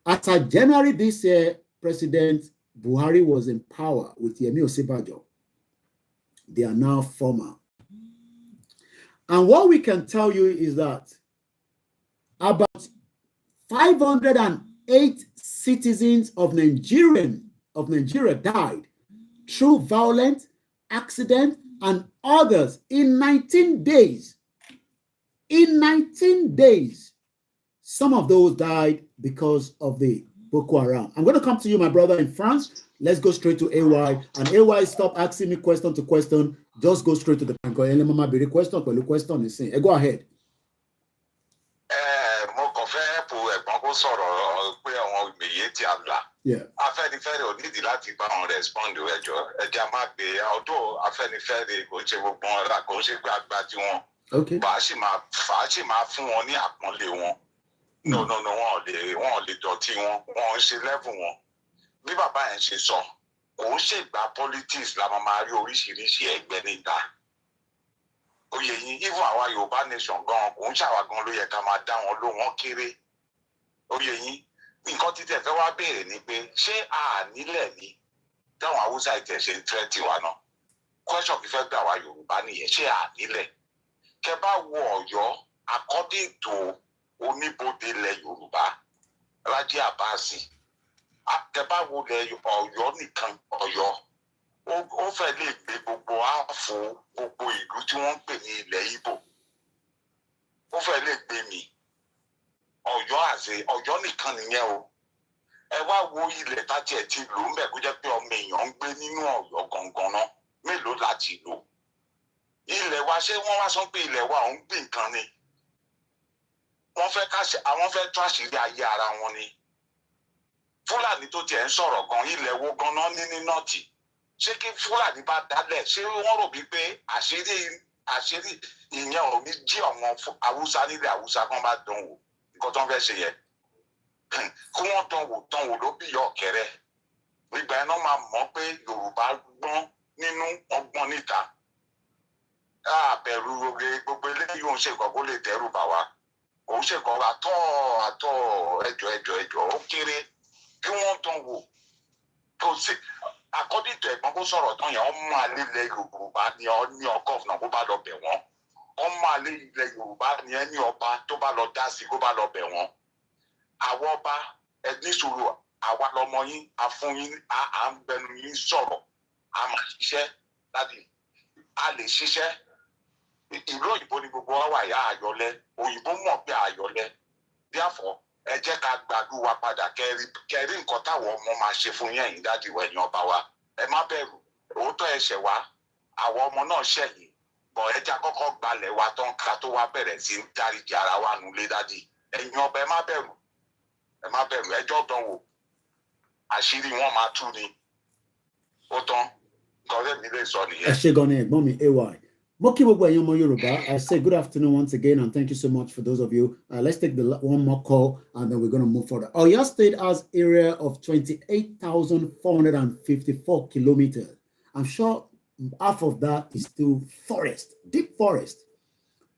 As of January this year, President Buhari was in power with Yemi Osinbajo. They are now former. And what we can tell you is that about 508 citizens of Nigeria died through violent accident and others in 19 days. In 19 days, some of those died because of the Boko Haram. I'm going to come to you, my brother, in France. Let's go straight to AY. And AY, stop asking me question to question. Just go straight to the point. Question. Go ahead. Yeah. Afẹ́nifẹ́re ò nídìí láti bá wọn respond ẹjọ́ ẹjẹ́ máa gbé ọdún Afẹ́nifẹ́re kò ṣe gbogbo ọ̀la kò ṣe pé àgbà tí wọn. Fàá sì máa fún wọn ní àpọ́nlé wọn. No, wọn ò lè dọ̀tí wọn, wọn ò ṣe level wọn. Bí bàbá yẹn ṣe sọ, kò ń ṣègbà politics la máa rí oríṣiríṣi ẹgbẹ́ níta. Oyè yín, even àwa Yorùbá nation gan, kò ń ṣàwà gan ló yẹ ká máa dá wọn lóhùn wọn kéré. Oyè yín, nǹkan títẹ̀ fẹ́ wá béèrè ni pé ṣé ànílẹ̀ ni táwọn Haúsá ìtẹ̀ ṣe ń tẹ́tí wa náà? Question kí fẹ́ gbà wá Yorùbá nìyẹn, ṣé ànílẹ̀? Kẹ bá wo Ọ̀yọ́ according to oníbodè ilẹ̀ Yorùbá Rájí Àbáàsì, kẹ bá wo ilẹ̀ Ọ̀yọ́ nìkan Ọ̀yọ́ ó fẹ́ lè gbé gbogbo ààfo gbogbo ìlú tí wọ́n ń pè ní ilẹ̀ Ìgbò, ó fẹ́ lè gbé mi. Ọ̀yọ́ nìkan nìyẹn o. Ẹ wá wo ilẹ̀ táti ẹ̀ ti lò ń bẹ̀ kó jẹ́ pé ọmọ èèyàn ń gbé nínú Ọ̀yọ́ gangan náà mélòó láti lò. Ilẹ̀ wa ṣé wọ́n wá sọ pé ilẹ̀ wa ò ń gbìn nǹkan ni. Wọ́n fẹ́ àwọn fẹ́ tó àṣírí ayé ara wọn ni. Fúlàní tó tiẹ̀ ń sọ̀rọ̀ gan ilẹ̀ wo gan-an ní nọ́ọ̀tì. Ṣé kí Fúlàní bá dálẹ̀ ṣé wọ́n rò bí pé àṣírí ìyẹn ò ní jí ọmọ Haúsá nílẹ̀ Haúsá kan bá dán wò nǹkan tó ń fẹ́ ṣe yẹn. Kí wọ́n dán wò ló bí yọ ọ̀kẹ́rẹ́. Ìgbà yẹn náà máa mọ̀ pé Yorùbá gbọ́n nínú ọgbọ́n níta. Bẹ̀rù gbogbo eléyìí òun ṣe nǹkan kó lè dẹ́rù bà wá. Òun ṣe nǹkan àtọ̀ ẹjọ́ ó kéré kí wọ́n tán wò. Kò sí according to ẹ̀gbọ́n kó sọ̀rọ̀ tán yẹn ọmọ alẹ́ ilẹ̀ Yorùbá ni ní ọkọ̀ náà kó bá lọ bẹ̀ wọ́n. Ọmọ alẹ́ ilẹ̀ Yorùbá ni ẹni ọba tó bá lọ dá sí kó bá lọ bẹ̀ wọ́n. Àwọn ọba ẹni sùúrù àwa lọmọ yín afúnyín à ń bẹnu yín sọ̀rọ̀ a máa ṣiṣẹ́ láti a lè ṣiṣẹ́. Ìlú òyìnbó ni gbogbo wa wà yá àyọlẹ òyìnbó mọ̀ pé àyọlẹ therefore ẹ jẹ́ ká gbàdúrà padà kẹrí nǹkan táwọn ọmọ máa ṣe fún yẹn dáàdì wọ ẹ̀yìn ọba wa ẹ má bẹ̀rù òótọ́ ẹ̀ṣẹ̀ wa àwọn ọmọ náà ṣẹ̀yìn bọ̀ ẹ jẹ́ kọ́kọ́ gbalẹ̀ wa tán ká tó wá bẹ̀rẹ̀ sí ń dáríjì ara wa nulẹ̀ dáàdì ẹ̀yìn ọba ẹ má bẹ̀rù ẹjọ́ dánwò àṣírí wọn máa tú ni ó tán nǹkan rẹ̀ mi lè sọ nìyẹn. Ẹ ṣé gan ni ẹ̀gbọ́n mi AY. Moki Bobo Yomo Yoruba. I say good afternoon once again, and thank you so much for those of you. Let's take one more call, and then we're going to move further. Oyo State has area of 28,454 kilometers. I'm sure half of that is still forest, deep forest,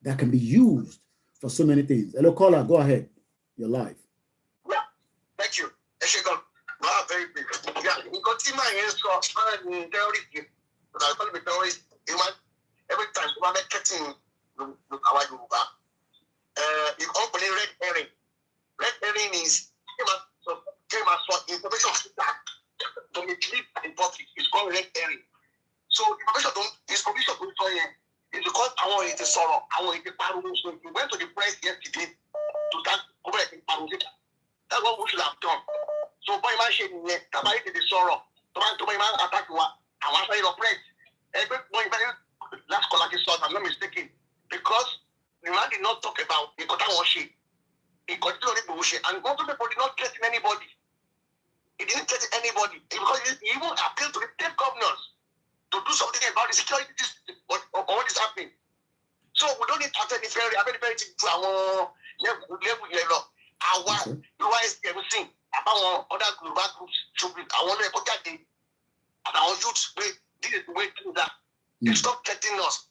that can be used for so many things. Hello, caller, go ahead. You're live. Yeah, thank you. Very big. Yeah, we continue in terrorism, but I call it terrorist. Every time we are getting our Yoruba, you open red herring. Red herring is came as information that to mislead the public. It's called red herring. So information is commission to tell you. It's because I want it to sorrow. I want it to paru. So we went to the press yesterday to thank over the paru. That's what we should have done. So by my shame, somebody did the sorrow. To my man attack you. I want to press. Every point last caller is I'm not mistaken. Because the man did not talk about the Kota worship. He continued bullshit. And most of the people did not threaten anybody. He didn't threaten anybody. Because he even appealed to the state governors to do something about the security or what is happening. So we don't ní Afẹ́nifẹ́re ti ju àwọn lẹ́bù yẹn lọ. Àwa Yorùbá SPM sìn àbáwọn other Yorùbá groups ṣòbí àwọn ọlọ́yẹ̀ kó jáde and our youth wey this is the way to do that. They stop getting us.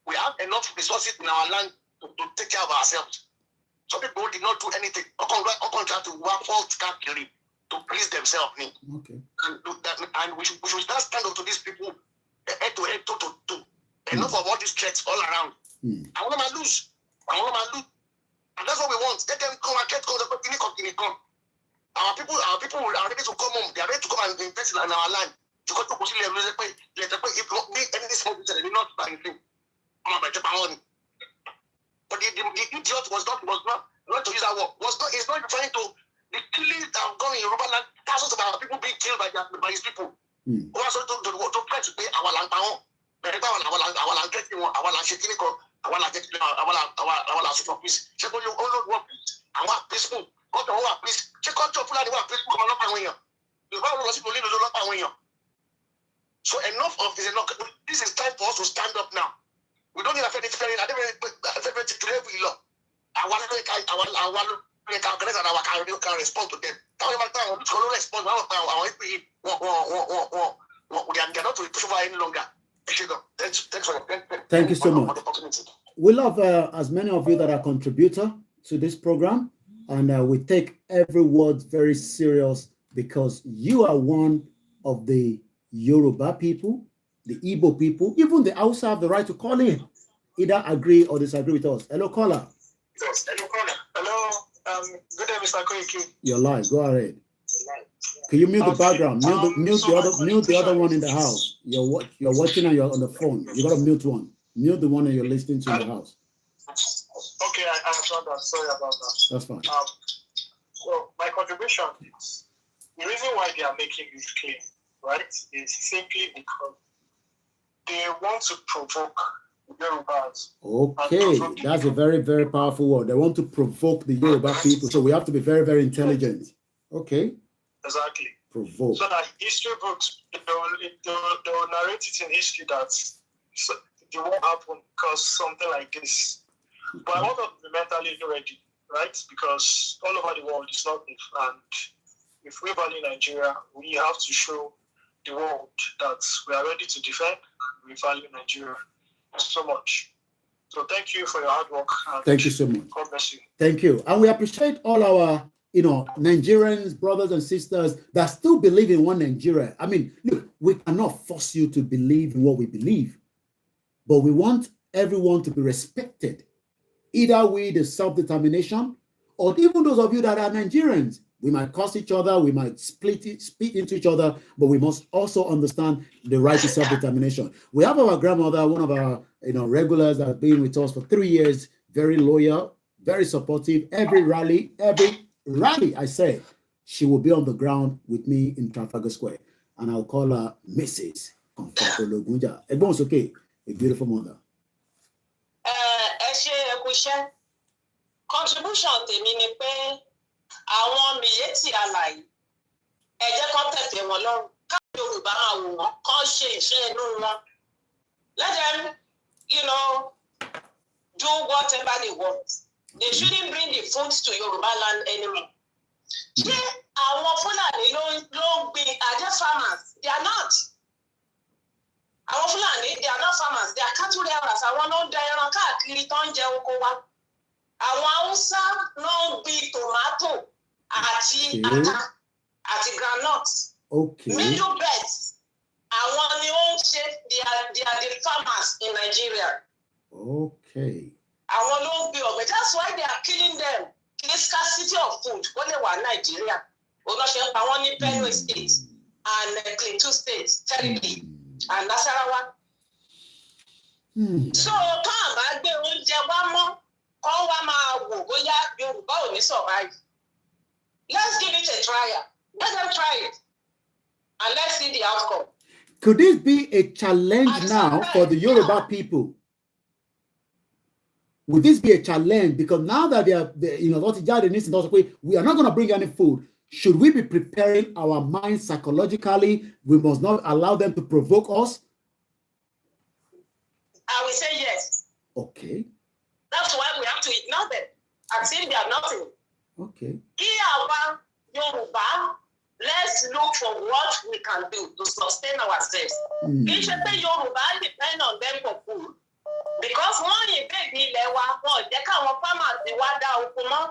We have enough resources in our land to take care of ourselves. Some people did not do anything. Okon try to work fault carry to please themselves. Okay. And we should start stand up to these people head to head, toe to toe. Enough of all these threats all around. I want to lose. And that's what we want. Let them come and come. Our people are ready to come home. They are ready to come and invest in our land. To go to Brazil, if not me, any small business, they will not buy anything. But the idiot was not to use that word. He's not referring to the killings that have gone in Yoruba land. Thousands of our people being killed by his people. Who also to try to pay our land power. Our land getting our land shaking our land super peace. Check on your own work. Our peaceful. Go to our peace. Check out your plan. Our peaceful. Come on, up you have so enough of this. This is time for us to stand up now. We don't need a fair I can respond to them. We are not to push over any longer. Thank you so much. We love as many of you that are contributor to this program, and we take every word very serious because you are one of the Yoruba people, the Igbo people, even the Hausa have the right to call in, either agree or disagree with us. Hello, caller. Yes, hello, caller. Hello, good day, Mr. Koiki. You're live. Go ahead. Can you mute the background? Mute the other one in the house. You're watching and you're on the phone. You gotta mute one. Mute the one that you're listening to in the house. Okay, I understand that. Sorry about that. That's fine. So my contribution is the reason why they are making this claim, right, is simply because they want to provoke Yorubas. Okay, that's a very, very powerful word. They want to provoke the Yoruba people, so we have to be very, very intelligent. Okay. Exactly. Provoke. So that history books, they will narrate it in history that it won't happen because something like this. But I want to be mentally ready, right? Because all over the world is not safe, and if we value Nigeria, we have to show the world that we are ready to defend. We value Nigeria so much. So thank you for your hard work. Thank you so much. God bless you. Thank you. And we appreciate all our, Nigerians, brothers and sisters that still believe in one Nigeria. I mean, look, we cannot force you to believe in what we believe, but we want everyone to be respected. Either we, the self-determination, or even those of you that are Nigerians. We might curse each other, we might split into each other, but we must also understand the right to self-determination. We have our grandmother, one of our regulars that have been with us for 3 years, very loyal, very supportive. Every rally, I say, she will be on the ground with me in Trafalgar Square. And I'll call her Mrs. Comfortologunja. Everyone's okay. A beautiful mother. Contribution tèmi ni pé àwọn Miyetti alàyè ẹ jẹ́ kó tẹ̀tẹ̀ wọn lọ́rùn ká Yorùbá máa wò wọ́n kó ṣe ìfẹ́ inú wọn. Let them, do whatever they want. They shouldn't bring the food to Yoruba land anymore. Ṣé àwọn Fúlàní ló ń gbin are farmers? They are not. Àwọn Fúlàní, they are not farmers. They are cattle rearers. Àwọn ló ń da ẹran káàkiri tó ń jẹ oko wa. Àwọn Hausa ló ń gbin tomato àti ata àti groundnut. Middle belts. Àwọn ni ó ń ṣe they are the farmers in Nigeria. Okay. Àwọn ló ń gbin ọ̀gbìn. That's why they are killing them. The scarcity of food wọ́n lè wà Nigeria. Olóṣèlú ń pa wọ́n ní Benue State and Plateau State terribly and Nasarawa. So ká àbá gbé oúnjẹ wá mọ́ kọ́ wá máa wò bóyá Yorùbá ò ní survive. Let's give it a trial. Let them try it and let's see the outcome. Could this be a challenge now for the Yoruba people? Would this be a challenge? Because now that we are not going to bring any food, should we be preparing our minds psychologically? We must not allow them to provoke us. I will say yes. Okay. That's why we have to ignore them as if they are nothing. Okay. Kí àwa Yorùbá, let's look for what we can do to sustain ourselves. Kì í ṣe pé Yorùbá depend on them for food. Because wọ́n invade ilẹ̀ wa, wọ́n jẹ́ káwọn farmers ti wá dá oko mọ́.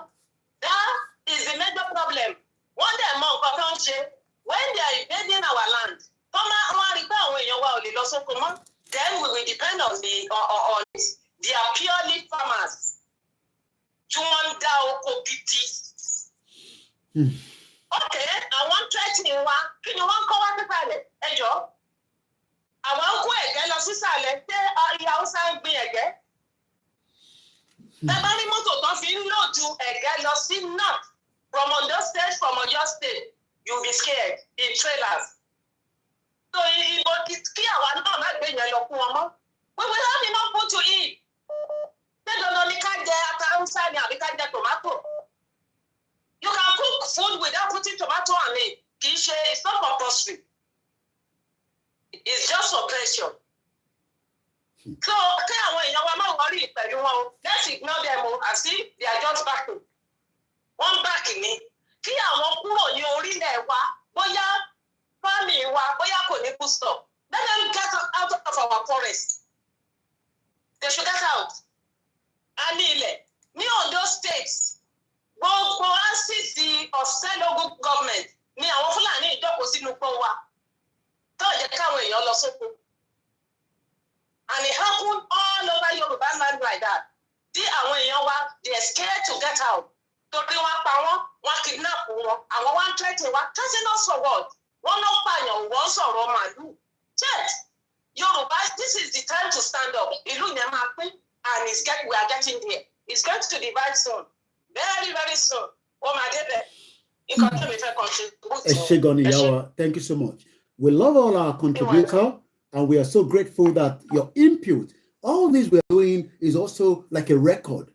That is the major problem. Wọ́n dẹ̀ mọ nǹkan tó ń ṣe. When they are invading our land, wọ́n rí pé àwọn èèyàn wa ò lè lọ sóko mọ́. Then we will depend on on this. They are purely farmers. Tí wọ́n ń dá oko gidi. Okay, àwọn threatening wa, kí ni wọ́n kọ́ wá sísàlẹ̀? Ẹ jọ̀ọ́. Àwọn ń kó ẹ̀gẹ́ lọ sísàlẹ̀, ṣé ìyá Hausa ń gbin ẹ̀gẹ́? Tẹ́ bá ní mọ́tò tó fi ń lòdù ẹ̀gẹ́ lọ sí north from Ondo State, from Oyo State, you'll be scared in trailers. So kí àwa náà má gbé yẹn lọ fún wọn mọ́. We will have enough food to eat. Ṣé dandan ni ká jẹ ata Hausa ni àbí ká jẹ tomato? You can cook food without putting tomato on it. Kì í ṣe, it's not compulsory. It's just suppression. So, kí àwọn èèyàn wa máa worry pẹ̀lú wọn o. Let's ignore them o, as if they are just backing. Wọ́n back ni. Kí àwọn kúrò ní orílẹ̀ wa, bóyá family wa, bóyá kò ní full stop. Let them get out of our forest. They should get out. A ní ilẹ̀ ní Ondo State, gbogbo ACC ọ̀sẹ̀ local government ni àwọn Fúlàní ìjókòó sínú pọ̀ wa. Tó jẹ́ káwọn èèyàn lọ sóko. And it happened all over Yoruba land like that. Tí àwọn èèyàn wa, they are scared to get out. Torí wọ́n pa wọ́n, wọ́n kidnap wọn, àwọn wá ń threaten wa. Threaten us for what? Wọ́n lọ pààyàn, wọ́n sọ̀rọ̀ màlúù. Check. Yoruba, this is the time to stand up. Ìlú yẹn máa pín, and we are getting there. It's going to divide soon. Very, very soon. Ó máa débẹ̀. Nǹkan tó mi fẹ́ contribute. Eshegoni Yawa, thank you so much. We love all our contributors, and we are so grateful that your input, all this we're doing is also like a record.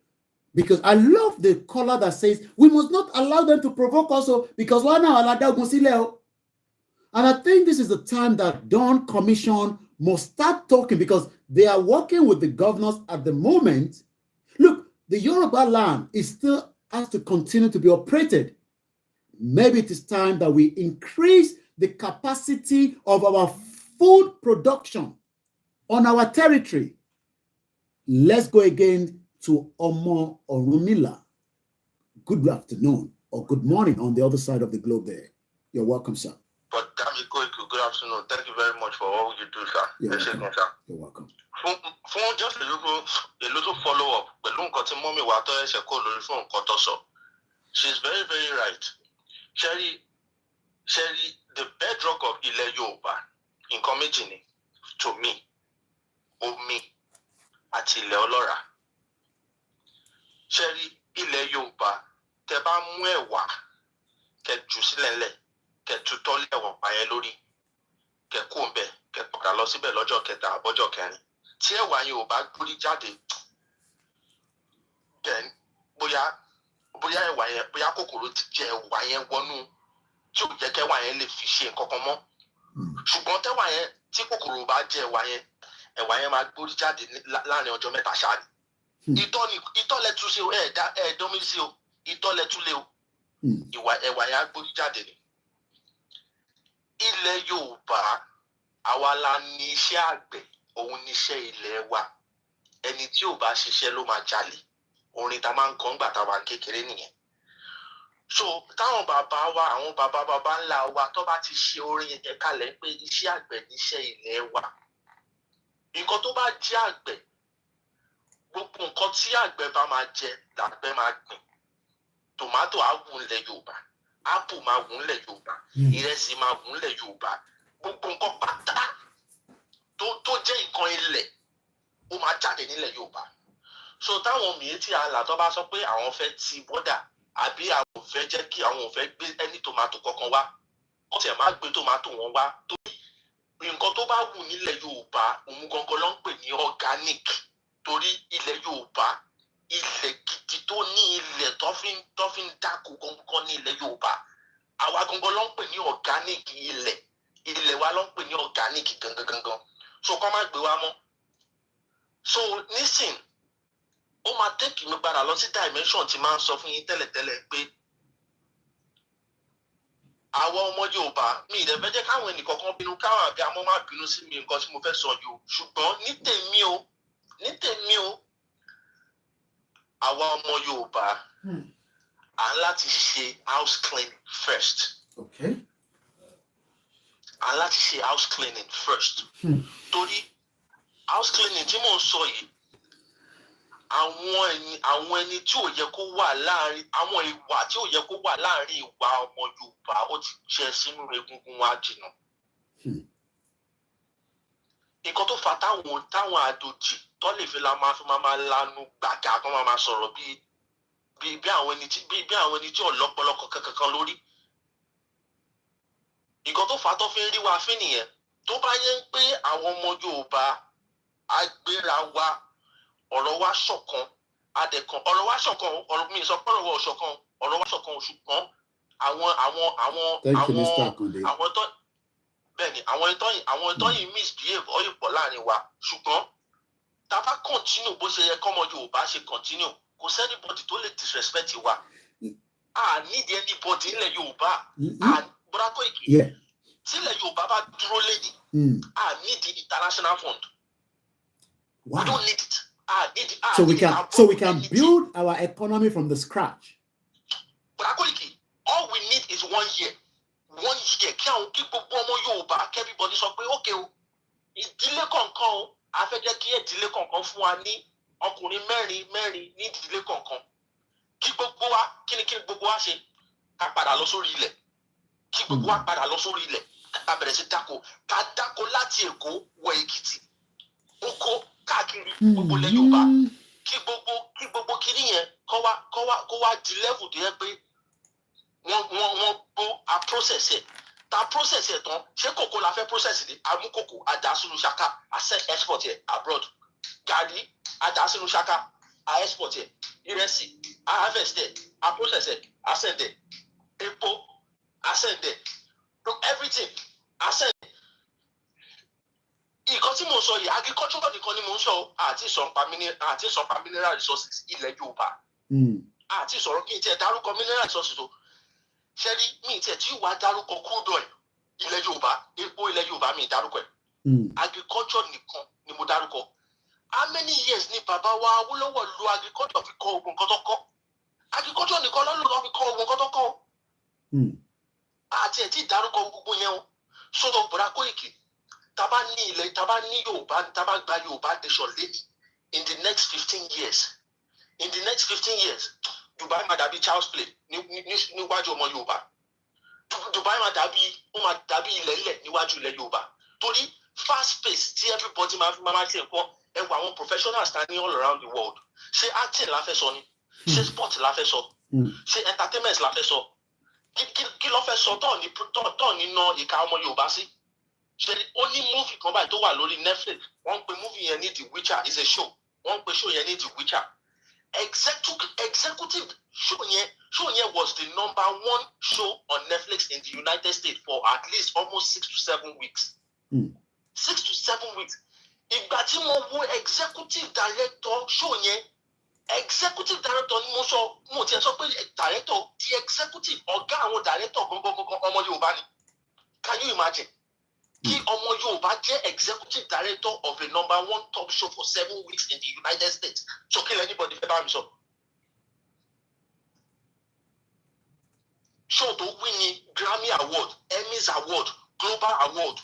Because I love the caller that says, we must not allow them to provoke us, because why now? And I think this is the time that Dawn Commission must start talking, because they are working with the governors at the moment. Look, the Yoruba land is still has to continue to be operated. Maybe it is time that we increase the capacity of our food production on our territory. Let's go again to Omo Orunmila. Good afternoon or good morning on the other side of the globe there. You're welcome, sir. But good afternoon. Thank you very much for all you do, sir. You're welcome. For just a little follow-up, she's very, very right. Sherry, the bedrock of Ile Yoruba in comedy to me, Omi, àti Ile Olora. Sherry, Ile Yoruba, teba mú ẹ̀wà, kẹ́ jù sílẹ̀, kẹ́ tutọ́ lé ẹ̀wà yẹn lórí, kẹ́ kó ńbẹ̀, kẹ́ padà lọ síbẹ̀ lọ́jọ́ kẹta àbọ́jọ́ kẹrin. Tí ẹ̀wà yẹn ò bá gbórí jáde, then bóyá ẹ̀wà yẹn, bóyá kòkòrò ti jẹ ẹ̀wà yẹn wọnú tí ò jẹ́ kẹ́wà yẹn lè fi ṣe nǹkan kan mọ́. Ṣùgbọ́n tẹ́wà yẹn tí kòkòrò bá jẹ ẹ̀wà yẹn máa gbórí jáde láàrin ọjọ́ mẹ́ta ṣáà ni. Ìtọ́ lẹ tún ṣe o, ẹ̀ẹ́dọ́mí sí o, ìtọ́ lẹ tún lé o. Ẹ̀wà yẹn á gbórí jáde ni. Ilẹ̀ Yorùbá, àwa la ní iṣẹ́ àgbẹ̀, òun ní iṣẹ́ ilẹ̀ wa. Ẹni tí ò bá ṣiṣẹ́ ló máa jalè. Orin ta máa ń kọ ńgbà tá wà kékeré nìyẹn. So táwọn bàbá wa, àwọn bàbá ńlá wa tó bá ti ṣe orin yẹn kalẹ̀ pé iṣẹ́ àgbẹ̀ ní iṣẹ́ ilẹ̀ wa. Nǹkan tó bá jẹ́ àgbẹ̀, gbogbo nǹkan tí àgbẹ̀ bá máa jẹ làgbẹ̀ máa gbìn. Tòmátò á wù ńlẹ̀ Yorùbá, ápù máa wù ńlẹ̀ Yorùbá, ìrẹsì máa wù ńlẹ̀ Yorùbá. Gbogbo nǹkan pátá tó jẹ́ nǹkan ilẹ̀ ó máa jáde nílẹ̀ Yorùbá. So táwọn Miyetti Allah tó bá sọ pé àwọn fẹ́ ti bọ́dà àbí àwọn fẹ́ jẹ́ kí àwọn fẹ́ gbé ẹni tòmátò kankan wá, ó tiẹ̀ máa gbé tòmátò wọn wá. Torí nǹkan tó bá wù nílẹ̀ Yorùbá, òun gangan ló ń pè ní organic. Torí ilẹ̀ Yorùbá, ilẹ̀ gidi tó ní ilẹ̀ tó fi ń dáko gangan ní ilẹ̀ Yorùbá. Àwa gangan ló ń pè ní organic ilẹ̀. Ilẹ̀ wa ló ń pè ní organic gangan. So kọ́ máa gbé wa mọ́. So nísìn, ó máa take mi padà lọ sí dimension tí máa ń sọ fún yín tẹ́lẹ̀tẹ́lẹ̀ pé àwọn ọmọ Yorùbá mi ìdẹ̀fẹ́ jẹ́ káwọn ẹnìkọ̀ọ̀kan bínú káwọn àbí amọ́ má bínú sí mi nǹkan tí mo fẹ́ sọ yìí o ṣùgbọ́n ní tèmi o àwa ọmọ Yorùbá à ń láti ṣe house cleaning first. Okay. À ń láti ṣe house cleaning first. Torí house cleaning tí mò ń sọ yìí àwọn ẹni tí ò yẹ kó wà láàrin àwọn ìwà tí ò yẹ kó wà láàrin ìwà ọmọ Yorùbá ó ti jẹ sínú egungun wa jìnnà. Nǹkan tó fà táwọn àdòjì tó lè fi máa lanu gbàgà kan máa sọ̀rọ̀ bí àwọn ẹni tí ọlọ́pọlọ kankan lórí. Nǹkan tó fà tó fi ń rí wa fín nìyẹn tó bá yẹ pé àwọn ọmọ Yorùbá agbéra wa ọ̀rọ̀ wa ṣọ̀kan adẹ̀kan ọ̀rọ̀ wa ṣọ̀kan ọ̀rọ̀ mi sọ pé ọ̀rọ̀ wa ṣọ̀kan ọ̀rọ̀ wa ṣọ̀kan ṣùgbọ́n àwọn tó bẹ́ẹ̀ ni àwọn ẹ̀tọ́ yìí misbehave ọ̀yìn pọ̀ láàrin wa ṣùgbọ́n tá a bá continue bó ṣe yẹ kọ́mọ Yorùbá ṣe continue kò sẹ́nibọ̀dì tó lè disrespect wa need anybody ilẹ̀ Yorùbá bọ́dá tó ìkì tí ilẹ̀ Yorùbá bá dúró lẹ́yìn need the international fund. Wow. We don't need it. So we can build our economy from the scratch. But all we need is 1 year. 1 year. Kí gbogbo ọmọ Yorùbá everybody sọ pé okay o. Ìdílé kọ̀ọ̀kan o. A fẹ́ jẹ́ kí ìdílé kọ̀ọ̀kan fún wa ní ọkùnrin mẹ́rin ní ìdílé kọ̀ọ̀kan. Kí gbogbo wa kí ni gbogbo wa ṣe? Ká padà lọ sórí ilẹ̀. Kí gbogbo wa padà lọ sórí ilẹ̀. Ká bẹ̀rẹ̀ sí dáko. Ká dáko láti Èkó wọ Èkìtì. Oko káàkiri gbogbo ilẹ̀ Yorùbá kí gbogbo kiri yẹn kó wá di level tó yẹ pé wọ́n gbó a process ẹ̀ ta process ẹ̀ tán ṣé kòkó la fẹ́ process ni a mú kòkó a dà sínú ṣaka a send export ẹ̀ abroad gàrí a dà sínú ṣaka a export ẹ̀ ìrẹsì a harvest ẹ̀ a process ẹ̀ a send ẹ̀ epo a send ẹ̀ everything a send ẹ̀. Nǹkan tí mo sọ yìí agriculture nìkan ni mo ń sọ àti ìsọ̀npa mineral resources ilẹ̀ Yorùbá àti ìsọ̀rọ̀ kí n tiẹ̀ dárúkọ mineral resources o ṣe rí mi tiẹ̀ tí wàá dárúkọ crude oil ilẹ̀ Yorùbá epo ilẹ̀ Yorùbá mi dárúkọ ẹ̀ agriculture nìkan ni mo dárúkọ. How many years ni bàbá wa Awólọ́wọ̀ lo agriculture fi kọ́ ogun nǹkan tó kọ́ agriculture nìkan ló fi kọ́ ogun nǹkan tó kọ́ àti ẹ̀ tí dárúkọ gbogbo yẹn o sọ́dọ̀ bọ̀dá Kóìkì. Taba ní Yorùbá taba gba Yorùbá nation lẹ́yìn in the next 15 years Dubai máa dàbí child's play níwájú ọmọ Yorùbá Dubai máa dàbí ilẹ̀ níwájú ilẹ̀ Yorùbá torí fast pace tí everybody máa ṣe nǹkan ẹ wo àwọn professionals standing all around the world ṣé acting la fẹ́ sọ ni ṣé sport la fẹ́ sọ ṣé entertainment la fẹ́ sọ kí ló fẹ́ sọ tọ́ ní ná ìka ọmọ Yorùbá sí. Ṣé ó ní movie kan báyìí tó wà lórí Netflix wọ́n ń pe movie yẹn ní The Witcher is a show wọ́n ń pe show yẹn ní The Witcher executive show yẹn was the #1 show on Netflix in the United States for at least almost 6 to 7 weeks. 6 to 7 weeks. Ìgbà tí mo wo executive director show yẹn executive director ni mo tiẹ̀ sọ pé director the executive ọ̀gá àwọn director gangan ọmọ Yorùbá ni. Can you imagine? Kí ọmọ Yorùbá jẹ́ executive director of a #1 top show for 7 weeks in the United States. So kí anybody fẹ́ bá mi sọ. Show tó win ní Grammy Award, Emmys Award, Global Award.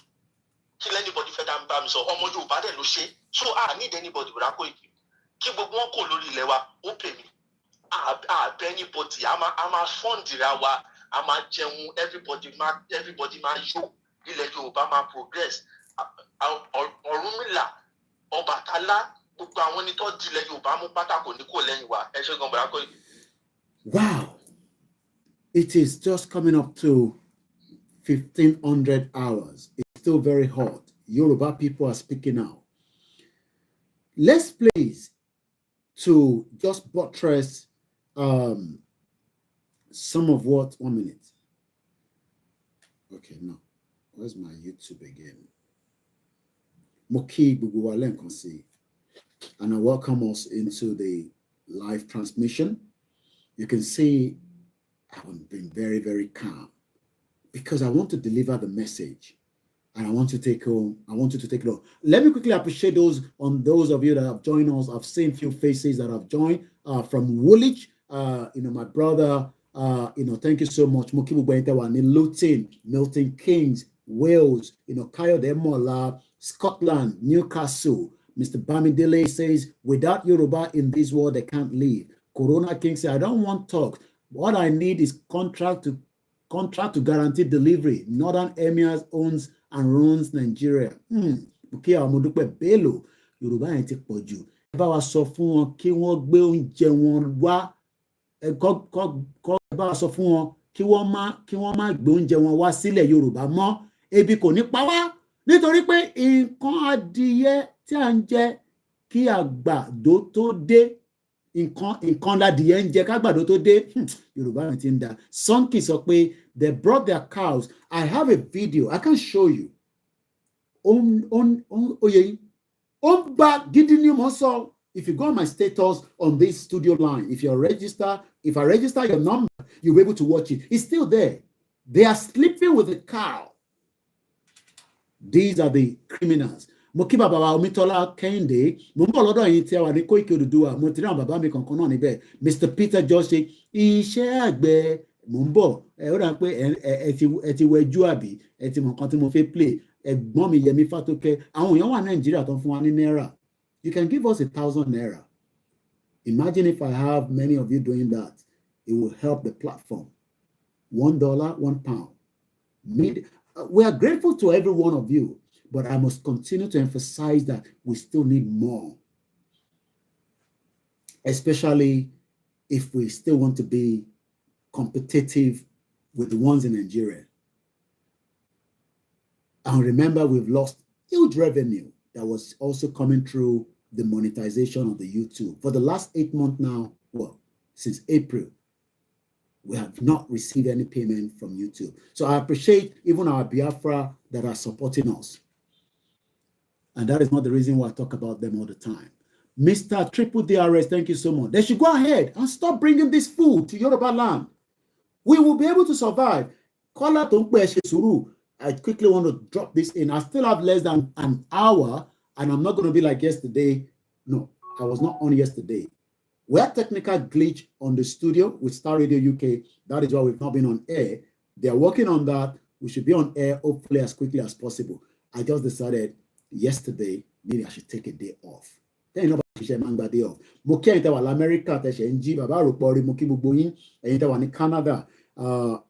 Kí anybody fẹ́ bá mi sọ. Ọmọ Yorùbá dẹ̀ ló ṣe. So I need anybody without Koiki. Kí gbogbo wọn kò lórí ilẹ̀ wa, ó pè mí. Àbẹ̀ anybody, a máa fund ra wa, a máa jẹun, everybody máa yó. Ilẹ̀ Yorùbá máa progress. Ọ̀rúnmìlà, Ọbàtálá, gbogbo àwọn ẹni tó di ilẹ̀ Yorùbá mú pátákó ní kò lẹ́yìn wa. Ẹ ṣé gan bọ̀dá Koiki. Wow. It is just coming up to 1500 hours. It's still very hot. Yoruba people are speaking out. Let's please to just buttress some of what 1 minute. Okay, no. Where's my YouTube again? Moki Buguwalen Konsi. And I welcome us into the live transmission. You can see I've been very, very calm because I want to deliver the message. And I want you to take home. I want you to take it home. Let me quickly appreciate those of you that have joined us. I've seen few faces that have joined from Woolwich. My brother. Thank you so much. Mukibu Bentawani, Luton, Milton Keynes, Wales. Kayode Mola, Scotland, Newcastle. Mr. Bamidele says, without Yoruba in this world, they can't live. Corona King says, I don't want talk. What I need is contract to guarantee delivery. Northern Emirs owns and runs Nigeria. Kí àwọn ọmọ dúpẹ́ Bello Yorùbá yẹn ti pọ̀ jù. Ẹ bá wa sọ fún wọn kí wọ́n gbé oúnjẹ wọn wá. Kọ́ bá wa sọ fún wọn kí wọ́n má gbé oúnjẹ wọn wá sílẹ̀ Yorùbá mọ́. Ebi kò ní pa wá nítorí pé nǹkan adìyẹ tí à ń jẹ kí àgbàdo tó dé. Nǹkan ládìyẹ ń jẹ kágbàdo tó dé. Yorùbá yẹn ti ń da. Sonky sọ pé they brought their cows. I have a video. I can show you. If you go on my status on this studio line, if I register your number, you'll be able to watch it. It's still there. They are sleeping with the cow. These are the criminals. Mokiba Baba Omitola Kende, Mumbolodo Intia, Niko Ikudua, Motiran Baba mi kankan náà níbẹ̀. Mr. Peter Joshi, iṣẹ́ àgbẹ̀ Mumbo, ó dà pé ẹ ti wẹjú àbí, ẹ ti mọ̀ nǹkan tí mo fẹ́ play. Ẹ̀gbọ́n mi Yẹmi Fatoke, àwọn èèyàn wà Nàìjíríà tó ń fún wa ní náírà. You can give us 1,000 naira. Imagine if I have many of you doing that. It will help the platform. $1, £1. We are grateful to every one of you, but I must continue to emphasize that we still need more. Especially if we still want to be competitive with the ones in Nigeria. And remember, we've lost huge revenue that was also coming through the monetization of the YouTube. For the last 8 months now, well, since April, we have not received any payment from YouTube. So I appreciate even our Biafra that are supporting us. And that is not the reason why I talk about them all the time. Mr. Triple DRS, thank you so much. They should go ahead and stop bringing this food to Yoruba land. We will be able to survive. I quickly want to drop this in. I still have less than an hour, and I'm not going to be like yesterday. No, I was not on yesterday. We had technical glitch on the studio with Star Radio UK. That is why we've not been on air. They are working on that. We should be on air hopefully as quickly as possible. I just decided yesterday, maybe I should take a day off. Then you know about day off. Moki ayita wa America, teshe NG baba rupori moki bubuyin. Ayita wa ni Canada.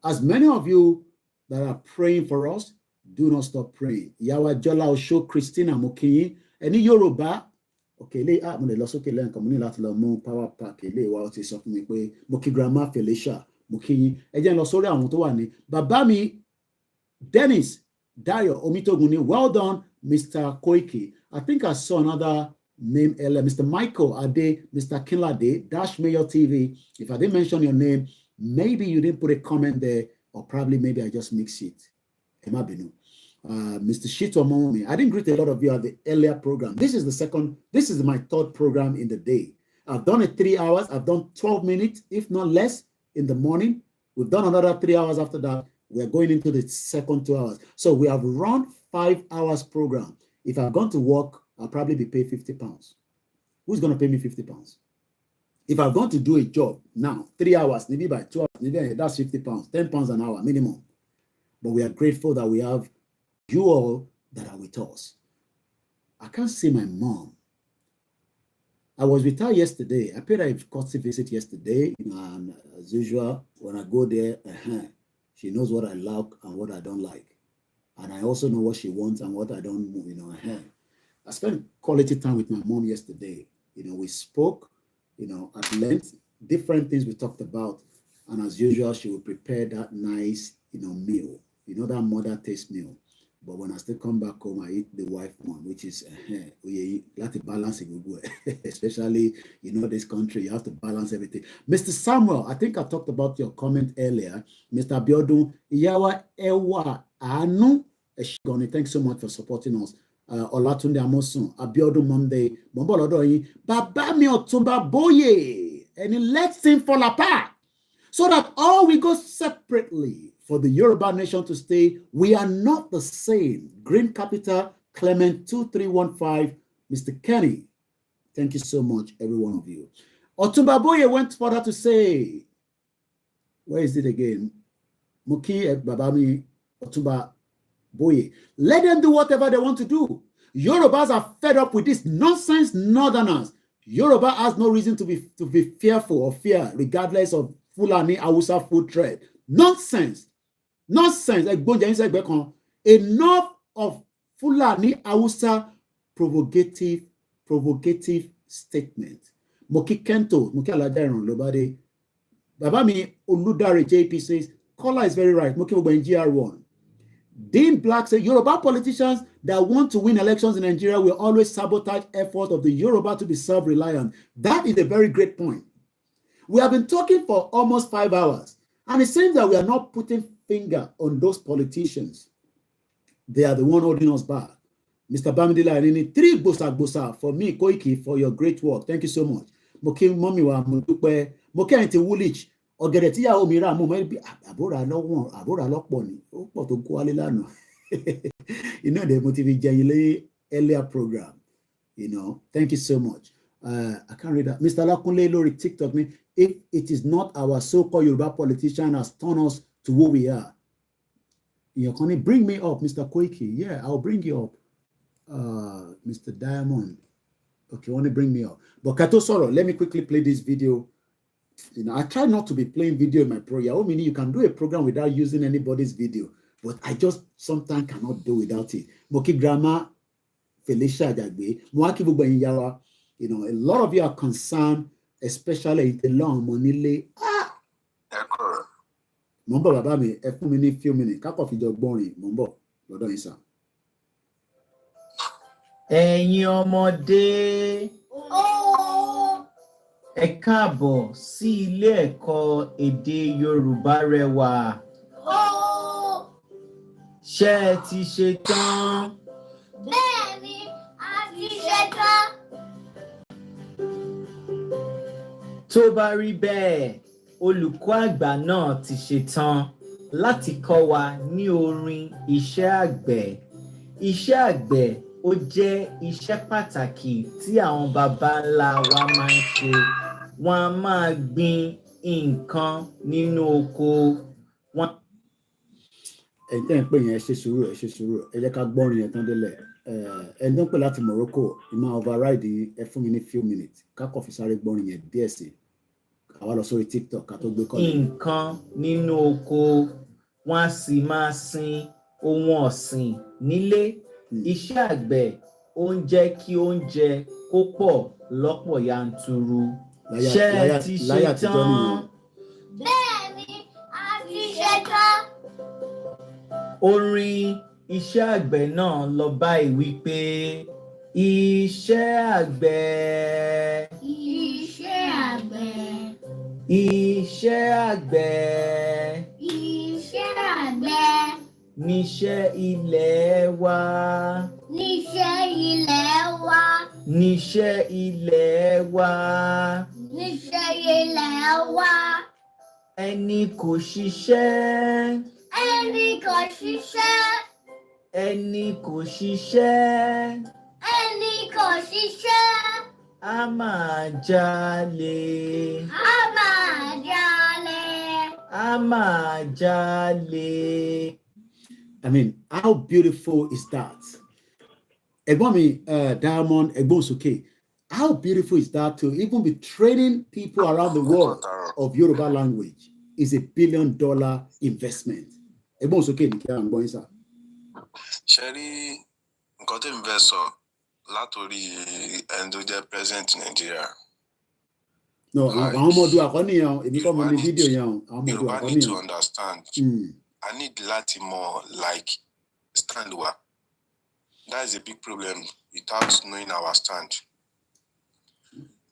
As many of you that are praying for us, do not stop praying. Yawa Jola Osho Christina Moki. Any Yoruba. Okay, mo lè lọ sókè lẹ́ǹkan mo ní láti lọ mú power pack ilé wa ó ti sọ fún mi pé mo kí grandma Felicia mo kí yín ẹ jẹ́ n lọ sórí àwọn tó wà ní bàbá mi Dennis Dayo Omitogun ni well done Mr. Koiki. I think I saw another name earlier, Mr. Michael Ade, Mr. Kinlade, Dash Mayor TV. If I didn't mention your name, maybe you didn't put a comment there, or probably maybe I just mixed it. Emabinu. Mr. Shito Momi. I didn't greet a lot of you at the earlier program. This is my third program in the day. I've done it 3 hours. I've done 12 minutes, if not less, in the morning. We've done another 3 hours after that. We're going into the second 2 hours. So we have run 5 hours program. If I've gone to work, I'll probably be paid £50. Who's going to pay me £50? If I've gone to do a job now, 3 hours, maybe by 2 hours, maybe that's £50, £10 an hour minimum. But we are grateful that we have you all that are with us. I can't see my mom. I was with her yesterday. I paid her a courtesy visit yesterday. And as usual, when I go there, she knows what I like and what I don't like. And I also know what she wants and what I don't, I spent quality time with my mom yesterday. We spoke, at length, different things we talked about. And as usual, she will prepare that nice, meal. That mother taste meal. But when I still come back home, I eat the wife one, which is like to balance it, especially this country. You have to balance everything. Mr. Samuel, I think I talked about your comment earlier. Mr. Abiodun, Iyawa Ewa Anu Eshigoni, thanks so much for supporting us. Olatunde Amosun, Abiodun Monday, Mombolodo Baba mi Otumba Boye. and he lets him fall apart. So that all we go separately for the Yoruba nation to stay, we are not the same. Green Capital, Clement 2315, Mr. Kenny. Thank you so much, every one of you. Otumba Boye went further to say, where is it again? Muki Babami Otumba Boye. Let them do whatever they want to do. Yorubas are fed up with this nonsense northerners. Yoruba has no reason to be fearful or fear, regardless of Fulani Hausa food trade. Nonsense. Nonsense. Enough of Fulani Hausa provocative statement. Moki Kento, Moki Aladaron Lobade. Babami Oludare JP says, Kola is very right. Moki Ogba in GR1. Dean Black said, Yoruba politicians that want to win elections in Nigeria will always sabotage efforts of the Yoruba to be self-reliant. That is a very great point. We have been talking for almost 5 hours, and it seems that we are not putting finger on those politicians. They are the one holding us back. Mr. Bamidila, and 3 bosa for me, Koiki, for your great work. Thank you so much. Moki Momiwa Mudupe, Moki Ante Woolwich, ọ̀gẹ̀dẹ̀ tí yàwó mi rà mọ́ mọ́ bí àbúrà lọ́pọ̀ ni ó pọ̀ tó kó wálé lánàá iná ìdẹ̀ mo ti fi jẹ ilé earlier program, thank you so much. I can't read that. Mr. Lakunle lórí TikTok ni, if it is not our so-called Yoruba politician has turned us to who we are. Bring me up, Mr. Koiki. Yeah, I'll bring you up. Mr. Diamond. Okay, want to bring me up. But Kato Soro, let me quickly play this video. I try not to be playing video in my program. Meaning you can do a program without using anybody's video, but I just sometimes cannot do without it. Moki Grandma, Felicia Jagbe, Mwaki Bubayawa, a lot of you are concerned, especially in the long money. Mumbo Babami, a few minutes, cup of your boring, Mumbo, Lord Isa. Ẹ̀yin ọmọdé. Ẹ káàbọ̀ sí ilé ẹ̀kọ́ èdè Yorùbá Rẹwà. Ṣé ẹ ti ṣe tán? Bẹ́ẹ̀ni, a ti ṣe tán. Tó bá rí bẹ́ẹ̀, olùkọ́ àgbà náà ti ṣe tán láti kọ́ wa ní orin iṣẹ́ àgbẹ̀. Iṣẹ́ àgbẹ̀ ó jẹ́ iṣẹ́ pàtàkì tí àwọn baba ńlá wa máa ń ṣe. Wọ́n á máa gbin nǹkan nínú oko. Ẹ̀yin tẹ́ ń pè yẹn ẹ ṣe sùúrù ẹ jẹ́ ká gbọ́rin yẹn tán délẹ̀. Ẹni tó ń pè láti Morocco ìmọ̀ override ẹ fún mi ní few minutes ká kọ̀ fi sáré gbọ́rin yẹn díẹ̀ sí àwa lọ sórí TikTok ká tó gbé kọ́. Nǹkan nínú oko wọ́n á sì máa sin ohun ọ̀sìn nílé. Iṣẹ́ àgbẹ̀ ó ń jẹ́ kí oúnjẹ kó pọ̀ lọ́pọ̀ yanturu. Ṣé ẹ ti ṣe tán? Bẹ́ẹ̀ni, a ti ṣe tán. Orin iṣẹ́ àgbẹ̀ náà lọ báyìí wípé iṣẹ́ àgbẹ̀. Iṣẹ́ àgbẹ̀. Iṣẹ́ àgbẹ̀. Iṣẹ́ àgbẹ̀. Níṣẹ́ ilẹ̀ wa. Níṣẹ́ ilẹ̀ wa. Níṣẹ́ ilẹ̀ wa. Níṣẹ́ ilẹ̀ wa. Ẹni kò ṣiṣẹ́. Ẹni kò ṣiṣẹ́. Ẹni kò ṣiṣẹ́. Ẹni kò ṣiṣẹ́. A máa jalè. A máa jalè. A máa jalè. I mean, how beautiful is that? Ẹ̀gbọ́n mi, Diamond, Ẹ̀gbọ́n Soke, how beautiful is that to even be training people around the world of Yoruba language is $1 billion investment. Ẹ̀gbọ́n Soke ní kí á ń gbọ́ yín sá. Ṣé rí nǹkan tí mo fẹ́ sọ látòrí ẹni tó jẹ́ president Nigeria? No, àwọn ọmọdé àkọ́nìyàn, èmi kọ́ mọ ní fídíò yẹn, àwọn ọmọdé Yorùbá àkọ́nìyàn. need to understand. I need láti mọ̀ like stand wa. That is a big problem without knowing our stand.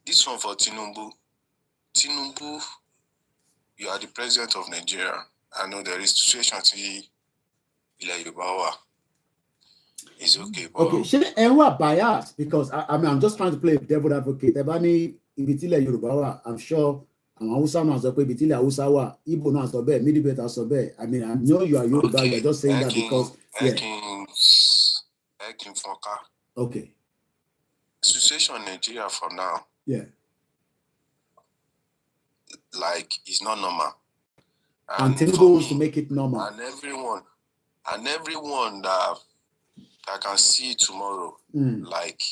This one for Tinubu. Tinubu, you are the president of Nigeria. I know there is situation tí ilẹ̀ Yorùbá wà. It's okay. But Okay, ṣé ẹ wà biased because I mean I'm just trying to play devil advocate. Ẹ bá ní ibi tílẹ̀ Yorùbá wà, I'm sure àwọn Hausa náà sọ pé ibi tílẹ̀ Hausa wà, Igbo náà sọ bẹ́ẹ̀, Middle Belt sọ bẹ́ẹ̀. I mean, I know you are Yoruba, you are just saying that because okay. Situation in Nigeria for now. Yeah. Like it's not normal. And Tinubu wants to make it normal. And everyone that I can see tomorrow, like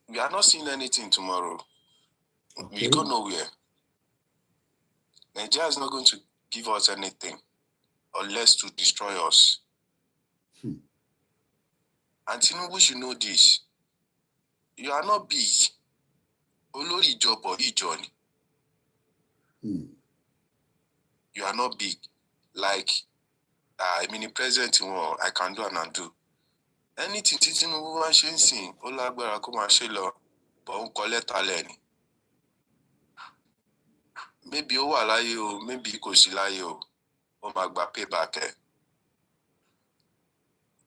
we are not seeing anything tomorrow. Okay. We go nowhere. Nigeria is not going to give us anything unless to destroy us. And Tinubu should know this. You are not big. Olori job or Ijoni. You are not big. Like, I mean, the president, I can do and undo. Anything Tinubu wants to see, Olagbara kuma shelo, but on collect aleni. Maybe o wa láyé o, maybe kò sí láyé o. O máa gba payback ẹ.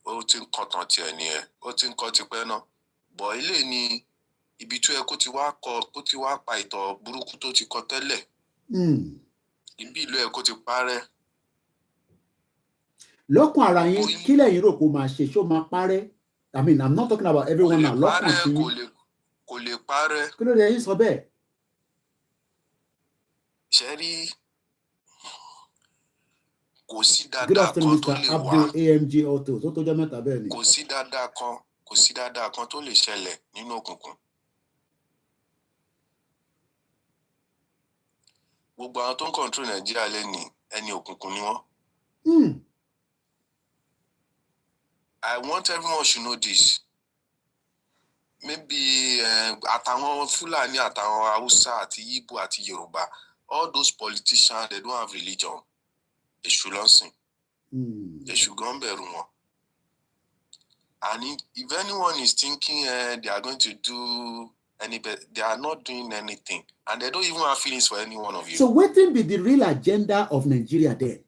O ti ń kọ̀tàn tiẹ̀ ni ẹ. O ti ń kọ́ tipẹ́ náà. But ilé ni ibi tó yẹ kó ti wá pa ìtọ̀ burúkú tó ti kọ tẹ́lẹ̀. Ibi ìlú ẹ kó ti parẹ́. Lọ́kàn ara yín kí lẹ́yìn rò kó máa ṣe ṣó máa parẹ́? I mean, I'm not talking about everyone now. Lọ́kàn sí yín. Kò lè parẹ́. Kí ló dé yín sọ bẹ́ẹ̀? Sherry, kò sí dáadáa Good afternoon, kan tó Mr. lè wá. Abdul AMG Auto. Tó tó jẹ́ mẹ́ta bẹ́ẹ̀ ni. Kò sí dáadáa kan tó lè ṣẹlẹ̀ nínú òkùnkùn. Gbogbo àwọn tó ń control Nigeria lẹ́ni ẹni òkùnkùn ni wọ́n. I want everyone to know this. Maybe àtàwọn Fúlàní, àtàwọn Hausa, àti Igbo, àti Yoruba, all those politicians, they don't have religion. Èṣù ló ń sìn. Èṣù gan bẹ̀rù wọn. And if anyone is thinking they are going to do they are not doing anything. And they don't even have feelings for any one of you. So what will be the real agenda of Nigeria then?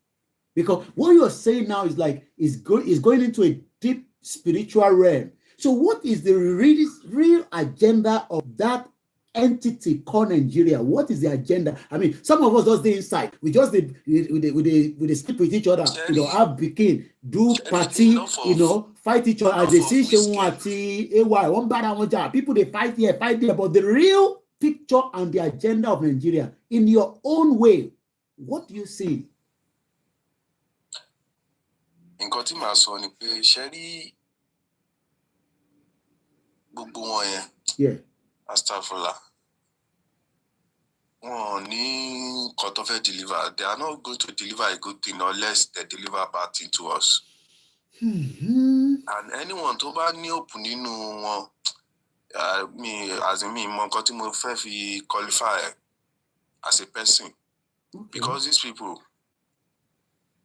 Because what you're saying now is like is going into a deep spiritual realm. So what is the real agenda of that entity called Nigeria? What is the agenda? I mean, some of us just the inside. We just we sleep with each other, have begin, do party, fight each other. As they see people they fight here, but the real picture and the agenda of Nigeria in your own way, what do you see? Nǹkan tí màá sọ ni pé ṣe rí gbogbo wọn yẹn. Astagfirullah. Wọn ní nǹkan tó fẹ́ deliver. They are not going to deliver a good thing unless they deliver a bad thing to us. And anyone tó bá ní òpù nínú wọn, me mọ nǹkan tí mo fẹ́ fi qualify as a person. Okay. Because these people,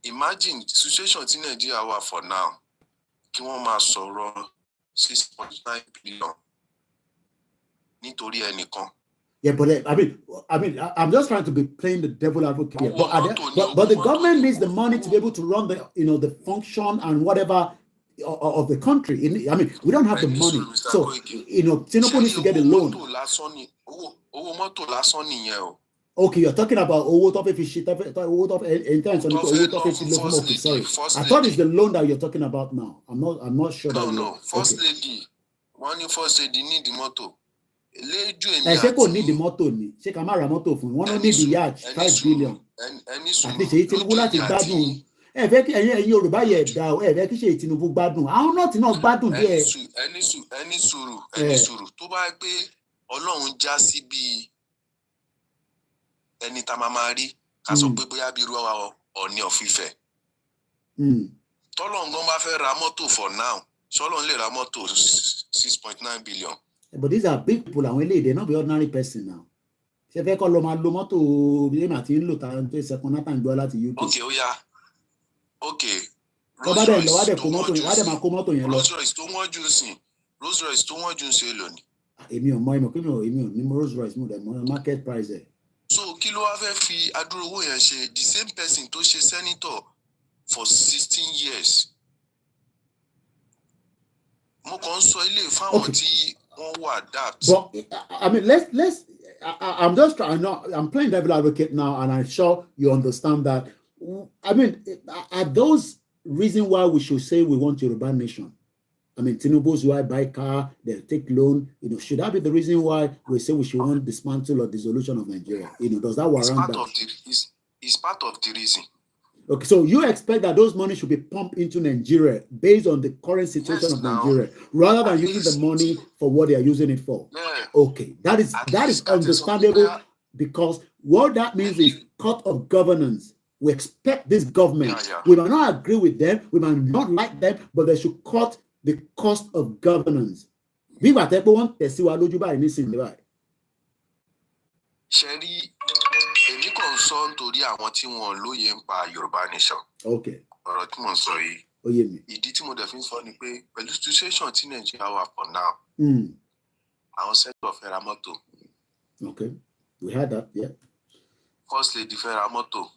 imagine the situation in Nigeria wà for now. Kí wọ́n máa sọ̀rọ̀ 6.9 billion nítorí ẹnìkan. Yeah, but I'm just trying to be playing the devil advocate here. But the government needs the money to be able to run the the function and whatever of the country. I mean, we don't have the money, so Tinubu needs to get a loan. Okay, you're talking about sorry. I thought it's the loan that you're talking about now. I'm not sure. No. First lady, one first lady need the motto. Ṣé kò ní di mọ́tò ni? Ṣé ká má ra mọ́tò fún? Wọ́n ló ní di yacht 5 billion. Àti ṣe Tinubu láti gbádùn. Ẹ fẹ́ kí ẹ̀yin Yorùbá yẹ dá o. Ẹ fẹ́ kí ṣe Tinubu gbádùn. Àwọn náà ti náà gbádùn díẹ̀. Ẹni sùúrù. Tó bá pé Ọlọ́run já sí bí ẹni tá máa rí ká sọ pé bóyá bí irú Ọọ̀ni of Ifẹ̀. Tọ́lọ́run gan bá fẹ́ ra mọ́tò for now. Ṣọ́lọ́run lè ra mọ́tò 6.9 billion. But these are big people. They're not the ordinary person now. Ṣé fẹ́ kọ́ lọ máa lo mọ́tò bí èmi àti ń lò tá tó second náà tàn gbọ́ láti UK. Okay. Rolls Royce tó wọ́n jù Rolls Royce tó wọ́n jù sí lónìí. Èmi ò mọ ní Rolls Royce mo dẹ̀ mọ market price ẹ̀. So kí ló wá fẹ́ fi adúrú owó yẹn ṣe? The same person tó ṣe senator for 16 years. Mo kàn ń sọ ilé fáwọn tí But I mean, I'm just trying. I'm playing devil advocate now, and I'm sure you understand that. I mean, are those reasons why we should say we want Yoruba nation? I mean, Tinubu's why buy car, they take loan. You know, should that be the reason why we say we should want dismantle or dissolution of Nigeria? You know, does that warrant that? It's part of the reason. Okay, so you expect that those money should be pumped into Nigeria based on the current situation of Nigeria, rather than using the money for what they are using it for. Yeah. Okay, that is understandable, because what that means is cut of governance. We expect this government. We might not agree with them, we might not like them, but they should cut the cost of governance. Bí wàá tẹ́ pé wọ́n tẹ̀síwá lójú báyìí nísìnyí báyìí. Ṣẹ́rí, èmi kàn ń sọ nítorí àwọn tí wọn lóye ń pa Yorùbá nation. Okay. Ọ̀rọ̀ tí mo ń sọ yìí. Ó yé mi. Ìdí tí mo dẹ̀ fi ń sọ ni pé pẹ̀lú situation tí Nàìjíríà wà for now. Àwọn sector fẹ́ ra mọ́tò. Okay, we had that, yeah. First lady fẹ́ ra mọ́tò.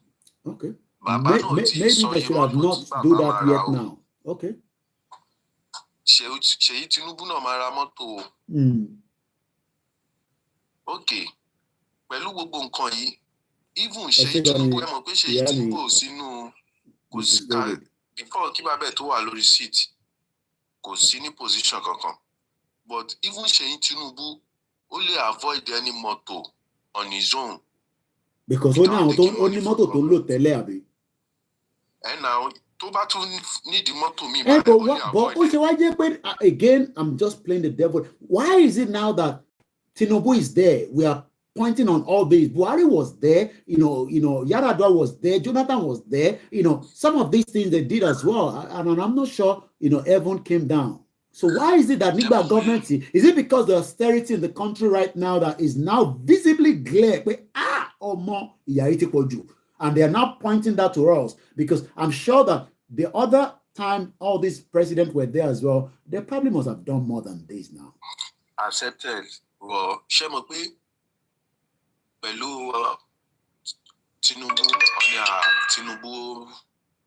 Okay. Bàbá náà ti sọ maybe they should have not do that yet now. Okay. Ṣèyí Tinubu náà máa ra mọ́tò. Okay. Pẹ̀lú gbogbo nǹkan yìí, even Ṣèyí Tinubu ẹ mọ̀ pé Ṣèyí Tinubu ò sínú kò sí before kí bàbá ẹ̀ tó wà lórí seat kò sí ní position kankan. But even Ṣèyí Tinubu ó lè avoid any motor on his own. Because ó ní àwọn tó ó ní mọ́tò tó ń lò tẹ́lẹ̀ àbí. Now tó bá tún need the motor mi. But ó ṣe wá jẹ́ pé again I'm just playing the devil. Why is it now that Tinubu is there? We are pointing on all this. Buhari was there, you know, Yar'Adua was there, Jonathan was there, you know, some of these things they did as well. And I'm not sure, you know, everyone came down. So why is it that Nigba government, is it because the austerity in the country right now that is now visibly clear? And they are now pointing that to us, because I'm sure that the other time all these presidents were there as well, they probably must have done more than this now. Accepted. Well, pẹ̀lú Tinubu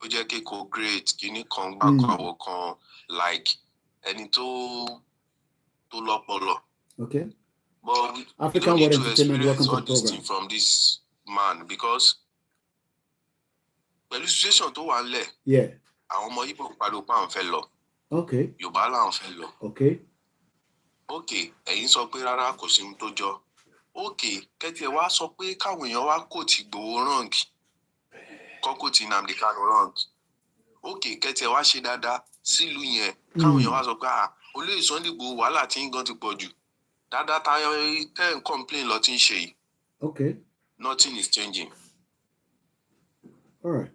ó jẹ́ kéko great kíní kan gbà kan àwọ̀ kan like ẹni tó lọ́pọlọ. Okay. But we African don't need World to Entertainment, welcome experience to all the this program. thing from this man, because pẹ̀lú situation tó wà nílẹ̀. Yeah. Àwọn ọmọ Igbo pariwo pé àwọn fẹ́ lọ. Okay. Yorùbá làwọn fẹ́ lọ. Okay. Okay, ẹ̀yin sọ pé rárá kò sí ohun tó jọ. Okay, kẹ́tì ẹ̀ wá sọ pé káwọn èèyàn wá kò tí Ìgbòho wrong. Kọ́kọ́ tí Nnamdi Kanu wrong. Okay, kẹ́tì ẹ̀ wá ṣe dáadáa sílùú yẹn. Káwọn èèyàn wá sọ pé olóyè Sunday Igboho wàhálà tí ń gan ti pọ̀ jù. Dáadáa táyọ̀ tẹ́ ń complain lọ tí ń ṣe yìí. Okay. Nothing is changing. All right.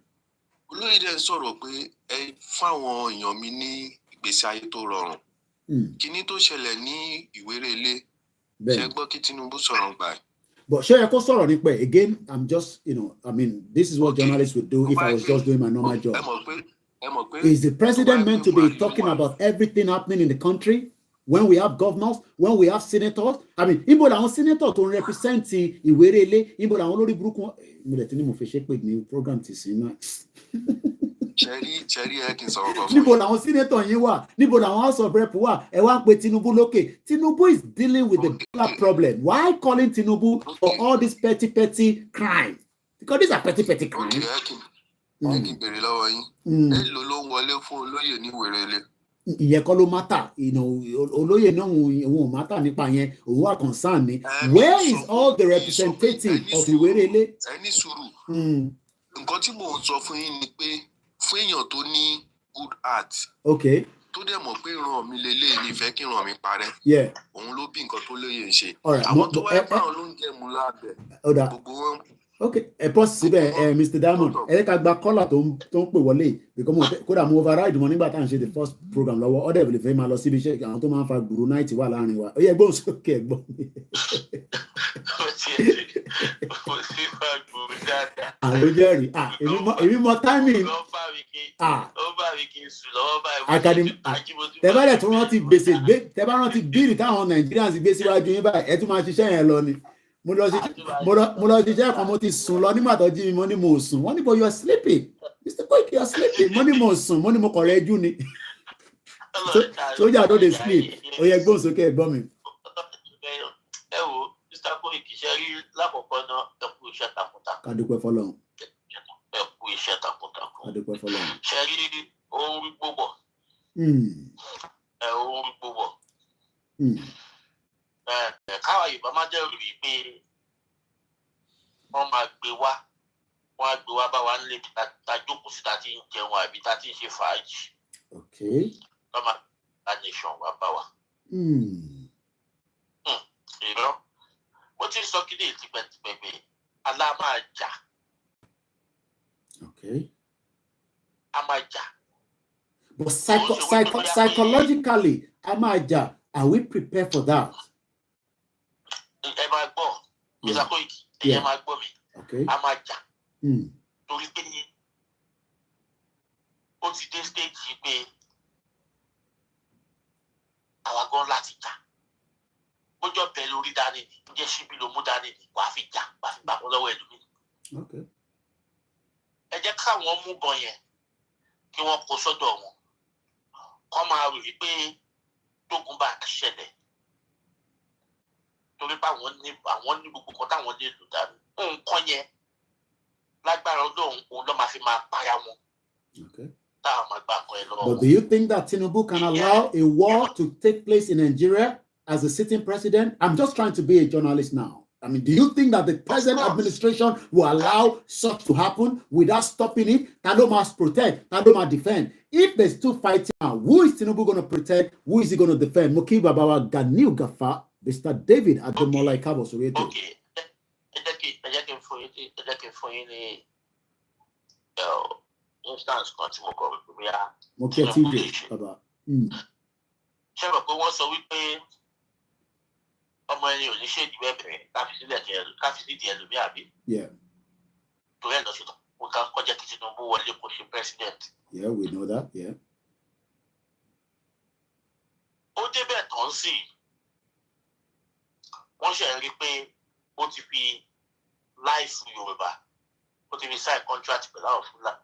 Olóyè dẹ̀ sọ̀rọ̀ pé ẹ fáwọn èèyàn mi ní ìgbésí ayé tó rọrùn. Kíní tó ṣẹlẹ̀ ní Ìwérelé. Ṣé gbọ́ kí Tinubu sọ̀rọ̀ gbà ẹ̀? But share your story on it. Again, I'm just, you know, I mean, this is what journalists would do if I was just doing my normal job. Is the president meant to be talking about everything happening in the country when we have governors, when we have senators? I mean, Igbo làwọn senator tó represent Ìwérelé, Igbo làwọn olórí burúkú. Mo lè tí ní mo fi ṣe pé ní program ti sin náà. Cherry ẹ kì í sọ̀rọ̀ kan fún Níbo làwọn senator yín wà? Níbo làwọn house of rep wà? Ẹ wá ń pe Tinubu lókè. Tinubu is dealing with the bigger problem. Why calling Tinubu for all this petty crime? Because these are petty crimes. Okay, ẹ kì í bèrè lọ́wọ́ yín. Èló ló ń wọlé fún olóyè ní Ìwérelé? Ìyẹn kọ́ ló matter, you know, olóyè náà òun ò matter nípa yẹn, òun wà concern ni. Where is all the representative of Ìwérelé? Ẹni sùúrù. Nǹkan tí mò ń sọ fún yín ni pé fún èèyàn tó ní good heart. Okay. Tó dẹ̀ mọ̀ pé ràn mí lélẹ̀ ní ìfẹ́ kí ràn mí parẹ́. Yeah. Òun ló bí nǹkan tó lóye ń ṣe. All right. Àwọn tó wáyé báwọn ló ń jẹ́ mu lábẹ́. Gbogbo wọn. Okay, ẹ pọ́ síbẹ̀ Mr. Diamond, ẹ ká gba kọ́là tó ń pè wọlé because kódà mo override wọn nígbà tá à ń ṣe the first program lọ́wọ́ ọ̀dẹ̀ ìbílẹ̀ fẹ́ máa lọ síbi iṣẹ́ àwọn tó máa ń fa gbùrú náìtì wà láàrin wa ó yẹ gbóhùn sókè ẹ̀gbọ́n mi. Àlójẹ́rì èmi mọ timing. Tẹ bá dẹ̀ tó rántí gbèsè tẹ bá rántí bíìlì táwọn Nigerians gbé síwájú yín báyìí ẹ tún máa ṣiṣẹ́ yẹn lọ ni. Mo lọ ṣiṣẹ́ kan mo ti sùn lọ nígbà tó jí mi mo ní mo sùn wọ́n ní but you are sleeping Mr. Koiki you are sleeping mo ní mo sùn mo ní mo kọ̀ rẹ̀ jú ni sójà tó dey sleep ó yẹ gbóhùn sókè ẹ̀gbọ́n mi. iṣẹ́ takuntakun. Kádúpẹ́ fọ́lọ́run. Ẹ kú iṣẹ́ takuntakun. Kádúpẹ́ fọ́lọ́run. Ṣé rí ohun gbogbo? Ohun gbogbo. Káwa Yorùbá máa jẹ́ rí pé wọ́n máa gbé wá. Wọ́n á gbé wá bá wa nílé ta jókòó sí ta ti ń jẹun àbí ta ti ń ṣe fàájì. Okay. Wọ́n máa gba nation wá bá wa. Ìrọ́. Mo ti sọ kí ní ìtìpẹ́tìpẹ́ pé alá máa jà. Okay. A máa jà. But psychologically, a máa jà. Are we prepared for that? Ẹ máa gbọ́. Mr. Koiki, ẹ máa gbọ́ mi. Okay. A máa jà. Torí pé ó ti dé stage yìí pé àwa gan láti jà. Bójọ́ bẹ̀ lórí dání ni, ǹjẹ́ síbí ló mú dání ni, wàá fi jà, wàá fi gbà wọ́n lọ́wọ́ ẹlòmíì. Okay. Ẹ jẹ́ káwọn mú gan yẹn kí wọ́n kó sọ́dọ̀ wọn. Kọ́ máa rò wípé tógun bá ṣẹlẹ̀. Torí pé àwọn ní gbogbo kan táwọn lè lò dání. Nǹkan yẹn lágbára Ọlọ́run òun ló máa fi máa para wọn. Okay. Táwọn máa gbà kan ẹ lọ́wọ́. But do you think that Tinubu can allow a war to take place in Nigeria as a sitting president? I'm just trying to be a journalist now. I mean, do you think that the present administration will allow such to happen without stopping it? Tado must protect, Tado must defend. If there's two fighting now, who is Tinubu going to protect? Who is he going to defend? Moki Babawa, Ganiu Gafa, Mr. David Ademola Ikabo Soweto. Okay. Instance kan tí mo kọ wípé bí a Moki TJ Baba. Ṣé mo pé wọ́n sọ wípé ọmọ ẹni ò ní ṣèdí bẹ́ẹ̀ káfí sídìí ẹlòmí àbí? Torí ẹ̀ lọ sí tó kọjá kí Tinubu wọlé kó ṣe president. Yeah, we know that, yeah. Ó débẹ̀ tán sí wọ́n ṣe rí pé ó ti fi láìsí Yorùbá ó ti fi sign contract pẹ̀lú àwọn Fúlàní.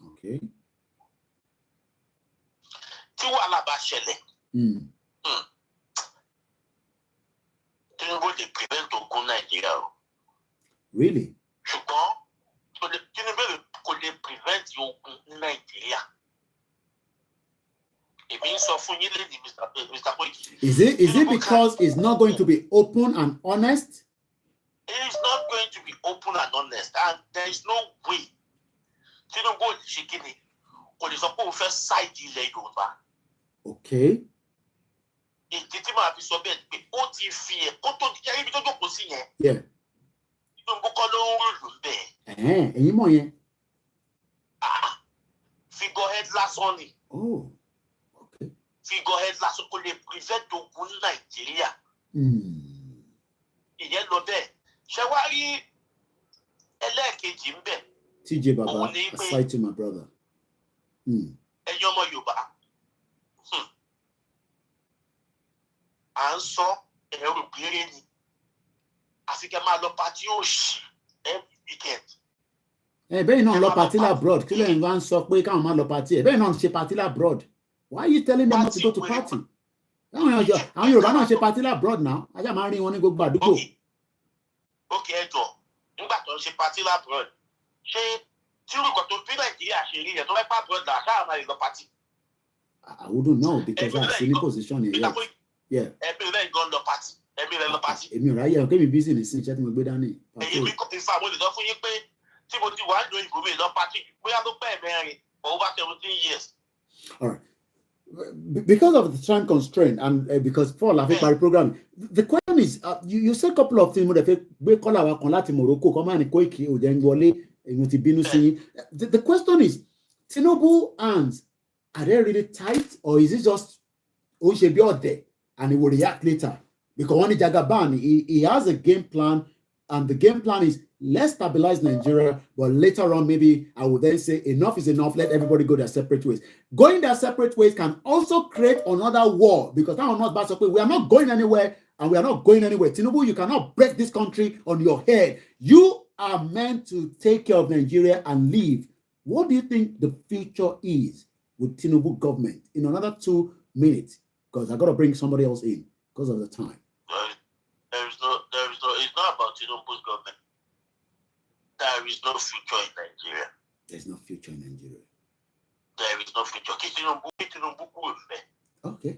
Okay. Tí wàhálà bá ṣẹlẹ̀, Tinubu lè prevent ogun Nàìjíríà o. Really? Ṣùgbọ́n Tinubu kò lè prevent ogun ní Nàìjíríà. Èmi ń sọ fún yín lẹ́yìn Mr. Koiki. Is it because it's not going to be open and honest? It is not going to be open and honest, and there is no way. Tinubu ò lè ṣe kí ni kò lè sọ pé òun fẹ́ ṣáìdì ilẹ̀ Yorùbá. Okay. Ìdí tí màá fi sọ bẹ́ẹ̀ ni pé ó ti fi ẹ̀ kó tó jẹ́ ibi tó jókòó sí yẹn. Tinubu kọ́ ló ń rìlù bẹ́ẹ̀. Ẹ̀yin mọ̀ yẹn. Figurehead lásán ni. Oh, okay. Figurehead lásán kò lè prevent ogun ní Nàìjíríà. Ìyẹn lọ bẹ́ẹ̀. Ṣé wá rí ẹlẹ́ẹ̀kejì ń bẹ̀? TJ Baba, aside to my brother. Ẹ̀yin ọmọ Yorùbá. À ń sọ ẹ̀rù péré ni. Àfi kẹ́ máa lọ pàtí òṣì every weekend. Bẹ́ẹ̀ náà lọ pàtí abroad. Kí lẹ́yìn wá ń sọ pé káwọn máa lọ pàtí? Bẹ́ẹ̀ náà ń ṣe pàtí abroad. Why are you telling them not to go to party? Àwọn Yorùbá náà ṣe pàtí abroad now. Ajá máa ń rí wọn ní gbogbo àdúgbò. Okay, ẹjọ́ nígbà tó ń ṣe pàtí abroad. Ṣé tí orúkọ tó bí Nàìjíríà ṣe rí yẹn tó fẹ́ pa abroad là ṣáà máa lè lọ pàtí? I wouldn't know because I'm still in position here. Yeah. Ẹbí rẹ̀ gan lọ pàtí. Ẹbí rẹ̀ lọ pàtí. Èmi ò ráyè ọ̀kẹ́ mi busy ní sin iṣẹ́ tí mo gbé dání. Èmi kò fi fa àwọn olùdó fún yín pé tí mo ti wà ń lo ìbò mi lọ pàtí bóyá ló pẹ́ mẹ́rin for over 17 years. All right. Because of the time constraint and because for la fẹ́ program, the question is you said a couple of things mo dẹ̀ fẹ́ gbé kọ́lá wa kan láti Morocco kọ́ máa ní Koiki òjẹ́ ń wọlé èmi ti bínú sí. The question is Tinubu hands, are they really tight or is it just ó ṣe bí ọ̀dẹ̀ and he will react later? Because when Jagaban, he has a game plan, and the game plan is let's stabilize Nigeria, but later on maybe I would then say enough is enough, let everybody go their separate ways. Going their separate ways can also create another war because we are not going anywhere and we are not going anywhere. Tinubu, you cannot break this country on your head. You are meant to take care of Nigeria and leave. What do you think the future is with Tinubu government? In another 2 minutes, because I got to bring somebody else in because of the time. It's not about Tinubu's government. There is no future in Nigeria. There's no future in Nigeria. There is no future. Okay.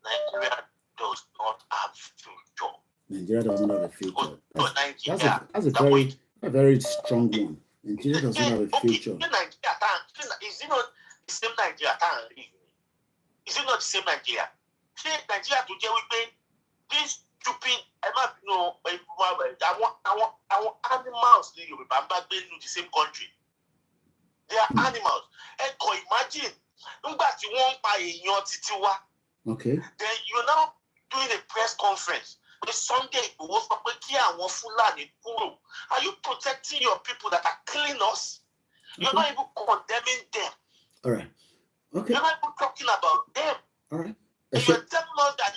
Nigeria does not have future. Nigeria doesn't have a future. That's a very strong one. Nigeria doesn't have a future. Is it not the same Nigeria? Is it not the same Nigeria? Say Nigeria to deal with this stupid. I want animals in the same country. They are animals. And can imagine, okay. Then you're now doing a press conference. The Sunday, are you protecting your people that are killing us? Okay. You're not even condemning them. All right. Okay. You're not even talking about them. All right. And you're telling us that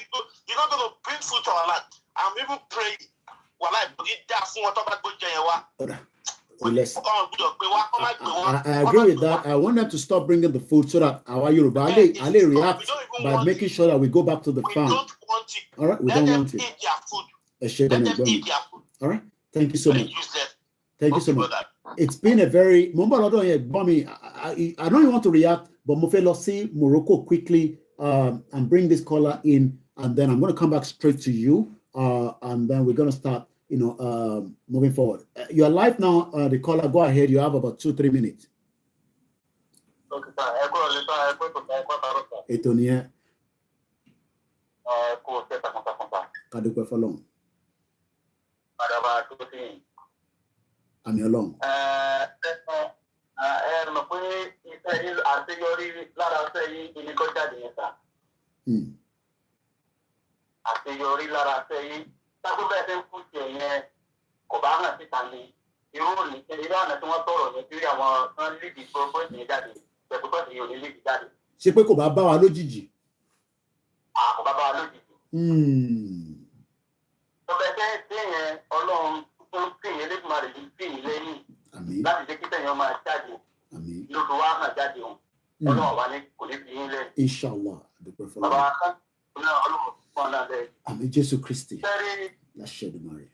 you're not going to bring food to our land. I'm even praying. I agree with that. I want them to stop bringing the food so that our Yoruba Ali react by making sure that we go back to the farm. All right, we don't want it. All right, thank you so much. Thank you so much. It's been a very. I don't even want to react, but Mofelo see Morocco quickly and bring this caller in, and then I'm going to come back straight to you, and then we're going to start. Moving forward. You are live now, the caller. Go ahead. You have about 2-3 minutes. Etonia. Kadukwe for long. I'm your long. Tákù bẹ́ẹ̀ ṣe ń kú tiẹ̀ yẹn kò bá hàn síta ni irú àná tí wọ́n tọrọ yẹn kiri àwọn tán lídì pọ́ìntì yẹn jáde pẹ̀lú pọ́ìntì yẹn ò ní lídì jáde. Ṣé pé kò bá bá wa lójijì? Kò bá bá wa lójijì. Tó bẹ́ẹ̀ ṣe ń ṣe yẹn Ọlọ́run tó ń pè yẹn lẹ́gbẹ̀ẹ́ rẹ̀ yìí pè yín lẹ́yìn láti jẹ́ kí tẹ̀yàn máa jáde lóṣù wa hàn jáde wọn Ọlọ́run wà ní kò ní fi yín lẹ́yìn. Inshallah. Bàbá kan náà Ọlọ́run fún ọ̀nà bẹ́ẹ̀. Àmì Jésù Kristi. Láṣẹ Èdùmàrè.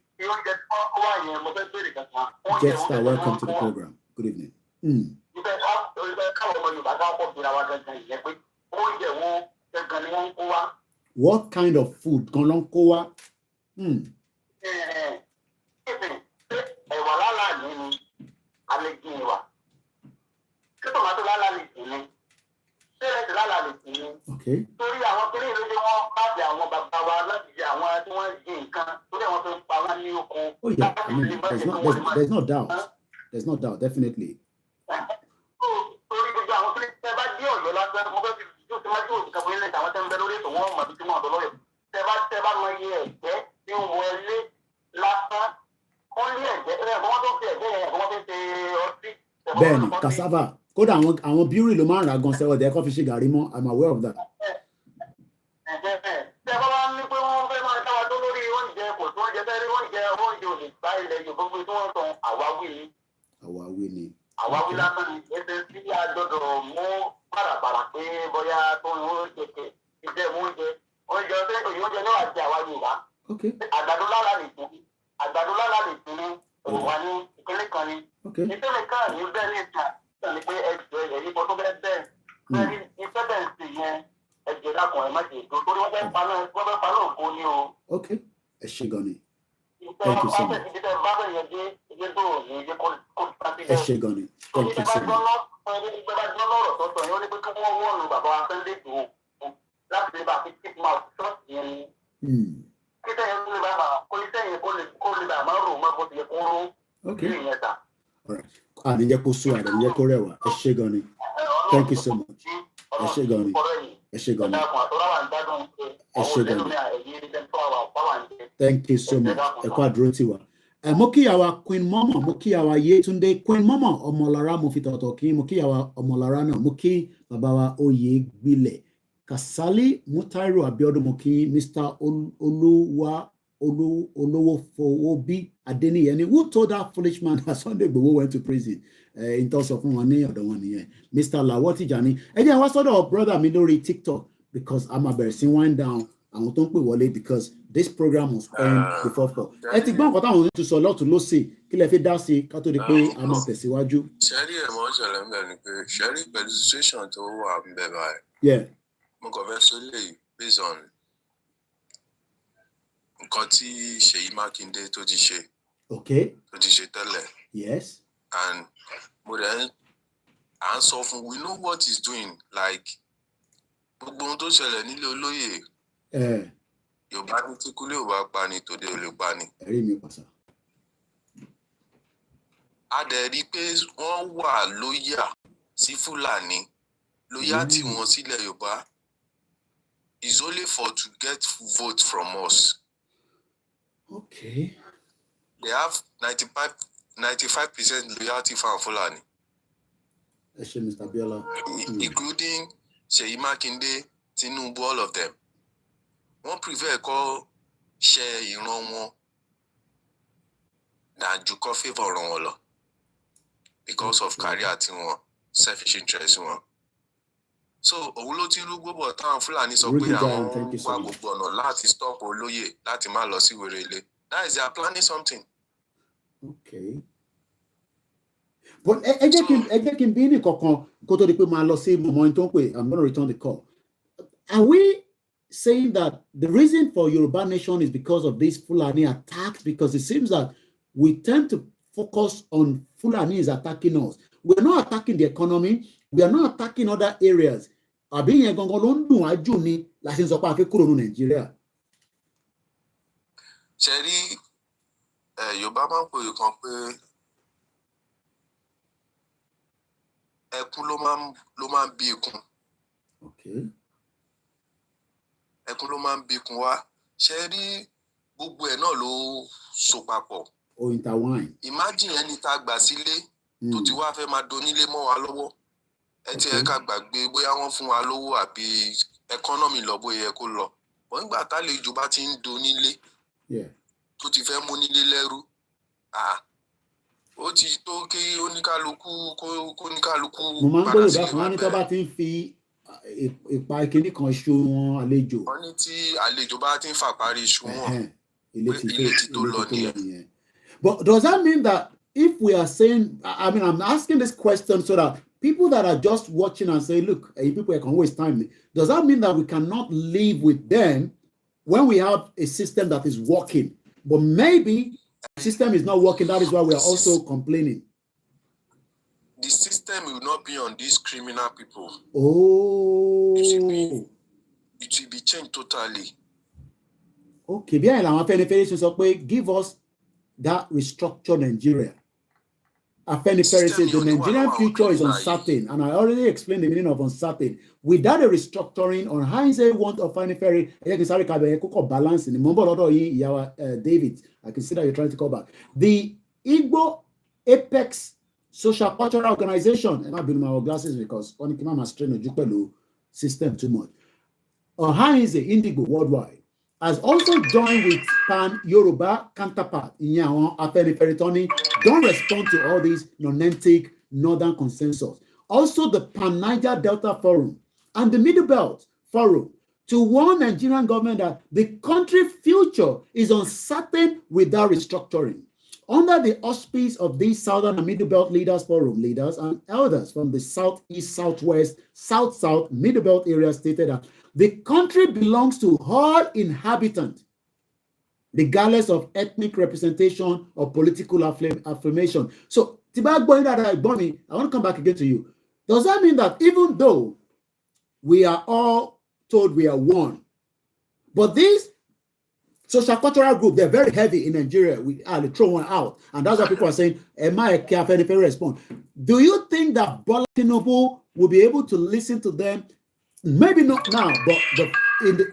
Jetstar, welcome to the program. Good evening. What kind of food? Golonkowa. Okay. Oh yeah, I mean, there's no doubt. There's no doubt, definitely. Benny, cassava. Kódà àwọn bíúrì ló máa ń ra gan sẹ́wọ̀ dẹ́ kọ́ fi ṣe gàrí mọ́. I'm aware of that. Àwáwí ni. Àwáwí lásán ni ẹsẹ̀ tí a gbọ́dọ̀ mú bàràbàrà pé bóyá tó ń tètè ìjẹ́ oúnjẹ ọ̀sẹ̀ oúnjẹ náà àti àwa Yorùbá. Àgbàdo lára lè tún ní òwò ní ìpínlẹ̀ kan ní. Ìpínlẹ̀ kan ní bẹ́ẹ̀ ní ìta ní pé ẹgbẹ́ ẹ̀yìn bọ́ tó bẹ́ẹ̀ bẹ́ẹ̀ ìfẹ́ bẹ́ẹ̀ sì yẹn ẹgbẹ́ dákun ẹ̀ má ṣe ètò torí wọ́n fẹ́ paná òkú ní o. Okay, ẹ ṣé gan ni. Thank you so much. Ẹ ṣé gan ni. Thank you so much. Okay. All right. Àníjẹ́ kó sún àníjẹ́ kó rẹwà. Ẹ ṣé gan ni. Thank you so much. Ẹ ṣé gan ni. Ẹ ṣé gan ni. Ẹ ṣé gan ni. Thank you so much. Ẹ kú àdúró tiwa. Mo kíyàwó Queen Mama, mo kíyàwó Yétúndé Queen Mama Ọmọlára mo fi tọ̀tọ̀ kí mo kíyàwó Ọmọlára náà mo kí bàbá wa Oyègbílẹ̀ Kasali Mutairu Abiodun mo kí Mr. Olówófowóbí Adéníyẹni. Who told that foolish man that Sunday Igboho went to prison? In terms of wọn ní ọ̀dọ̀ wọn nìyẹn. Mr. Lawal Tijani. Ẹ jẹ́ wá sọ́dọ̀ brother mi lórí TikTok because I'm a bẹ̀rẹ̀ sí wind down àwọn tó ń pè wọlé because this program was end before 4. Ẹ ti gbọ́ nǹkan táwọn ohun tó sọ lọ́tún ló sì kí lẹ fi dá sí ká tó di pé a máa tẹ̀síwájú. Ṣẹ́rí ẹ̀mọ́ ìṣẹ̀lẹ̀ ń bẹ̀ ni pé ṣẹ́rí pẹ̀lú situation tó wà ń bẹ̀ báyìí. Mo kàn fẹ́ sọ léyìí based on nǹkan tí Ṣèyí Mákindé tó ti ṣe. Tó ti ṣe tẹ́lẹ̀. Yes. And mo rẹ̀ à ń sọ fún we know what he's doing like gbogbo ohun tó ṣẹlẹ̀ nílé olóyè. Yorùbá ní tí kúlé ò bá pa ni tòde ò lè pa ni. Ẹ̀rí mi pàṣà. A dẹ̀ rí i pé wọ́n wà lóyà sí Fúlàní lóyà tí wọ́n sílẹ̀ Yorùbá is only for to get vote from us. Okay. They have 95% loyalty from Fulani. Mr. Biola. Including Ṣèyí Mákindé, Tinubu, all of them. Wọ́n prefer kó ṣe ìran wọn than ju kó favour ọ̀rọ̀ wọn lọ because of career tí wọn, selfish interest wọn. So òun ló ti rúgbó bọ̀ táwọn Fúlàní sọ pé àwọn wá gbogbo ọ̀nà láti stop olóyè láti má lọ sí wèrèlé. That is they are planning something. Okay. But ẹ jẹ́ kí n bí ní kankan kó tó di pé máa lọ sí mọ̀mọ́ tó ń pè I'm going to return the call. Are we saying that the reason for Yoruba Nation is because of these Fulani attacks? Because it seems that we tend to focus on Fulani is attacking us. We're not attacking the economy. We are not attacking other areas. Àbí yẹn gangan ló ń dùn ájú ni la ṣe ń sọ pé a fẹ́ kúrò ní Nàìjíríà. Ṣé rí Yorùbá máa ń pè kan pé ẹkún ló máa ń bí ikùn. Ẹkún ló máa ń bí ikùn wá. Ṣé rí gbogbo ẹ̀ náà ló so papọ̀. Intertwine. Imagine ẹni tá a gbà sílé tó ti wá fẹ́ máa donílé mọ́ wa lọ́wọ́. Ẹ ti ẹ ká gbàgbé bóyá wọ́n fún wa lówó àbí ẹkọ́nọ́mì lọ bóyá ẹ kó lọ. Wọ́n nígbà tálejò bá ti ń donílé tó ti fẹ́ mú nílé lẹ́rú. Ó ti tó kí oníkálukú mo máa ń gbọ́ Yorùbá kan wá ní tó bá ti ń fi ìpa ìkíní kan ṣo wọn àlejò. Wọ́n ní tí àlejò bá ti ń fà parí iṣu wọn ilé ti tó lọ nìyẹn. But does that mean that if we are saying, I mean, I'm asking this question so that people that are just watching and say, look, you people can waste time. Does that mean that we cannot live with them when we have a system that is working? But maybe the system is not working. That is why we are also complaining. The system will not be on these criminal people. Oh. It will be changed totally. Okay. Bien, la Afenifere sọ pé give us that restructure Nigeria. Afenifere says the Nigerian future is uncertain, and I already explained the meaning of uncertain. Without a restructuring on how is a want of Afenifere, I can start to balance in the moment. David, I consider you're trying to call back the Igbo Apex Social Cultural Organization. And I've been my glasses because on the strain of Jupelo system too much. Or how is the Indigo worldwide? Has also joined with Pan-Yoruba counterpart in Yawon Afenifere don't respond to all these nonentic northern consensus. Also the Pan-Niger Delta Forum and the Middle Belt Forum to warn Nigerian government that the country's future is uncertain without restructuring. Under the auspice of these Southern and Middle Belt Leaders Forum, leaders and elders from the Southeast, Southwest, South-South, Middle Belt area stated that the country belongs to all inhabitants, regardless of ethnic representation or political affirmation. So, I want to come back again to you. Does that mean that even though we are all told we are one, but these social cultural group, they're very heavy in Nigeria. We throw one out. And that's why people are saying, am I a careful respond? Do you think that Bola Tinubu will be able to listen to them? Maybe not now, but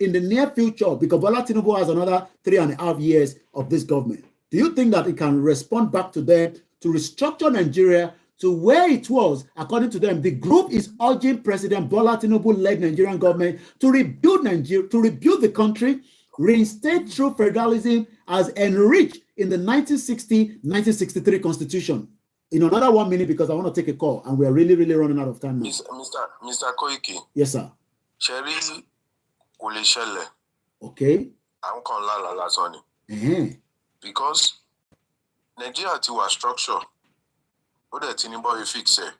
in the near future, because Bola Tinubu has another 3.5 years of this government. Do you think that it can respond back to them to restructure Nigeria to where it was? According to them, the group is urging President Bola Tinubu-led Nigerian government to rebuild Nigeria, to rebuild the country, reinstate true federalism as enriched in the 1960-1963 Constitution. In another 1 minute, because I want to take a call, and we are really running out of time now. Mr. Koiki. Yes, sir. Cherry Kulishele. Okay. I'm calling la Sony. Because Nigeria ti was structure. What the Tinubu you fix it?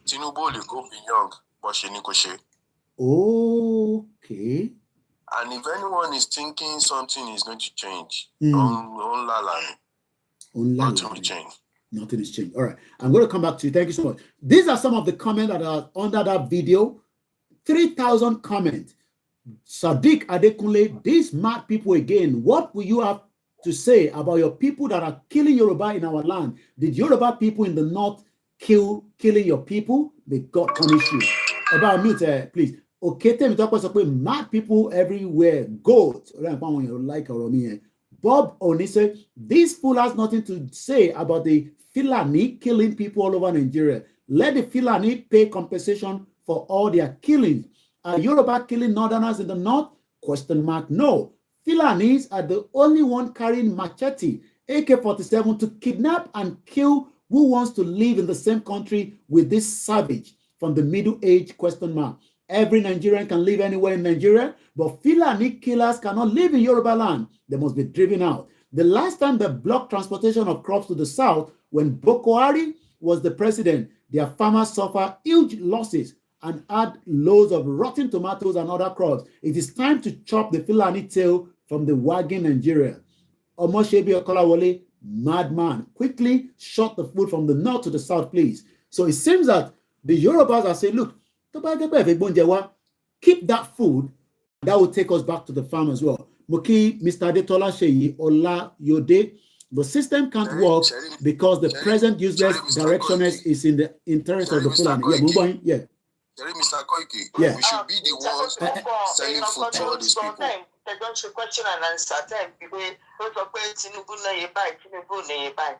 Tinubu le go be young, but she negotiate. Okay. And if anyone is thinking something is going to change, Nothing will change. Nothing is changed. All right. I'm going to come back to you. Thank you so much. These are some of the comments that are under that video. 3,000 comments. Sadiq Adekunle, these mad people again. What will you have to say about your people that are killing Yoruba in our land? Did Yoruba people in the north killing your people? May God punish you. About mute, please. Okay, tell me talk about mad people everywhere. Goat. Like Bob Onise, this fool has nothing to say about the Fulani killing people all over Nigeria. Let the Fulani pay compensation for all their killings. Are Yoruba killing northerners in the north? Question mark. No. Fulanis are the only one carrying machete, AK-47 to kidnap and kill who wants to live in the same country with this savage from the Middle Age? Question mark. Every Nigerian can live anywhere in Nigeria, but Fulani killers cannot live in Yoruba land. They must be driven out. The last time they blocked transportation of crops to the south, when Boko Haram was the president, their farmers suffered huge losses and had loads of rotten tomatoes and other crops. It is time to chop the Fulani tail from the wagon Nigeria. Omoshebi Okolawole, madman, quickly shot the food from the north to the south, please. So it seems that the Yorubas are saying, look, keep that food. That will take us back to the farm as well. Moki, Mr. Adetola Sheyi, Ola Yode, the system can't work because the present useless directionist is in the interest of the Fulani. Yeah, Mr. Koike, yeah. We should be the ones selling food to all these people. They don't show question and answer time. People don't talk about Tinubu na ye buy, Tinubu na ye buy.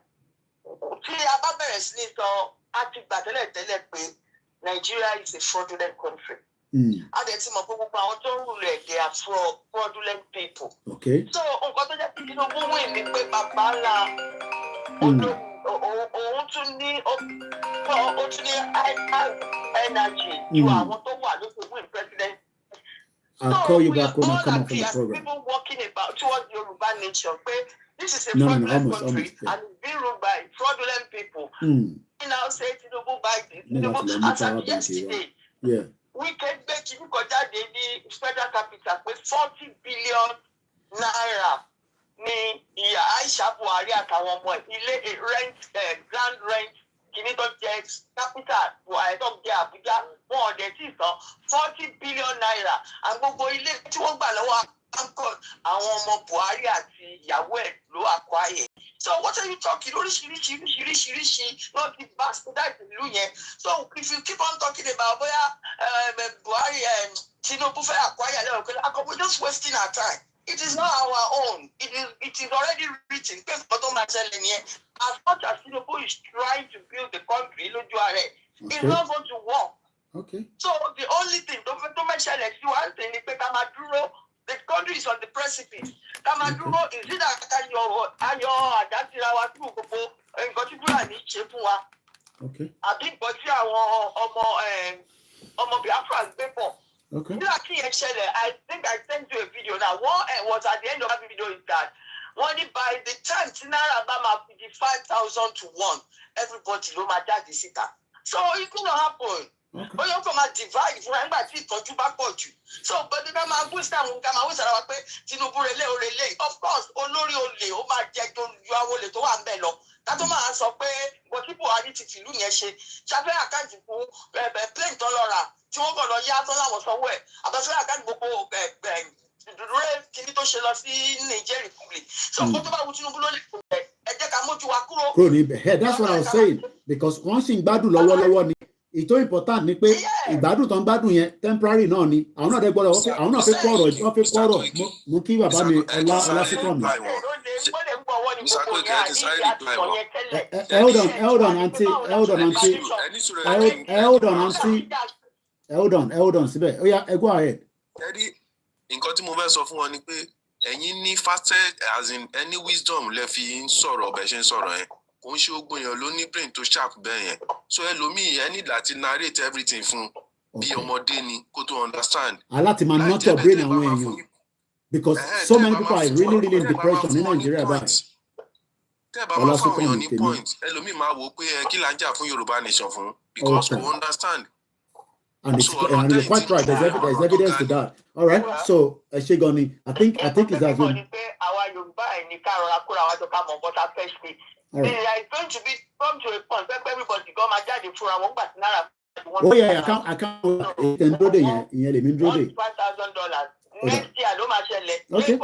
Tí a bá bẹ̀rẹ̀ sí ní sọ, a ti gbà tẹ́lẹ̀ pé Nigeria is a fraudulent country. A dẹ̀ ti mọ̀ pé gbogbo àwọn tó ń rulẹ̀ they are fraudulent people. Okay. So nǹkan tó jẹ́ pé Tinubu wí ni pé bàbá ńlá òun tún ní energy ju àwọn tó wà lókè win president. I'll call you back when I come up from the program. People walking about towards Yoruba nation. This is a fraudulent country and it's being ruled by fraudulent people. We now say Tinubu by Tinubu. As of yesterday, we can make you go down the federal capital with 40 billion naira. Ni ìyá Aisha Buhari àtàwọn ọmọ ilé grand rent kìíní tó jẹ capital Buhari tó jẹ Abuja wọn ọdẹ tí san 40 billion naira and gbogbo ilé tí wọ́n gbà lọ́wọ́ àwọn ọmọ Buhari àti ìyàwó ẹ̀ ló acquire. So what are you talking? Oríṣiríṣi ló ti bastardize ìlú yẹn. So if you keep on talking about bóyá Buhari Tinubu fẹ́ acquire lẹ́wọ̀n we're just wasting our time. It is not our own. It is already written. As much as Tinubu is trying to build the country, it's not going to work. Okay. So the only thing, don't mention one thing, the country is on the precipice. Kamaduro is it that okay. I think ọmọ Biafra gbé pọ̀. Okay. I think I sent you a video now. What was at the end of that video is that by the time Naira Bama 55,000 to 1, everybody will my dad is it. So it could not happen. But you come and divide for anybody to back you. So but the Bama Gusta Mukama was Tinubu relay. Of course, Olori Ole, O ma jẹ to you are ole to wa mbelo. That man sọ pé but people are it ìlú yẹn ṣe. Ṣàfẹ́ àkáǹtì fún plane tó lọ rà. Tí wọ́n kàn lọ yá tó láwọn sanwó ẹ̀ àtọ́sílẹ̀ àkáǹtì gbogbo ìdúró kìíní tó ṣe lọ sí Niger Republic. So kó tó bá wù Tinubu ló lè kú ẹ̀ ẹ jẹ́ ká mójú wa kúrò. Kúrò níbẹ̀. That's what I was saying because wọ́n sì ń gbádùn lọ́wọ́lọ́wọ́ ni. Ìtò important ni pé ìgbádùn tó ń gbádùn yẹn temporary náà ni. Àwọn náà dẹ́ gbọ́dọ̀ àwọn náà fi kọ́ ọ̀rọ̀ wọ́n fi kọ́ ọ̀rọ̀ mú kí bàbá mi ọlásìkò mi. Hold on, auntie. Síbẹ̀. Ó yá, go ahead. Nǹkan tí mo fẹ́ sọ fún wọn ni pé ẹ̀yin ní fasted as in any wisdom lẹ fi ń sọ̀rọ̀ bẹ́ẹ̀ ṣe ń sọ̀rọ̀ yẹn. Kò ń ṣe ogun èèyàn ló ní brain tó sharp bẹ́ẹ̀ yẹn. So ẹlòmíì ẹ ní láti narrate everything fún bí ọmọdé ni kó tó understand. Aláti máa nurture brain àwọn èèyàn. Because so many people are really in depression in Nigeria. Tẹ́ẹ̀bá fún àwọn ní point, ẹlòmíì máa wò pé kí là ń jà fún Yorùbá nation fún because we understand. And it's quite right. There's evidence to that. All right. So Shegoni, I think it's as well. It's going to come to a point where everybody go and judge for a one but now. Oh yeah, I can't. $5,000. Next year, okay.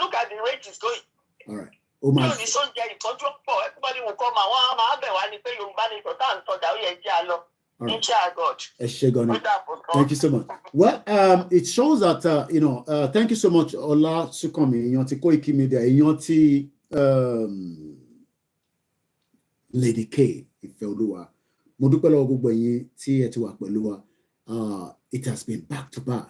Look at the rate is going. All right. Oh my. Everybody will come and pay you money for time so that we Thank you so much. Well, it shows that thank you so much, Ola Sukomi, Yonti Koiki Media, Yonti Lady K, Ifeoluwa. Modupelo Gugbenyi, Ti Etiwa Pelua. It has been back to back.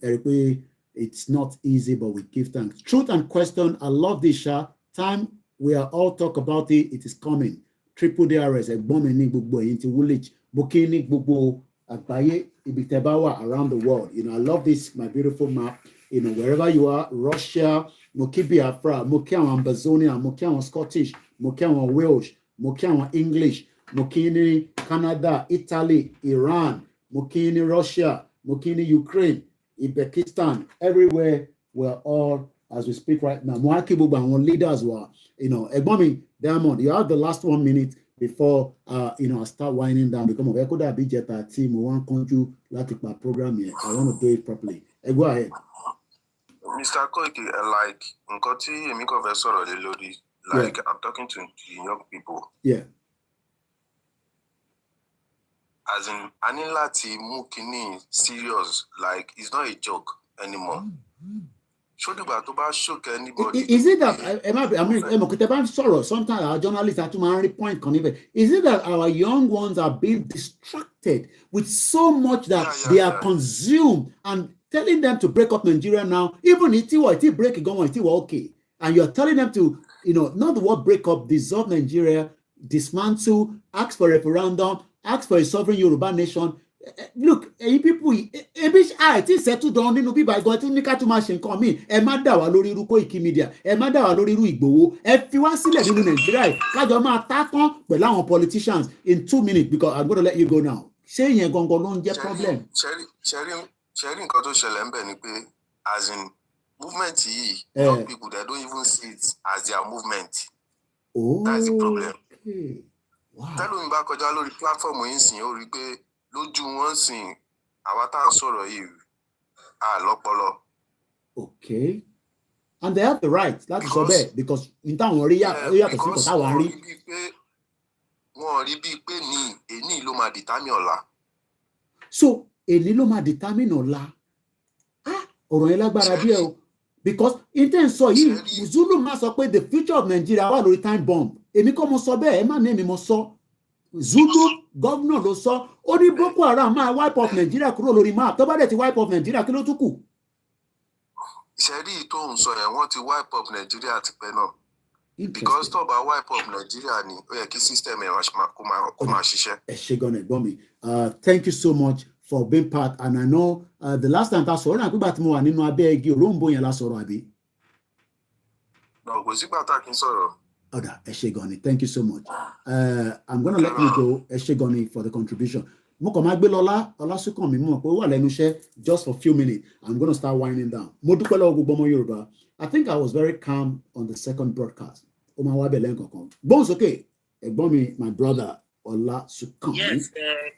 Eric, it's not easy, but we give thanks. Truth and question. I love this show. Time we are all talk about it. It is coming. Triple DRS, Egbomi Gbogbo into Woolwich, Bukini Gbogbo, Agbaye, Ibitebawa around the world. I love this, my beautiful map. Wherever you are, Russia, Moki Biafra, Mokiawan Ambazonia, Mokiawan Scottish, Mokiawan Welsh, Mokiawan English, Mokini Canada, Italy, Iran, Mokini Russia, Mokini Ukraine, Uzbekistan, everywhere we're all, as we speak right now. Mwaki Buba, our leaders were, Egbomi Diamond, you have the last 1 minute before I start winding down. Because of Ekoda Bijeta team, we want to like my program here. I want to do it properly. Go ahead. Mr. Koiki, like Nkoti Emiko Vesoro Lodi, like I'm talking to young people. Yeah. As in Anilati Mukini serious, like it's not a joke anymore. Is it that sometimes our journalists have to point? Is it that our young ones are being distracted with so much that they are consumed and telling them to break up Nigeria now? Even if it break it going, okay, and you're telling them to, not the word break up, dissolve Nigeria, dismantle, ask for a referendum, ask for a sovereign Yoruba nation. Look, people, it is settled down in Ubi by going to Nikatu Machine come in. Madawa Lori Ruko Ikimedia, Madawa Lori Igbo, if you want to let in Nigeria, Kajoma Takon, but now politicians in 2 minutes because I'm going to let you go now. Saying you're going to go on your problem. Sharing Koto Shelembe, as in movement, young people that don't even see it as their movement. Oh, that's the problem. Okay. Wow. Tell me back on the platform in Sin, lójú wọn sìn àwa tá à ń sọ̀rọ̀ yìí lọ́pọlọ. Okay, and they have the right láti sọ bẹ́ẹ̀ because in táwọn rí yàtọ̀ sí nǹkan táwọn rí. Wọ́n rí bíi pé èní ló máa determine ọ̀la. So èní ló máa determine ọ̀la. Ọ̀rọ̀ yẹn lágbára díẹ̀ o because intan sọ yìí Zulu máa sọ pé the future of Nigeria wà lórí time bomb. Èmi kọ́ mo sọ bẹ́ẹ̀ ẹ má ní èmi mo sọ. Zulu governor ló sọ ó ní Boko Haram máa wipe off Nigeria kúrò lórí map tó bá dẹ̀ ti wipe off Nigeria kí ló tún kù. Ṣẹ́rí tó ń sọ yẹn wọ́n ti wipe off Nigeria tipẹ́ náà because tó bá wipe off Nigeria ni ó yẹ kí system ẹ̀ kó máa ṣiṣẹ́. Ẹ ṣé gan-an ẹ̀gbọ́n mi thank you so much for being part and I know the last time ta sọ̀rọ̀ náà pípa tí mo wà nínú abẹ́ igi òróǹbó yẹn la sọ̀rọ̀ àbí. Kò sígbà tá a kì í sọ̀rọ̀. Oda Eshegoni, thank you so much. I'm going to let you go, Eshegoni, for the contribution. Ola Sukomi, just for a few minutes. I'm going to start winding down. I think I was very calm on the second broadcast. Bones, okay. My brother, Ola Sukomi. Yes,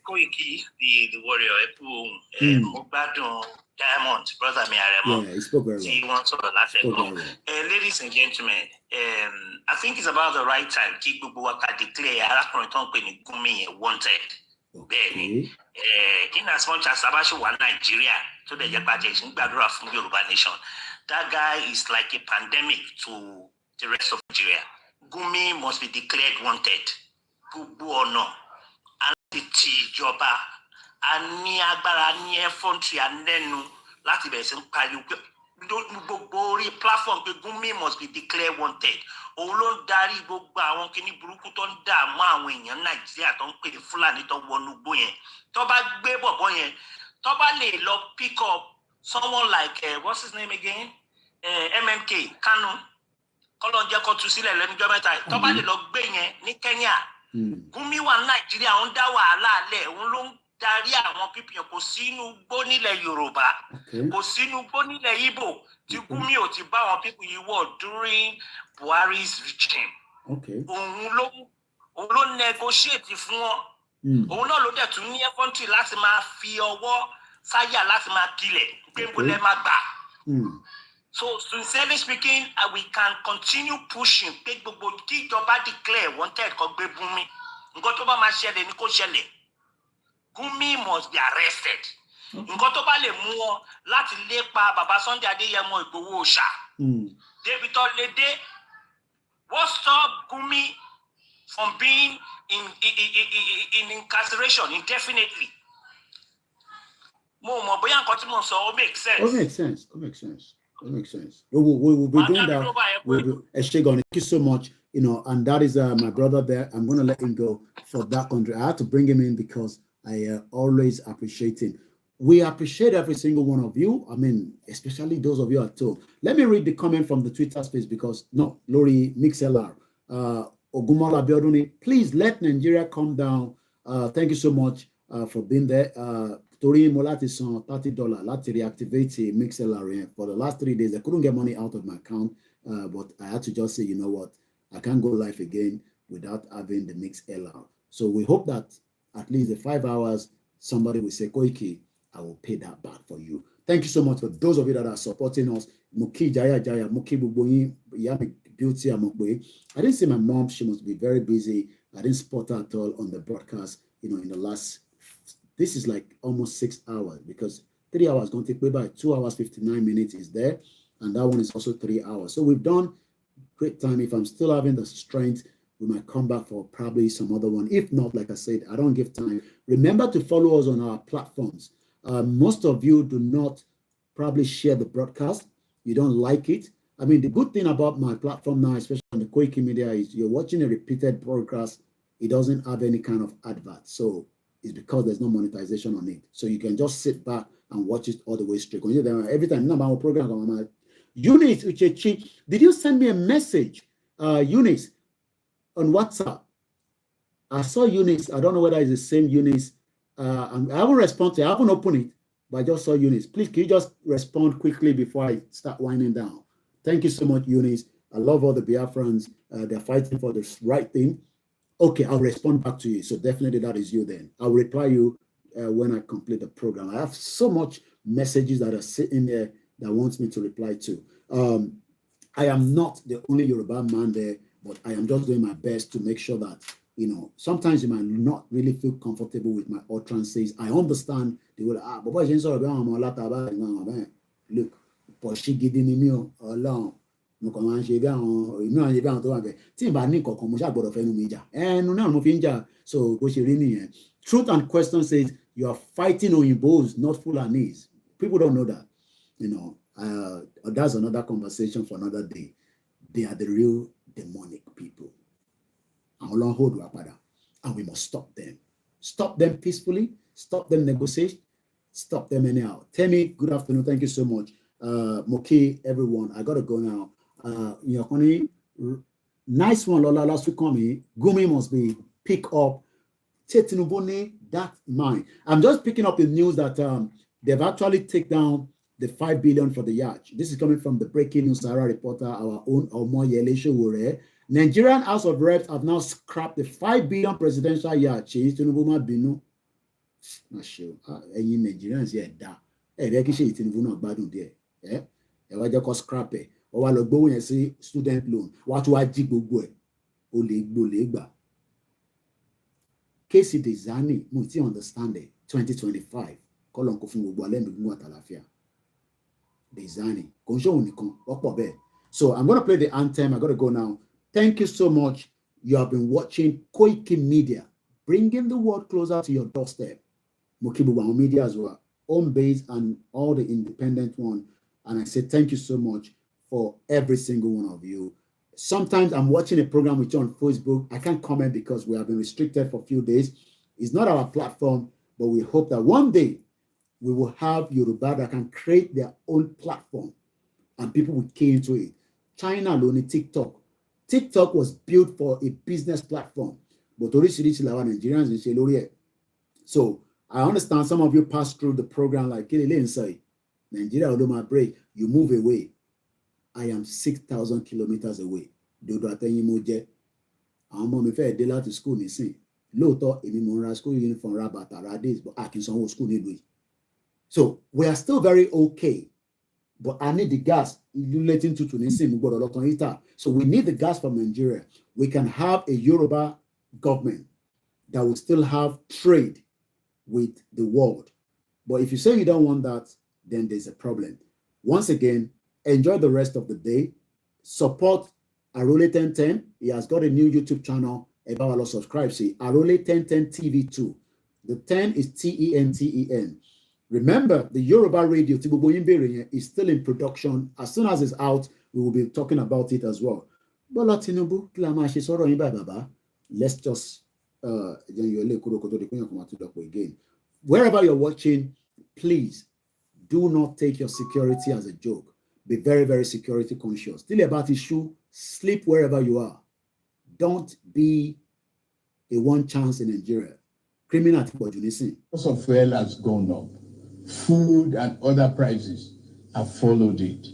Koiki, the warrior, Diamond, brother yeah, he spoke very well. Ladies and gentlemen, I think it's about the right time. Keep declare Gumi wanted. Okay. In as much as Abashu won Nigeria to the Yabatation Badra from Yoruba Nation, that guy is like a pandemic to the rest of Nigeria. Gumi must be declared wanted. Gubu or no. And the Joba. Ani agbára ní effrontery anẹ́nu láti bẹ̀rẹ̀ sí ń pariwo pé gbogbo orí platform pé Gumi must be declared wanted. Òun ló ń darí gbogbo àwọn kíní burúkú tó ń dààmú àwọn èèyàn Nàìjíríà tó ń pè ní Fúlàní tó wọnú igbó yẹn. Tó bá gbé bọ̀bọ̀ yẹn, tó bá lè lọ pick up someone like what's his name again, MMK Kanu, kọ́lọ́n jẹ́ kó tú sílẹ̀ lẹ́nujọ́ mẹ́ta tó bá lè lọ gbé yẹn ní Kenya. Gumi wà ní Nàìjíríà òun dá wàhálà alẹ̀ òun ló ń darí àwọn pípìyàn kò sínú gbó nílẹ̀ Yorùbá kò sínú gbó nílẹ̀ Igbo tí Gumi ò ti bá àwọn pípì yìí wọ̀ during Buhari's regime. Òun ló negotiate fún wọn. Òun náà ló dẹ̀ tún ní country láti máa fi ọwọ́ sáyà láti máa kilẹ̀ pé kò lẹ́ máa gbà. So sincerely speaking, we can continue pushing pé gbogbo kí ìjọba declare wanted kó gbé Gumi. Nǹkan tó bá máa ṣẹlẹ̀ ni kó ṣẹlẹ̀. Gumi must be arrested. Nǹkan tó bá lè mú wọn láti lépa bàbá Sunday Adéyẹmọ Ìgbòho Òòṣà. Débi tó lè dé. What stop Gumi from being in incarceration indefinitely? Mo mọ̀ bóyá nǹkan tí mo sọ ó make sense. It makes sense. It makes sense. It makes sense. We will be doing that. Thank you so much. You know, and that is my brother there. I'm going to let him go for that country. I had to bring him in because I always appreciate him. We appreciate every single one of you. I mean, especially those of you at home. Let me read the comment from the Twitter space because, no, Lori Mixelar, Ogumola Bioduni, please let Nigeria calm down. Thank you so much for being there. Tori Molati son $30 to reactivate Mixelar for the last 3 days. I couldn't get money out of my account, but I had to just say, you know what, I can't go live again without having the Mixelar. So we hope that at least the 5 hours, somebody will say, Koiki, I will pay that back for you. Thank you so much for those of you that are supporting us. Muki Jaya Jaya, Muki Buboyi, Yami Beauty Amokwe. I didn't see my mom. She must be very busy. I didn't spot her at all on the broadcast, you know, in the last, this is like almost 6 hours because 3 hours going to take me by 2 hours, 59 minutes is there. And that one is also 3 hours. So we've done great time. If I'm still having the strength, we might come back for probably some other one. If not, like I said, I don't give time. Remember to follow us on our platforms. Most of you do not probably share the broadcast. You don't like it. I mean, the good thing about my platform now, especially on the Koiki Media, is you're watching a repeated broadcast. It doesn't have any kind of advert. So it's because there's no monetization on it. So you can just sit back and watch it all the way straight. Every time, no program. Eunice Uchechi, did you send me a message, Eunice, on WhatsApp? I saw Eunice. I don't know whether it's the same Eunice. I haven't responded. I haven't opened it, but I just saw Eunice. Please, can you just respond quickly before I start winding down? Thank you so much, Eunice. I love all the Biafrans. They're fighting for the right thing. Okay, I'll respond back to you. So definitely that is you then. I'll reply you when I complete the program. I have so much messages that are sitting there that wants me to reply to. I am not the only Yoruba man there, but I am just doing my best to make sure that, you know, sometimes you might not really feel comfortable with my utterances. I understand the word, but look, but she giving me alone. So truth and question says you are fighting Oyinbos, not Fulanis. People don't know that, you know. That's another conversation for another day. They are the real demonic people. And we must stop them. Stop them peacefully. Stop them negotiate. Stop them anyhow. Temi, good afternoon. Thank you so much. Moki, everyone. I gotta go now. Nice one, Lola. Last week coming. Gumi must be pick up. That mind. I'm just picking up the news that they've actually taken down the 5 billion for the yacht. This is coming from the breaking news Sarah reporter, our own Omo Yelesho Wore. Nigerian House of Reps have now scrapped the 5 billion presidential yacht. Tinubu binu. Not sure. Any Nigerians here da. Tinubu not bad on there. Eh? Why just scrap it? Or while go and say student loan. What do I do? Go. Olegba. Casey Dezani, multi understand it. 2025. Kolon ko fun gbogbo ale mi gun atalafia. Dezani. So I'm going to play the anthem. I got to go now. Thank you so much. You have been watching Koiki Media, bringing the world closer to your doorstep. Mokibu Media as well, home base and all the independent one. And I say thank you so much for every single one of you. Sometimes I'm watching a program with you on Facebook. I can't comment because we have been restricted for a few days. It's not our platform, but we hope that one day we will have Yoruba that can create their own platform and people will key into it. China only TikTok. TikTok was built for a business platform, but oríṣiríṣi làwọn Nigerians ń ṣe lórí ẹ̀. So I understand some of you pass through the program like Kelele and say, Nigeria will do my break. You move away. I am 6,000 kilometers away. Dodo àtẹ̀yìn mo jẹ́. Àwọn ọmọ mi fẹ́ dé láti school nísìn. Lóòótọ́ èmi mo ń ra school uniform ra bàtà ra days but a kì í sanwó school nílùú yìí. So we are still very okay. But I need the gas. So we need the gas from Nigeria. We can have a Yoruba government that will still have trade with the world. But if you say you don't want that, then there's a problem. Once again, enjoy the rest of the day. Support Arole 1010. He has got a new YouTube channel. About subscribe. See Arole 1010 TV2. The 10 is TENTEN. Remember, the Yoruba radio is still in production. As soon as it's out, we will be talking about it as well. Bola Tinubu, let's just again. Wherever you're watching, please do not take your security as a joke. Be very, very security conscious. Still about issue, sleep wherever you are. Don't be a one chance in Nigeria. Criminal Cost of fuel has gone up. Food and other prices have followed it.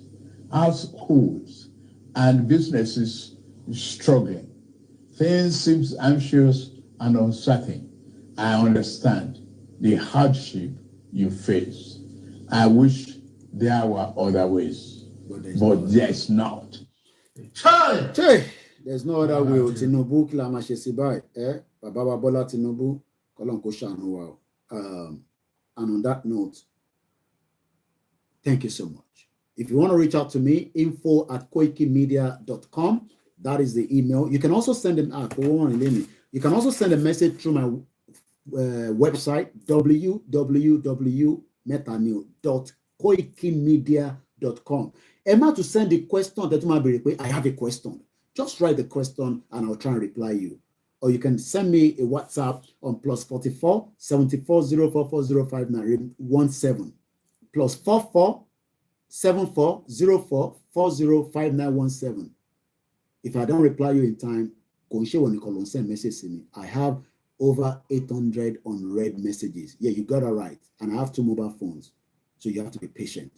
Households and businesses struggling. Things seem anxious and uncertain. I understand the hardship you face. I wish there were other ways, but there's not. There's no other way. Tinubu kila ma ṣe sí báyìí. Bàbá wa Bọ́lá Tinubu kọ́lọ́n kó ṣàánú wa. And on that note, thank you so much. If you want to reach out to me, info@koikimedia.com. That is the email. You can also send them out. You can also send a message through my website, www.metanew.koikimedia.com. Emma, to send a question that you might be required. I have a question. Just write the question and I'll try and reply you. Or you can send me a WhatsApp on +44 74 04405917 +44 74 04405917. If I don't reply you in time, send message to me. I have over 800 unread messages. Yeah, you got it right. And I have 2 mobile phones. So you have to be patient.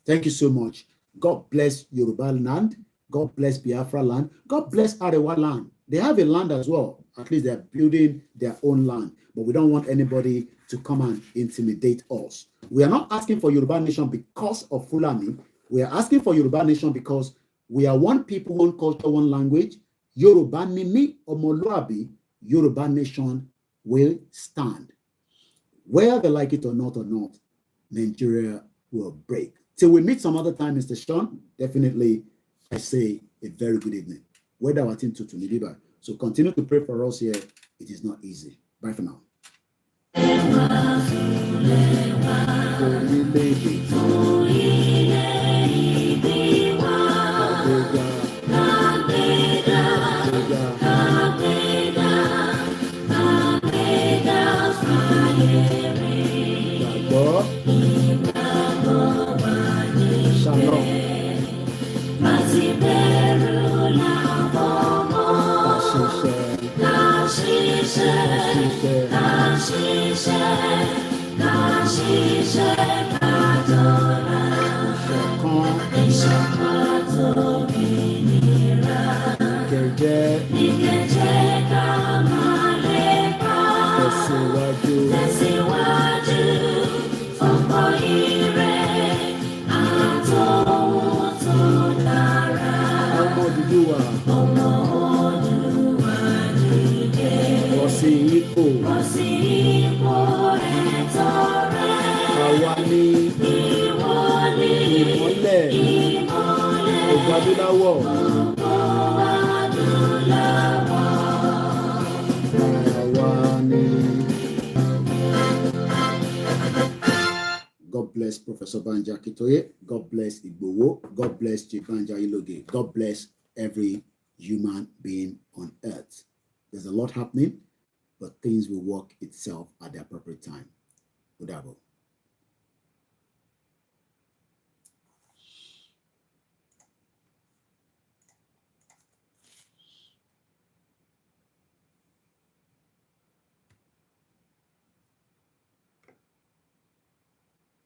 Thank you so much. God bless Yoruba land. God bless Biafra land. God bless Arewa land. They have a land as well. At least they're building their own land. But we don't want anybody to come and intimidate us. We are not asking for Yoruba nation because of Fulani. We are asking for Yoruba nation because we are one people, one culture, one language. Yoruba Nimi Omoluabi, Yoruba nation will stand. Whether they like it or not, Nigeria will break. Till we meet some other time, Mr. Sean, definitely I say a very good evening. Whether our team to Nibiba. So continue to pray for us here. It is not easy. Bye for now. Shalom. God bless Professor Banja Kitoye. God bless Igbowo. God bless Chibanja Iloge. God bless every human being on earth. There's a lot happening, but things will work itself at the appropriate time. Udabo.